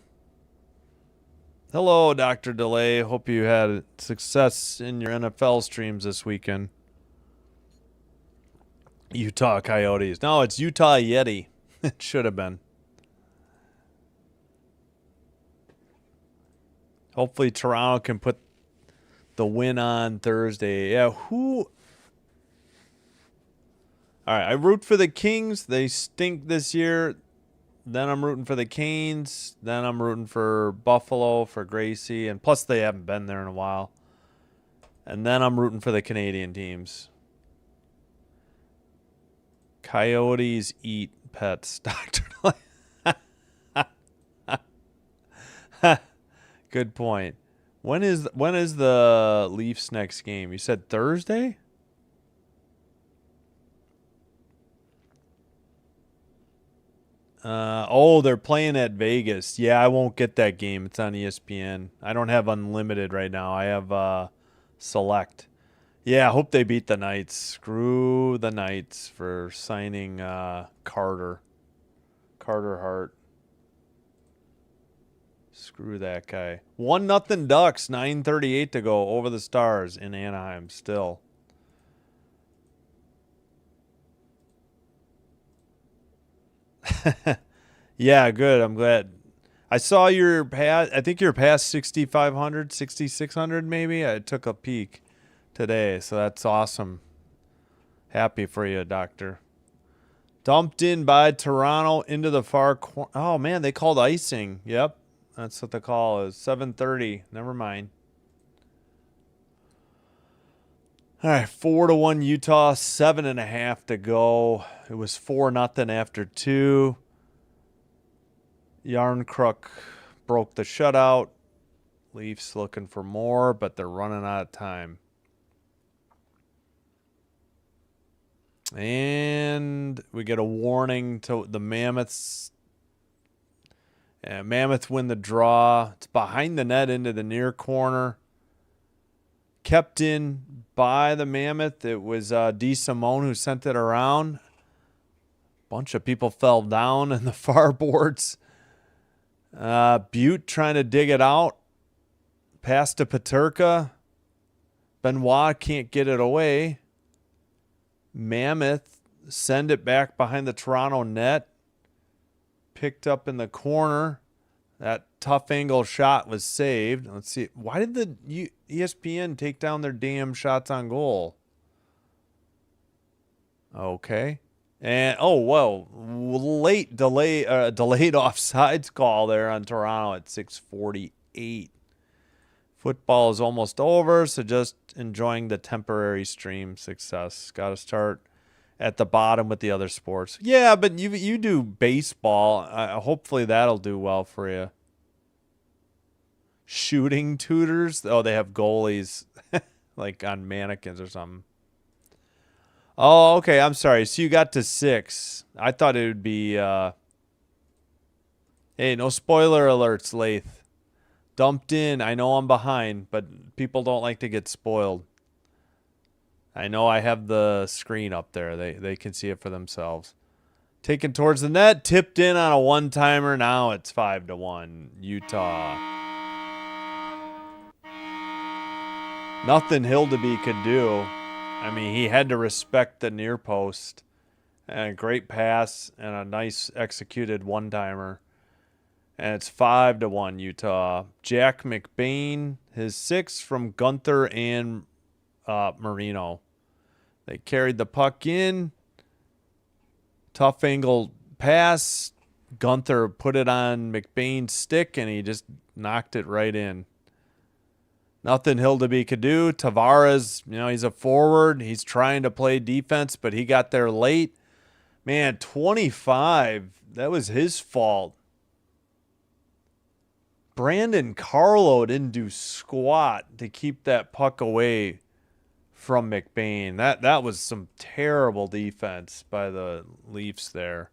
Hello, Dr. Delay. Hope you had success in your NFL streams this weekend. Utah Coyotes. No, it's Utah Yeti. It should have been. Hopefully Toronto can put the win on Thursday. Yeah, All right, I root for the Kings. They stink this year. Then I'm rooting for the Canes. Then I'm rooting for Buffalo, for Gracie. And plus they haven't been there in a while. And then I'm rooting for the Canadian teams. Coyotes eat pets, Dr. Good point. When is the Leafs next game? You said Thursday? They're playing at Vegas. Yeah, I won't get that game. It's on ESPN. I don't have unlimited right now. I have select. Yeah, I hope they beat the Knights. Screw the Knights for signing Carter Hart. Screw that guy. 1-0 Ducks. 9:38 to go over the Stars in Anaheim still. Yeah, good. I'm glad. I saw your past. I think you're past 6,500, 6,600 maybe. I took a peek today, so that's awesome. Happy for you, Doctor. Dumped in by Toronto into the far corner. Oh, man, they called icing. Yep, that's what the call is. 7:30. Never mind. All right, 4-1 Utah, 7.5 to go. It was 4-0 after 2. Yarncrook broke the shutout. Leafs looking for more, but they're running out of time. And we get a warning to the Mammoths. Mammoth win the draw. It's behind the net into the near corner. Kept in by the Mammoth. It was DeSimone who sent it around. Bunch of people fell down in the far boards. Butte trying to dig it out. Pass to Peterka. Benoit can't get it away. Mammoth send it back behind the Toronto net. Picked up in the corner. That tough angle shot was saved. Let's see. Why did the ESPN take down their damn shots on goal? Okay. And delayed offsides call there on Toronto at 6:48. Football is almost over, so just enjoying the temporary stream success. Got to start at the bottom with the other sports. Yeah, but you do baseball. Hopefully that'll do well for you. Shooting tutors. Oh, they have goalies like on mannequins or something. Oh, okay. I'm sorry. So you got to 6. I thought it would be. Hey, no spoiler alerts, Lath. Dumped in. I know I'm behind, but people don't like to get spoiled. I know I have the screen up there. They can see it for themselves. Taken towards the net. Tipped in on a one-timer. Now it's 5-1. Utah. Nothing Hildeby could do. I mean, he had to respect the near post. And a great pass and a nice executed one-timer. And it's 5-1 Utah. Jack McBain, his 6 from Gunther and Marino. They carried the puck in. Tough angle pass. Gunther put it on McBain's stick, and he just knocked it right in. Nothing Hildeby could do. Tavares, he's a forward. He's trying to play defense, but he got there late. Man, 25. That was his fault. Brandon Carlo didn't do squat to keep that puck away from McBain. That was some terrible defense by the Leafs there.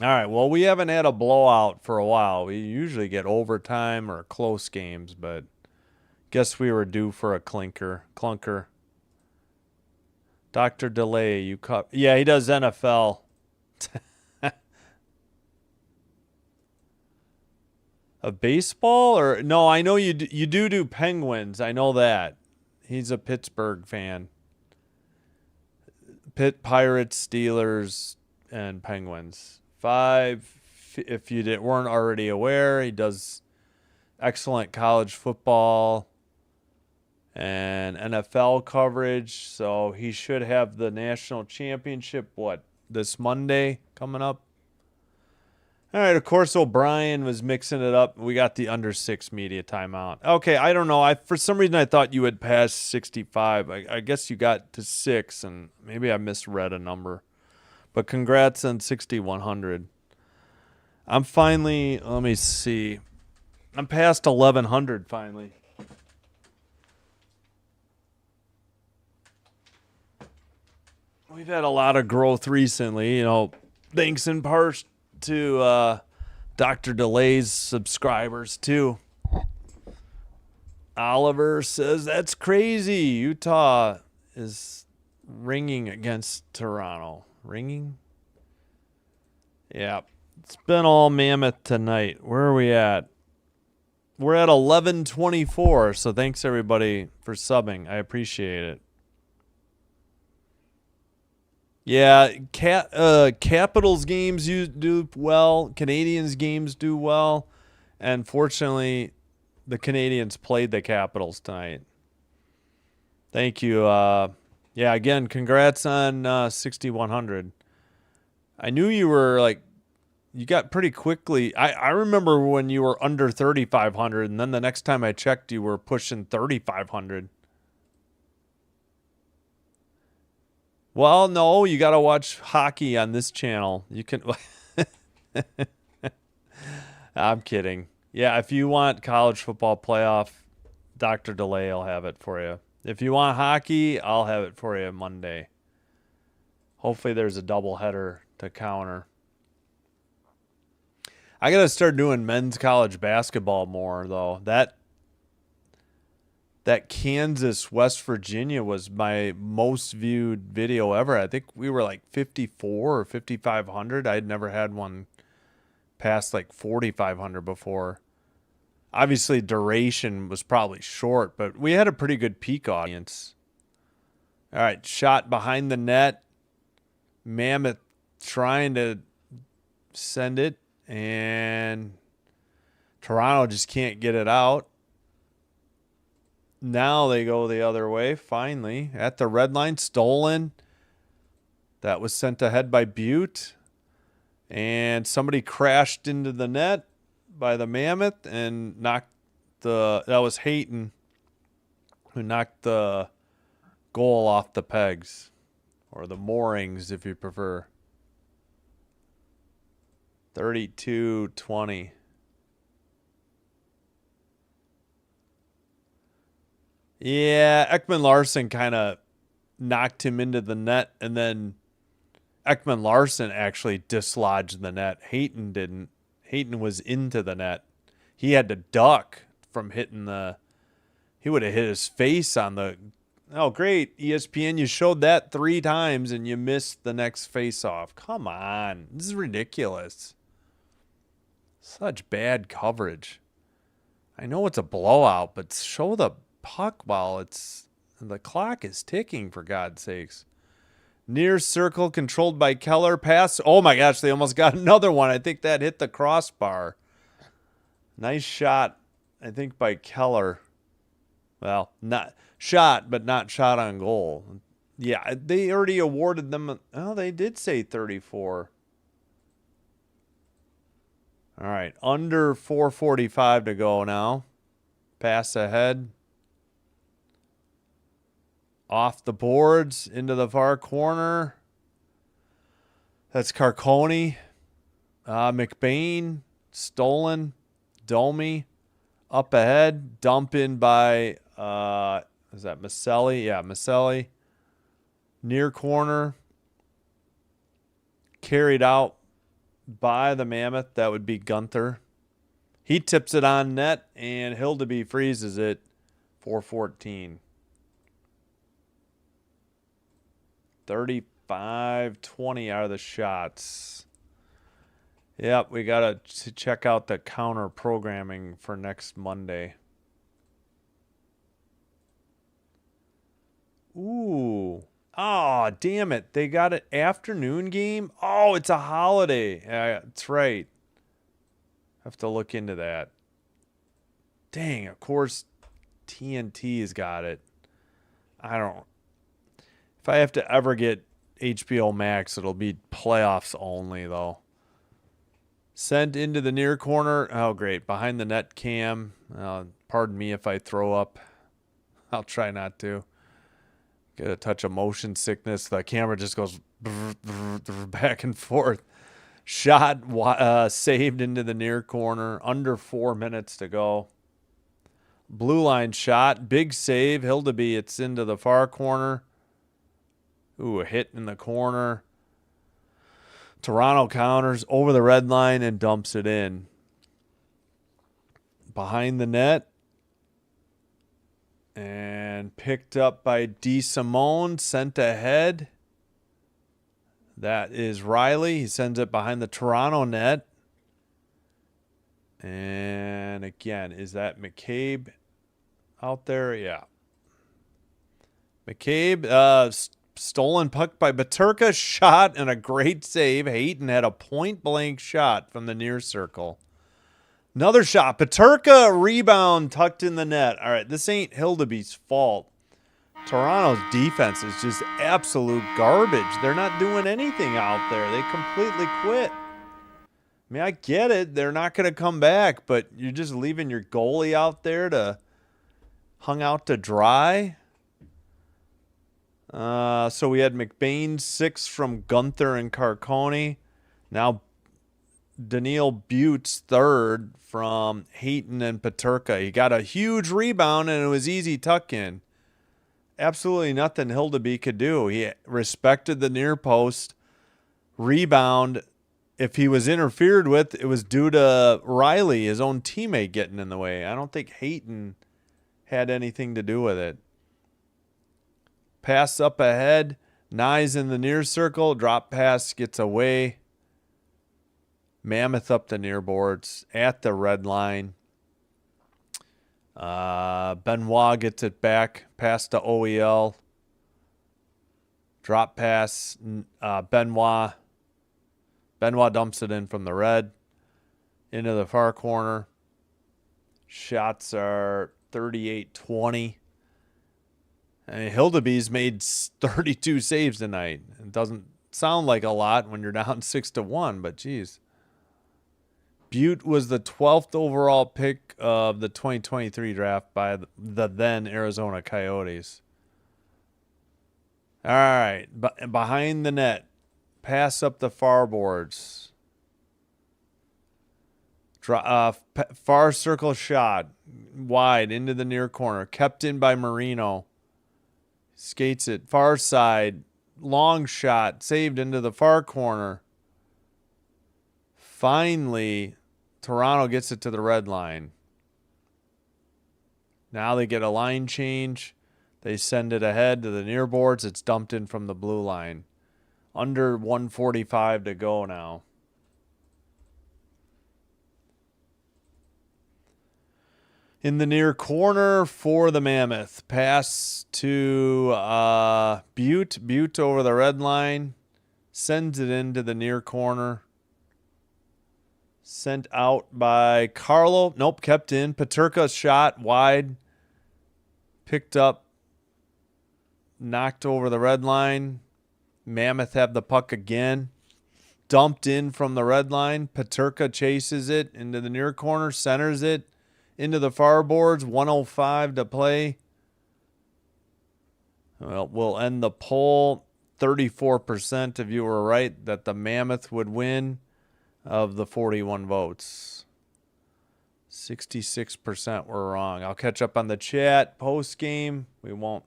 All right, well, we haven't had a blowout for a while. We usually get overtime or close games, but guess we were due for a clunker. Dr. DeLay, you cut. Yeah, he does NFL. A baseball or no? I know you do Penguins. I know that. He's a Pittsburgh fan. Pirates, Steelers, and Penguins. 5. If you weren't already aware, he does excellent college football and NFL coverage. So he should have the national championship. This Monday coming up? All right, of course, O'Brien was mixing it up. We got the under 6 media timeout. Okay, I don't know. For some reason, I thought you had passed 65. I guess you got to 6, and maybe I misread a number. But congrats on 6,100. I'm finally, let me see. I'm past 1,100 finally. We've had a lot of growth recently, thanks in part to Dr. DeLay's subscribers too. Oliver says that's crazy. Utah is ringing against Toronto. Ringing? Yeah. It's been all Mammoth tonight. Where are we at? We're at 11:24, so thanks everybody for subbing. I appreciate it. Yeah, Capitals games do well. Canadians games do well. And fortunately, the Canadians played the Capitals tonight. Thank you. Yeah, again, congrats on 6,100. I knew you were you got pretty quickly. I remember when you were under 3,500, and then the next time I checked, you were pushing 3,500. Well, no, you got to watch hockey on this channel. You can. I'm kidding. Yeah, if you want college football playoff, Dr. DeLay will have it for you. If you want hockey, I'll have it for you Monday. Hopefully there's a doubleheader to counter. I got to start doing men's college basketball more, though. That Kansas, West Virginia was my most viewed video ever. I think we were 54 or 5,500. I'd never had one past 4,500 before. Obviously, duration was probably short, but we had a pretty good peak audience. All right, shot behind the net. Mammoth trying to send it, and Toronto just can't get it out. Now they go the other way, finally. At the red line, stolen. That was sent ahead by Butte. And somebody crashed into the net by the Mammoth and knocked that was Hayton who knocked the goal off the pegs. Or the moorings, if you prefer. 32-20. Yeah, Ekman Larson kind of knocked him into the net, and then Ekman Larson actually dislodged the net. Hayton didn't. Hayton was into the net. He had to duck from hitting he would have hit his face on the. Oh, great. ESPN, you showed that 3 times, and you missed the next face-off. Come on. This is ridiculous. Such bad coverage. I know it's a blowout, but show the puck while the clock is ticking, for God's sakes. Near circle controlled by Keller. Pass. Oh my gosh, they almost got another one. I think that hit the crossbar. Nice shot, I think, by Keller. Well, not shot, but not shot on goal. Yeah, they already awarded them. Oh, they did say 34. All right, under 4:45 to go now. Pass ahead. Off the boards into the far corner. That's Carcone. McBain. Stolen. Domi. Up ahead. Dump in by, is that Maselli? Yeah, Maselli. Near corner. Carried out by the Mammoth. That would be Gunther. He tips it on net, and Hildeby freezes it. 4-14. 35-20 are the shots. Yep, we got to check out the counter programming for next Monday. Ooh. Oh, damn it. They got an afternoon game? Oh, it's a holiday. Yeah, that's right. Have to look into that. Dang, of course TNT's got it. If I have to ever get HBO Max, it'll be playoffs only, though. Sent into the near corner. Oh, great. Behind the net cam. Pardon me if I throw up. I'll try not to. Get a touch of motion sickness. The camera just goes back and forth. Shot saved into the near corner. Under 4 minutes to go. Blue line shot. Big save. Hildeby, it's into the far corner. Ooh, a hit in the corner. Toronto counters over the red line and dumps it in. Behind the net. And picked up by DeSimone. Sent ahead. That is Riley. He sends it behind the Toronto net. And again, is that McCabe out there? Yeah. McCabe, stolen puck by Baturka. Shot and a great save. Hayton had a point-blank shot from the near circle. Another shot. Baturka, rebound, tucked in the net. All right, this ain't Hildeby's fault. Toronto's defense is just absolute garbage. They're not doing anything out there. They completely quit. I mean, I get it. They're not going to come back, but you're just leaving your goalie out there to hung out to dry. So we had McBain 6 from Gunther and Carcone. Now Daniil Butte's 3rd from Hayton and Paterka. He got a huge rebound, and it was easy tuck in. Absolutely nothing Hildeby could do. He respected the near post. Rebound. If he was interfered with, it was due to Riley, his own teammate, getting in the way. I don't think Hayton had anything to do with it. Pass up ahead. Nye's in the near circle. Drop pass gets away. Mammoth up the near boards at the red line. Benoit gets it back. Pass to OEL. Drop pass. Benoit. Benoit dumps it in from the red. Into the far corner. Shots are 38-20. And Hildeby's made 32 saves tonight. It doesn't sound like a lot when you're down 6-1, but geez. Butte was the 12th overall pick of the 2023 draft by the then Arizona Coyotes. All right, behind the net. Pass up the far boards. Far circle shot. Wide into the near corner. Kept in by Marino. Skates it. Far side. Long shot. Saved into the far corner. Finally, Toronto gets it to the red line. Now they get a line change. They send it ahead to the near boards. It's dumped in from the blue line. Under 1:45 to go now. In the near corner for the Mammoth. Pass to Butte. Butte over the red line. Sends it into the near corner. Sent out by Carlo. Nope, kept in. Paterka shot wide. Picked up. Knocked over the red line. Mammoth have the puck again. Dumped in from the red line. Paterka chases it into the near corner. Centers it. into the far boards. 105 to play. Well, we'll end the poll. 34% of you were right that the Mammoth would win of the 41 votes. 66% were wrong. I'll catch up on the chat post game. We won't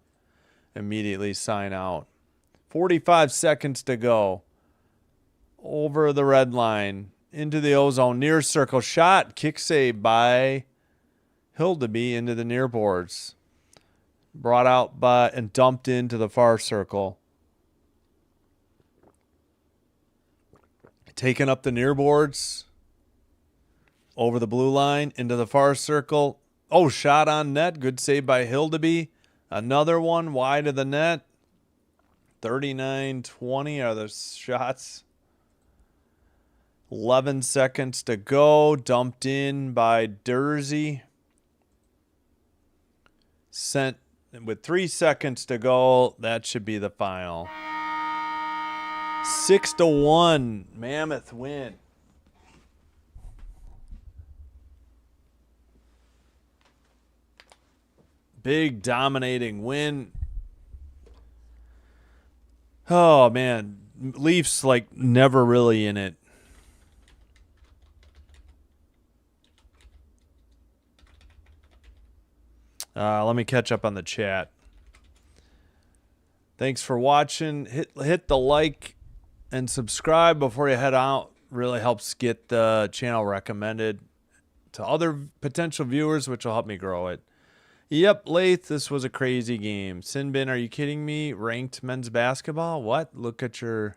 immediately sign out. 45 seconds to go. Over the red line. Into the ozone. Near circle. Shot. Kick save by Hildeby into the near boards. Brought out by and dumped into the far circle. Taking up the near boards. Over the blue line. Into the far circle. Oh, shot on net. Good save by Hildeby. Another one wide of the net. 39-20 are the shots. 11 seconds to go. Dumped in by Dursey. Sent with 3 seconds to go. That should be the final. 6-1. Mammoth win. Big dominating win. Oh, man. Leafs, like, never really in it. Let me catch up on the chat. Thanks for watching. Hit the like and subscribe before you head out. Really helps get the channel recommended to other potential viewers, which will help me grow it. Yep, Lath, this was a crazy game. Sinbin, are you kidding me? Ranked men's basketball? What? Look at your...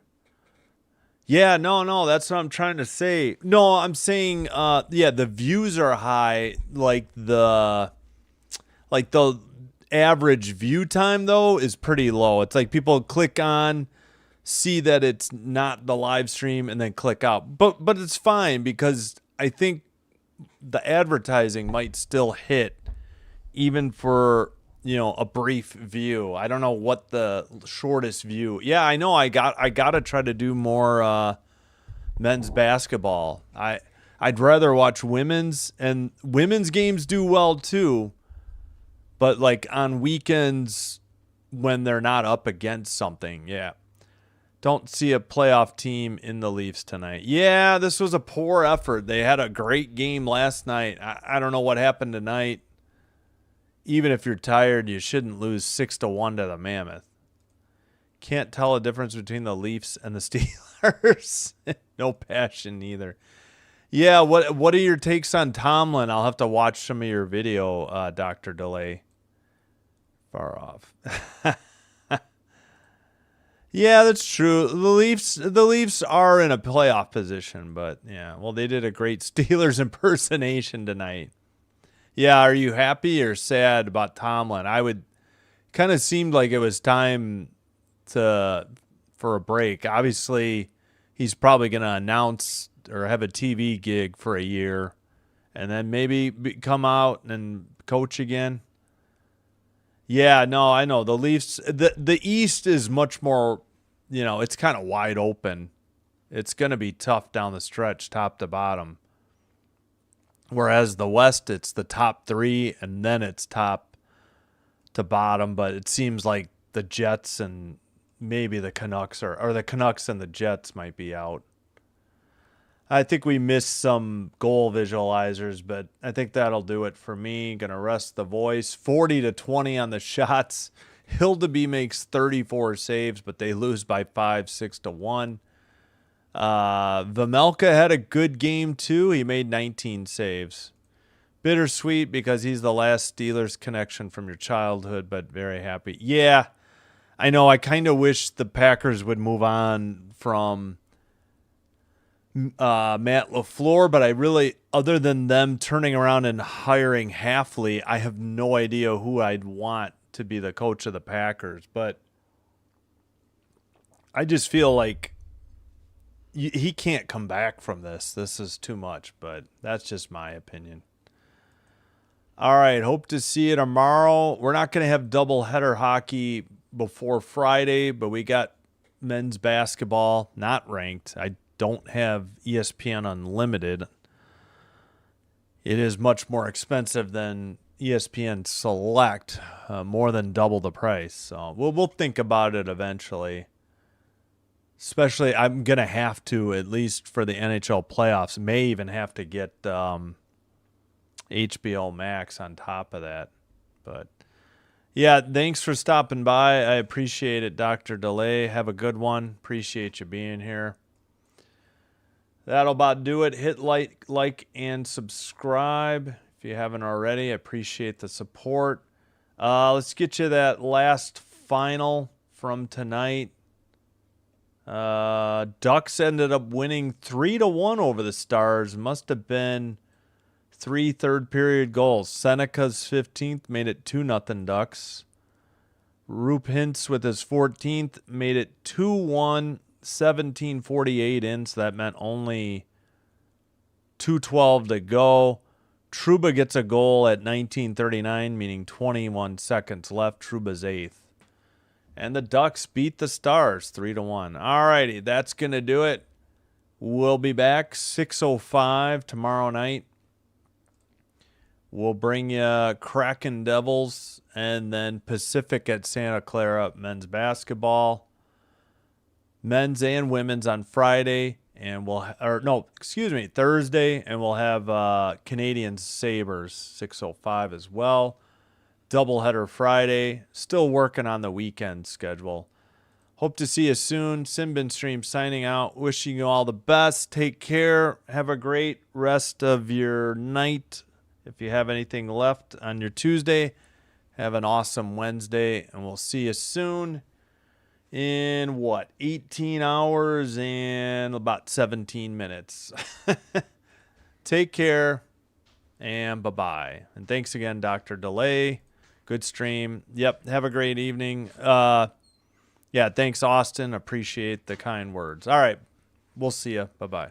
Yeah, no, that's what I'm trying to say. No, I'm saying, yeah, the views are high. Like the average view time, though, is pretty low. It's like people click on, see that it's not the live stream, and then click out. But it's fine because I think the advertising might still hit even for, you know, a brief view. I don't know what the shortest view. Yeah, I know I got to try to do more men's basketball. I'd rather watch women's, and women's games do well too. But like on weekends when they're not up against something, yeah. Don't see a playoff team in the Leafs tonight. Yeah, this was a poor effort. They had a great game last night. I don't know what happened tonight. Even if you're tired, you shouldn't lose 6-1 to the Mammoth. Can't tell a difference between the Leafs and the Steelers. No passion either. Yeah, what are your takes on Tomlin? I'll have to watch some of your video, Dr. Delay. Far off. Yeah, that's true. The Leafs are in a playoff position, but yeah, well, they did a great Steelers impersonation tonight. Yeah, are you happy or sad about Tomlin? I would kind of seemed like it was time for a break. Obviously, he's probably going to announce or have a TV gig for a year and then maybe come out and coach again. Yeah, no, I know. The Leafs, the East is much more, you know, it's kind of wide open. It's going to be tough down the stretch, top to bottom. Whereas the West, it's the top three, and then it's top to bottom. But it seems like the Jets and maybe the Canucks or the Canucks and the Jets might be out. I think we missed some goal visualizers, but I think that'll do it for me. Going to rest the voice. 40-20 on the shots. Hildeby makes 34 saves, but they lose by 5, 6-1. Vejmelka had a good game too. He made 19 saves. Bittersweet because he's the last Steelers connection from your childhood, but very happy. Yeah, I know. I kind of wish the Packers would move on from Matt LaFleur, but I really, other than them turning around and hiring Hafley, I have no idea who I'd want to be the coach of the Packers. But I just feel like he can't come back from this. This is too much, but that's just my opinion. All right, hope to see you tomorrow. We're not going to have doubleheader hockey before Friday, but we got men's basketball, not ranked. I don't have ESPN Unlimited. it is much more expensive than ESPN Select, more than double the price. So we'll think about it eventually. Especially, I'm gonna have to, at least for the NHL playoffs. May even have to get HBO Max on top of that. But yeah, thanks for stopping by. I appreciate it, Dr. DeLay. Have a good one. Appreciate you being here. That'll about do it. Hit like, and subscribe if you haven't already. I appreciate the support. Let's get you that last final from tonight. Ducks ended up winning 3-1 over the Stars. Must have been 3 third-period goals. Seneca's 15th made it 2-0 Ducks. Roop Hintz with his 14th made it 2-1, 17:48 in, so that meant only 2:12 to go. Trouba gets a goal at 19:39, meaning 21 seconds left. Trouba's 8th. And the Ducks beat the Stars 3-1. All righty, that's going to do it. We'll be back 6:05 tomorrow night. We'll bring you Kraken Devils and then Pacific at Santa Clara men's basketball. Men's and women's on Friday. And Thursday. And we'll have Canadian Sabres 6:05 as well. Doubleheader Friday. Still working on the weekend schedule. Hope to see you soon. Simbin Stream signing out. Wishing you all the best. Take care. Have a great rest of your night. If you have anything left on your Tuesday, have an awesome Wednesday. And we'll see you soon in 18 hours and about 17 minutes. Take care and bye-bye. And thanks again, Dr. DeLay. Good stream. Yep. Have a great evening. Yeah. Thanks, Austin. Appreciate the kind words. All right. We'll see you. Bye-bye.